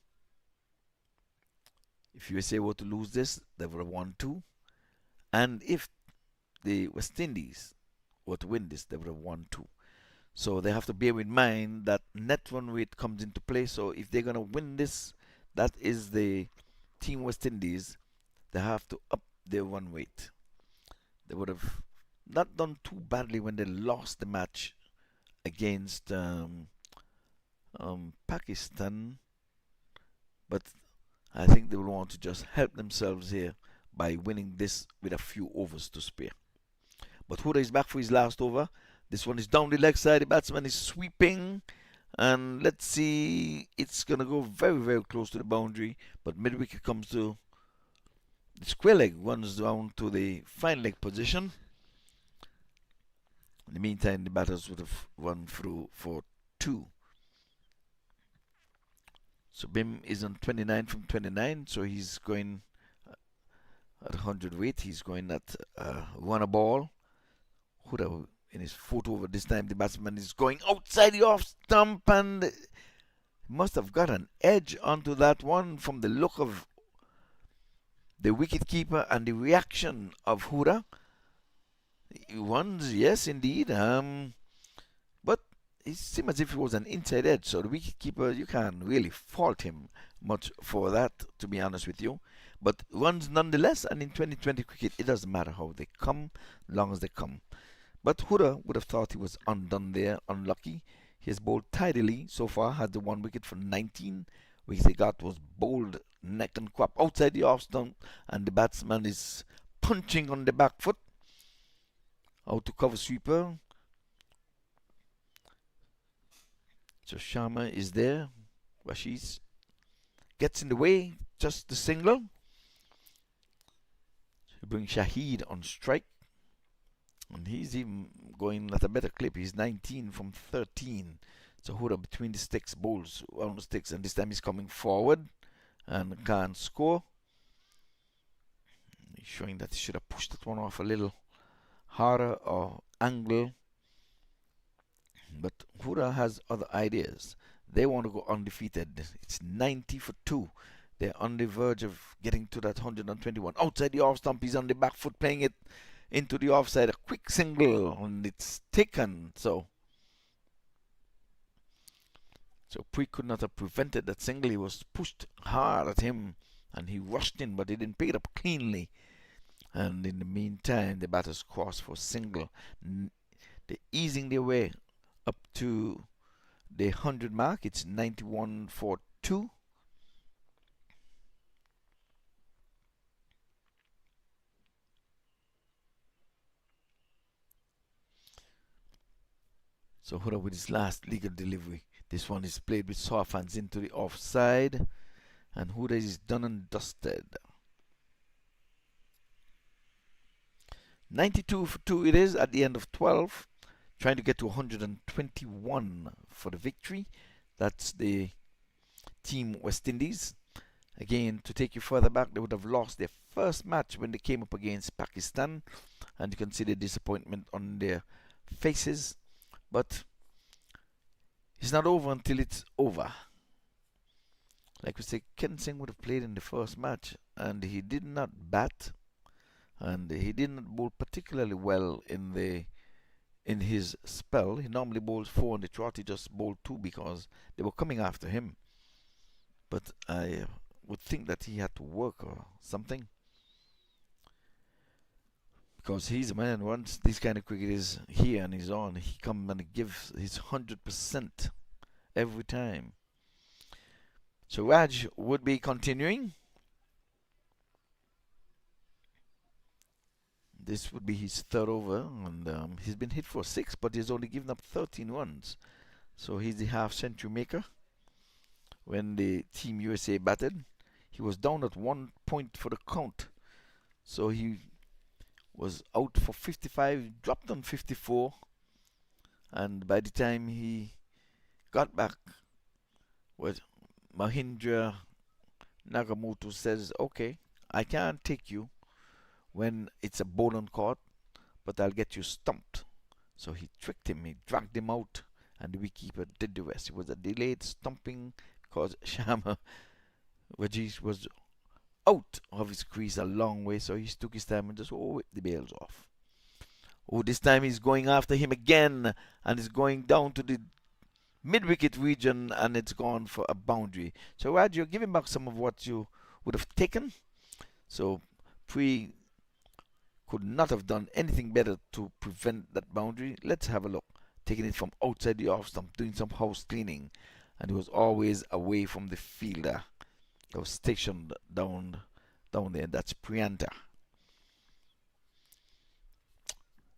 If USA were to lose this, they would have won 2. And if the West Indies were to win this, they would have won 2. So they have to bear in mind that net run rate comes into play. So if they're going to win this, that is the Team West Indies, they have to up their run rate. They would have not done too badly when they lost the match against Pakistan, but I think they will want to just help themselves here by winning this with a few overs to spare. But Huda is back for his last over. This one is down the leg side. The batsman is sweeping, and let's see, it's gonna go very, very close to the boundary, but mid wicket comes to the square leg, runs down to the fine leg position. In the meantime, the batters would have run through for 2. So Bim is on 29 from 29, so he's going at 100 weight. He's going at run a ball. Huda in his 4th over. This time the batsman is going outside the off stump, and must have got an edge onto that one from the look of the wicket keeper and the reaction of Huda. He runs, yes, indeed. But it seemed as if it was an inside edge. So the wicket keeper, you can't really fault him much for that, to be honest with you. But runs nonetheless. And in 2020 cricket, it doesn't matter how they come, long as they come. But Huda would have thought he was undone there, unlucky. He has bowled tidily so far, had the 1 wicket for 19. Wickets he got was bowled neck and crop outside the off stump, and the batsman is punching on the back foot. Out to cover sweeper. So Sharma is there. Rashid gets in the way, just the single. He brings Shahid on strike. And he's even going at a better clip. He's 19 from 13. So Huda between the sticks, bowls around the sticks, and this time he's coming forward and can't score. He's showing that he should have pushed that one off a little harder or angle. But Huda has other ideas. They want to go undefeated. It's 90 for 2. They're on the verge of getting to that 121. Outside the off stump, he's on the back foot, playing it into the offside. A quick single, and it's taken. So Pre could not have prevented that single. He was pushed hard at him, and he rushed in, but he didn't pick it up cleanly. And in the meantime, the batters crossed for single. They're easing their way up to the 100 mark. It's 91 for 2. So Huda with his last legal delivery. This one is played with soft hands into the offside. And Huda is done and dusted. 92 for 2 it is at the end of 12. Trying to get to 121 for the victory. That's the team West Indies. Again, to take you further back, they would have lost their first match when they came up against Pakistan. And you can see the disappointment on their faces. But it's not over until it's over. Like we say, Ken Singh would have played in the first match, and he did not bat, and he did not bowl particularly well in his spell. He normally bowls 4 on the trot. He just bowled 2 because they were coming after him. But I would think that he had to work or something, because he's a man. Once this kind of cricket is here and he's on, he comes and gives his 100% every time. So Raj would be continuing. This would be his third over, and he's been hit for 6, but he's only given up 13 runs. So he's the half-century maker. When the Team USA batted, he was down at 1 point for the count. So he was out for 55, dropped on 54, and by the time he got back, what Mahindra Nagamoto says, okay, I can't take you when it's a ball on court, but I'll get you stumped. So he tricked him, he dragged him out, and the wicketkeeper did the rest. It was a delayed stumping because Sharma Wajees was out of his crease a long way, so he took his time and just whipped the bails off. Oh, this time he's going after him again, and he's going down to the mid-wicket region, and it's gone for a boundary. So Raj, you're giving back some of what you would have taken. So Pre could not have done anything better to prevent that boundary. Let's have a look. Taking it from outside the off stump, doing some house cleaning, and he was always away from the fielder that was stationed down there. That's Prianta.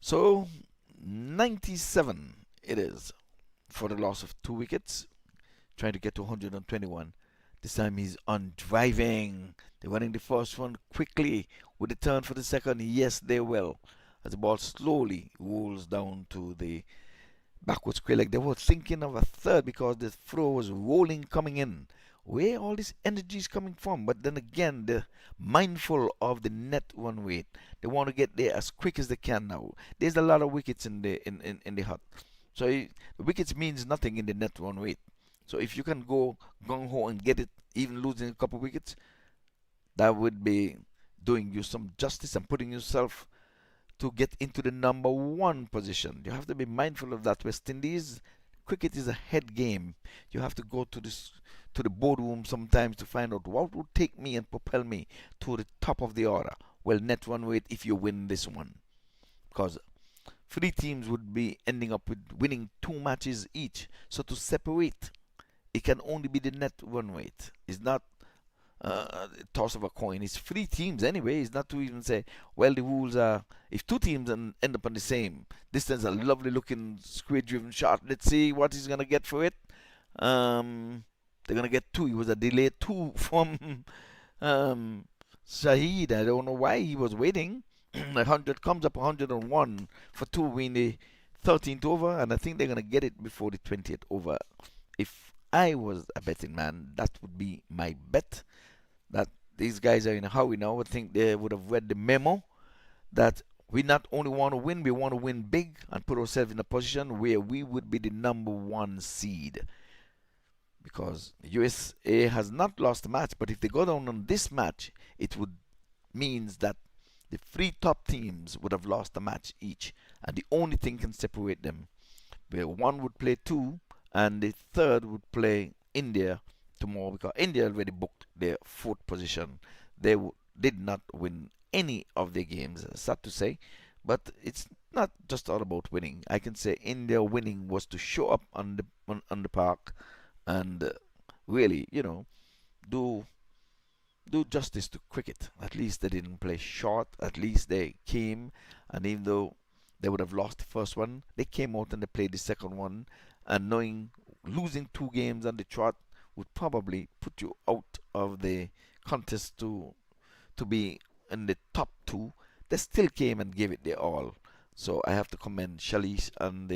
So 97 it is for the loss of 2 wickets, trying to get to 121. This time he's on driving. They're running the first one quickly with a turn for the second. Yes, they will. As the ball slowly rolls down to the backward square leg. They were thinking of a third because the throw was rolling coming in. Where all this energy is coming from? But then again, they're mindful of the net run rate. They want to get there as quick as they can now. There's a lot of wickets in the hut. So the wickets means nothing in the net run rate. So if you can go gung-ho and get it, even losing a couple of wickets, that would be doing you some justice and putting yourself to get into the number 1 position. You have to be mindful of that. West Indies, cricket is a head game. You have to go to the boardroom sometimes to find out what would take me and propel me to the top of the order. Well, net run rate if you win this one. Because 3 teams would be ending up with winning 2 matches each. So to separate, it can only be the net run rate. It's not toss of a coin. It's 3 teams anyway. It's not to even say, well, the rules are, if 2 teams end up on the same distance, a lovely looking square driven shot. Let's see what he's gonna get for it. They're gonna get 2. It was a delayed 2 from Shahid. I don't know why he was waiting. 100 comes up 101 for 2 in the 13th over, and I think they're gonna get it before the 20th over. If I was a betting man, that would be my bet. That these guys are in a hurry now. I think they would have read the memo that we not only want to win, we want to win big and put ourselves in a position where we would be the number 1 seed. Because the USA has not lost a match, but if they go down on this match, it would means that the 3 top teams would have lost a match each, and the only thing can separate them, where 1 would play 2, and the 3rd would play India tomorrow, because India already booked their 4th position. They did not win any of their games, sad to say, But it's not just all about winning. I can say India winning was to show up on the park and really, do do justice to cricket. At least they didn't play short. At least they came, and even though they would have lost the first one, they came out and they played the second one. And knowing losing 2 games on the trot would probably put you out of the contest to be in the top 2, they still came and gave it their all. So I have to commend Shalish and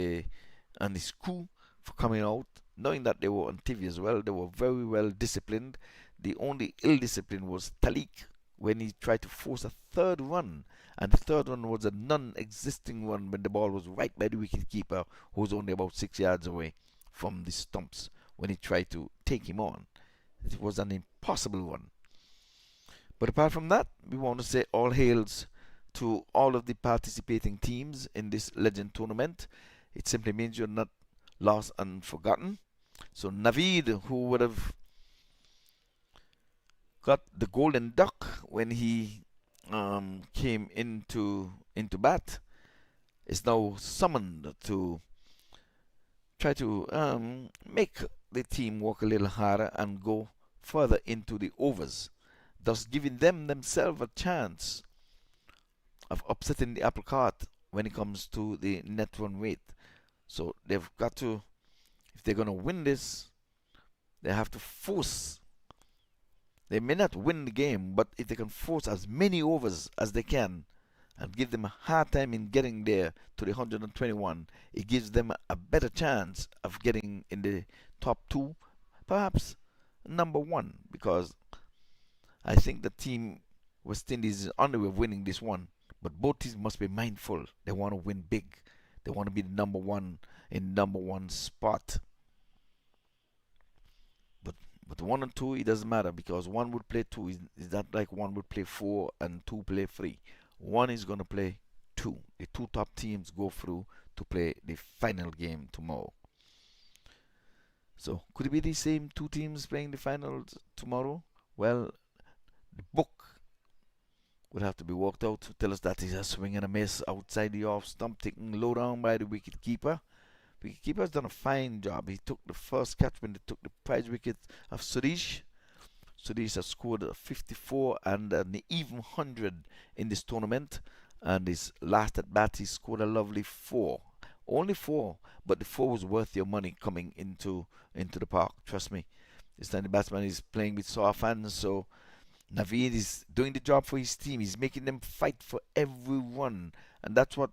his crew for coming out, knowing that they were on TV as well. They were very well disciplined. The only ill discipline was Talik when he tried to force a third run, and the third one was a non-existing one when the ball was right by the wicket keeper, who was only about 6 yards away from the stumps when he tried to take him on. It was an impossible one. But apart from that, we want to say all hails to all of the participating teams in this legend tournament. It simply means you're not lost and forgotten. So Naveed, who would have got the golden duck when he came into bat, is now summoned to try to make the team work a little harder and go further into the overs, thus giving themselves a chance of upsetting the apple cart when it comes to the net run rate. So they've got to, if they're going to win this, they have to force. They may not win the game, but if they can force as many overs as they can and give them a hard time in getting there to the 121, it gives them a better chance of getting in the top 2, perhaps number 1, because I think the team West Indies is on the way of winning this one. But both teams must be mindful. They want to win big. They want to be the number 1 in number 1 spot. But 1 and 2, it doesn't matter, because 1 would play 2. Is that like 1 would play 4 and 2 play 3? 1 is going to play 2. The 2 top teams go through to play the final game tomorrow. So could it be the same 2 teams playing the finals tomorrow? Well, the book would have to be worked out to tell us that he's a swing and a miss outside the off stump, taken low down by the wicket keeper. The wicket keeper has done a fine job. He took the first catch when they took the prize wicket of Suresh. Suresh has scored 54 and an even 100 in this tournament. And his last at bat, he scored a lovely 4. Only 4, but the 4 was worth your money coming into the park. Trust me. This time the batsman is playing with soft hands, so Naveed is doing the job for his team. He's making them fight for every run. And that's what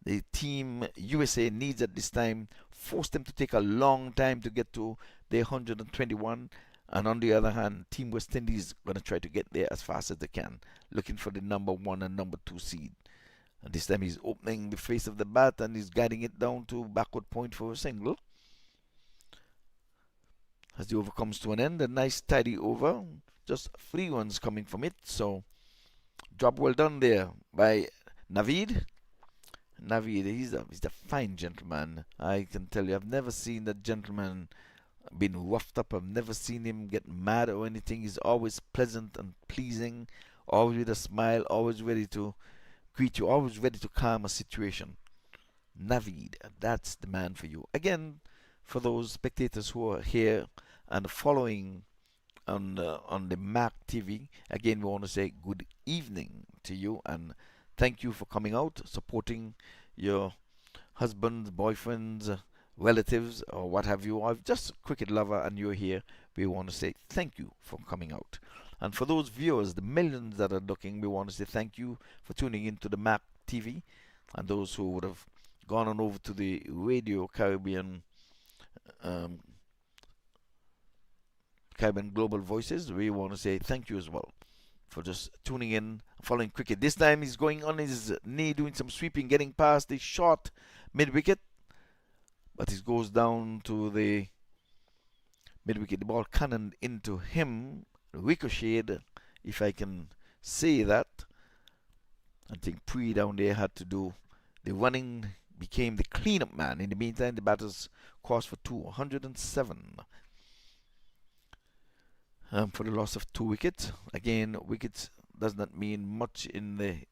the team USA needs at this time. Force them to take a long time to get to their 121. And on the other hand, Team West Indies is going to try to get there as fast as they can, looking for the number 1 and number 2 seed. And this time he's opening the face of the bat and he's guiding it down to backward point for a single. As the over comes to an end, a nice tidy over. Just 3 runs coming from it. So, job well done there by Naveed. Naveed, he's a fine gentleman. I can tell you, I've never seen that gentleman been roughed up. I've never seen him get mad or anything. He's always pleasant and pleasing, always with a smile, always ready to greet you, always ready to calm a situation. Naveed, that's the man for you. Again, for those spectators who are here and following on the MAQ TV, again we want to say good evening to you and thank you for coming out, supporting your husbands, boyfriends, relatives, or what have you. I'm just a cricket lover and you're here. We want to say thank you for coming out. And for those viewers, the millions that are looking, we want to say thank you for tuning into the MAQ TV. And those who would have gone on over to the Radio Caribbean Caribbean Global Voices, we want to say thank you as well for just tuning in, following cricket. This time he's going on his knee, doing some sweeping, getting past the short mid-wicket. But it goes down to the mid-wicket. The ball cannoned into him, ricocheted, if I can say that. I think Pre down there had to do the running, became the cleanup man. In the meantime, the batters crossed for 207. For the loss of 2 wickets. Again, wickets does not mean much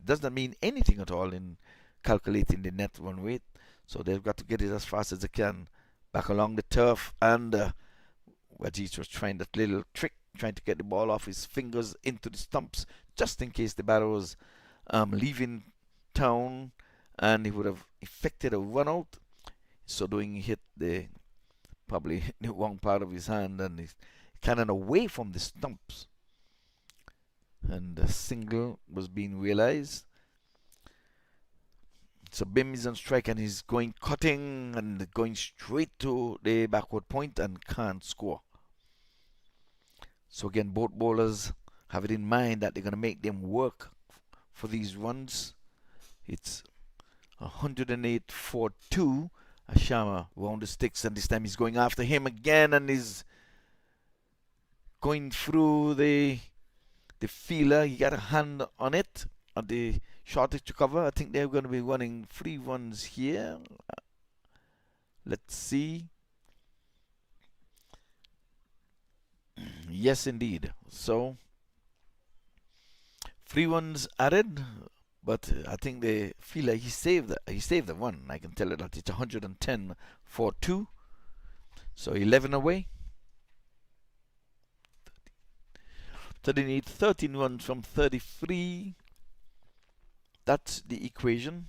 does not mean anything at all in calculating the net run rate. So they've got to get it as fast as they can back along the turf. And Wajid was trying that little trick, trying to get the ball off his fingers into the stumps, just in case the batter was leaving town, and he would have effected a run out. So doing, he hit probably the wrong part of his hand, and he's kind of away from the stumps. And the single was being realized. So Bim is on strike, and he's going cutting and going straight to the backward point and can't score. So again, both bowlers have it in mind that they're going to make them work for these runs. It's 108 for 2. Ashama round the sticks, and this time he's going after him again, and he's going through the feeler. He got a hand on it at the shortest to cover. I think they're going to be running 3 runs here. Let's see. Yes, indeed. So 3 runs added, but I think the feeler, he saved the one. I can tell you that it's 110 for 2. So 11 away. So they need 13 runs from 33. That's the equation.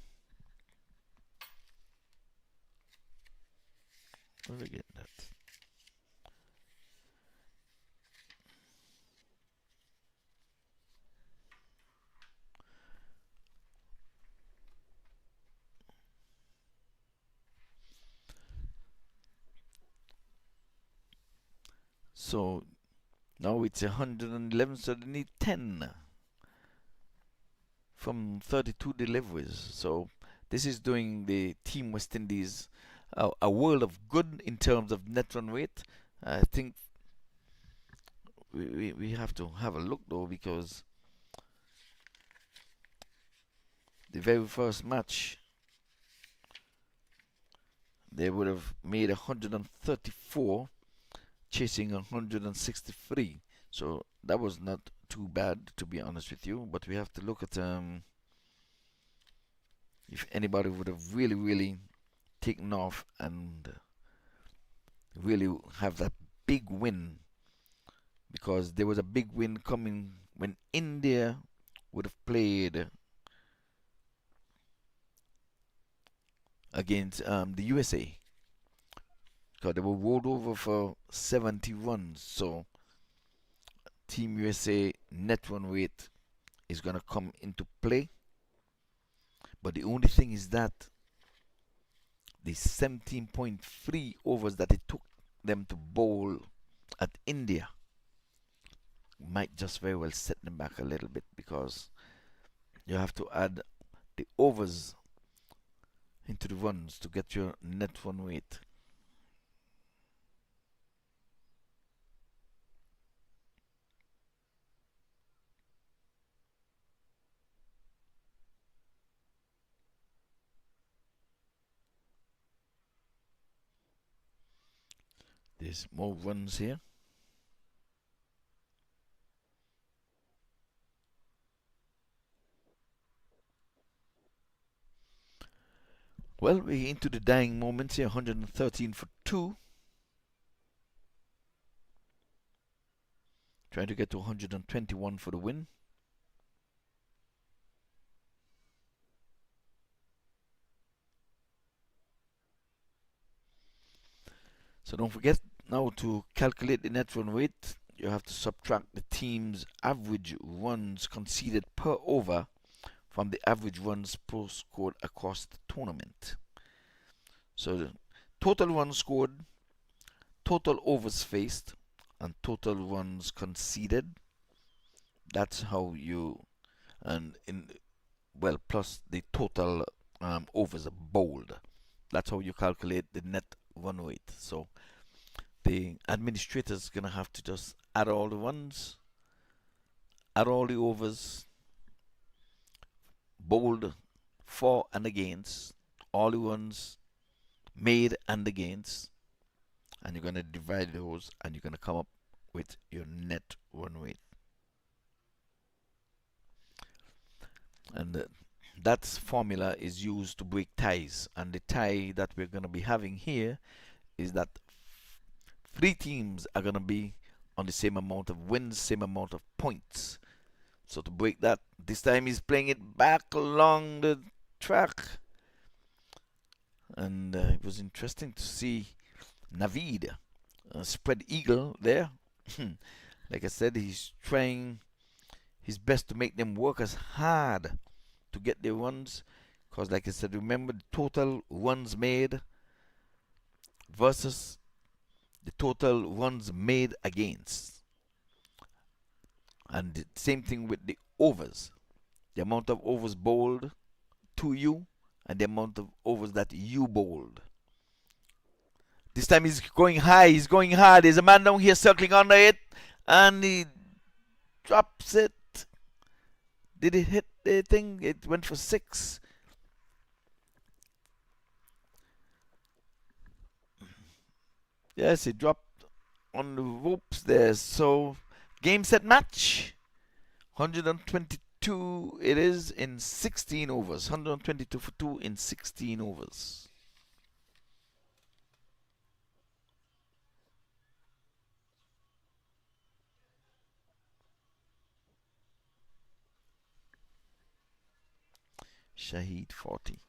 Where are we getting that? So now it's 111, so they need 10 from 32 deliveries. So this is doing the Team West Indies a world of good in terms of net run rate. I think we have to have a look though, because the very first match they would have made 134 chasing 163, so that was not too bad, to be honest with you. But we have to look at if anybody would have really taken off and really have that big win, because there was a big win coming when India would have played against the USA, because they were rolled over for 70 runs. So Team USA net run rate is going to come into play. But the only thing is that the 17.3 overs that it took them to bowl at India might just very well set them back a little bit, because you have to add the overs into the runs to get your net run rate. There's more runs here. Well, we're into the dying moments here. 113 for 2. Trying to get to 121 for the win. So don't forget now to calculate the net run rate. You have to subtract the team's average runs conceded per over from the average runs scored across the tournament. So the total runs scored, total overs faced, and total runs conceded. That's how you, and plus the total overs bowled. That's how you calculate the net run rate. So the administrator's gonna have to just add all the runs, add all the overs, bowled for and against, all the runs made and against, and you're gonna divide those, and you're gonna come up with your net run rate. And that formula is used to break ties, and the tie that we're going to be having here is that 3 teams are going to be on the same amount of wins, same amount of points. So to break that, this time he's playing it back along the track, and it was interesting to see Naveed spread eagle there. Like I said, he's trying his best to make them work as hard to get their runs, because like I said, remember the total runs made versus the total runs made against. And the same thing with the overs, the amount of overs bowled to you and the amount of overs that you bowled. This time he's going high, he's going hard. There's a man down here circling under it, and he drops it. Did it hit the thing? It went for 6. Yes, it dropped on the ropes there. So, game, set, match. 122 it is in 16 overs. 122 for 2 in 16 overs. Shahid 40.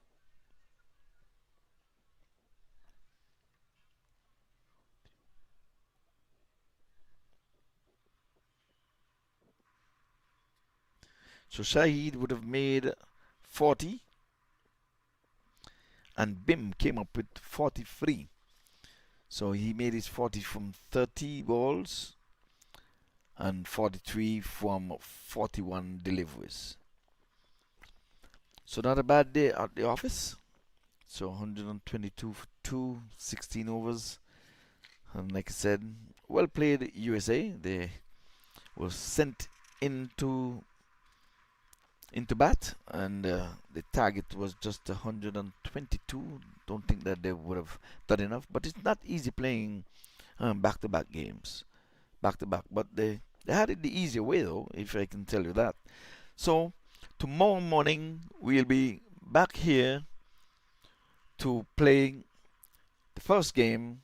So Shahid would have made 40, and Bim came up with 43. So he made his 40 from 30 balls and 43 from 41 deliveries. So not a bad day at the office. So 122 for 2, 16 overs. And like I said, well played USA. They were sent into bat, and the target was just 122. Don't think that they would have done enough, but it's not easy playing back-to-back games, back-to-back. But they had it the easier way, though, if I can tell you that. So tomorrow morning we'll be back here to play the first game.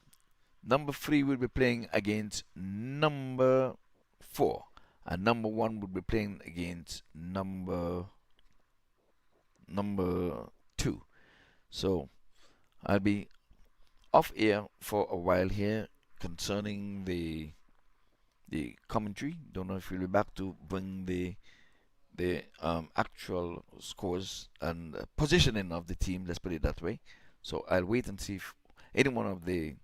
Number 3 will be playing against number 4. And number 1 would be playing against number 2. So I'll be off air for a while here concerning the commentary. Don't know if we'll be back to bring the actual scores and positioning of the team. Let's put it that way. So I'll wait and see if any one of the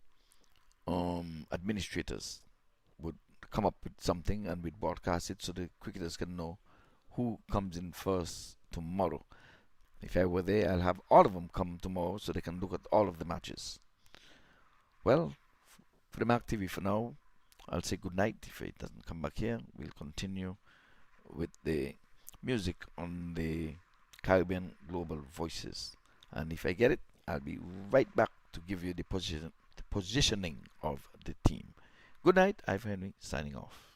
administrators would come up with something, and we'd broadcast it so the cricketers can know who comes in first tomorrow. If I were there, I'll have all of them come tomorrow so they can look at all of the matches. Well, for the MAQ TV for now, I'll say good night. If it doesn't come back here, we'll continue with the music on the Caribbean Global Voices. And if I get it, I'll be right back to give you the positioning of the team. Good night. I've Henry signing off.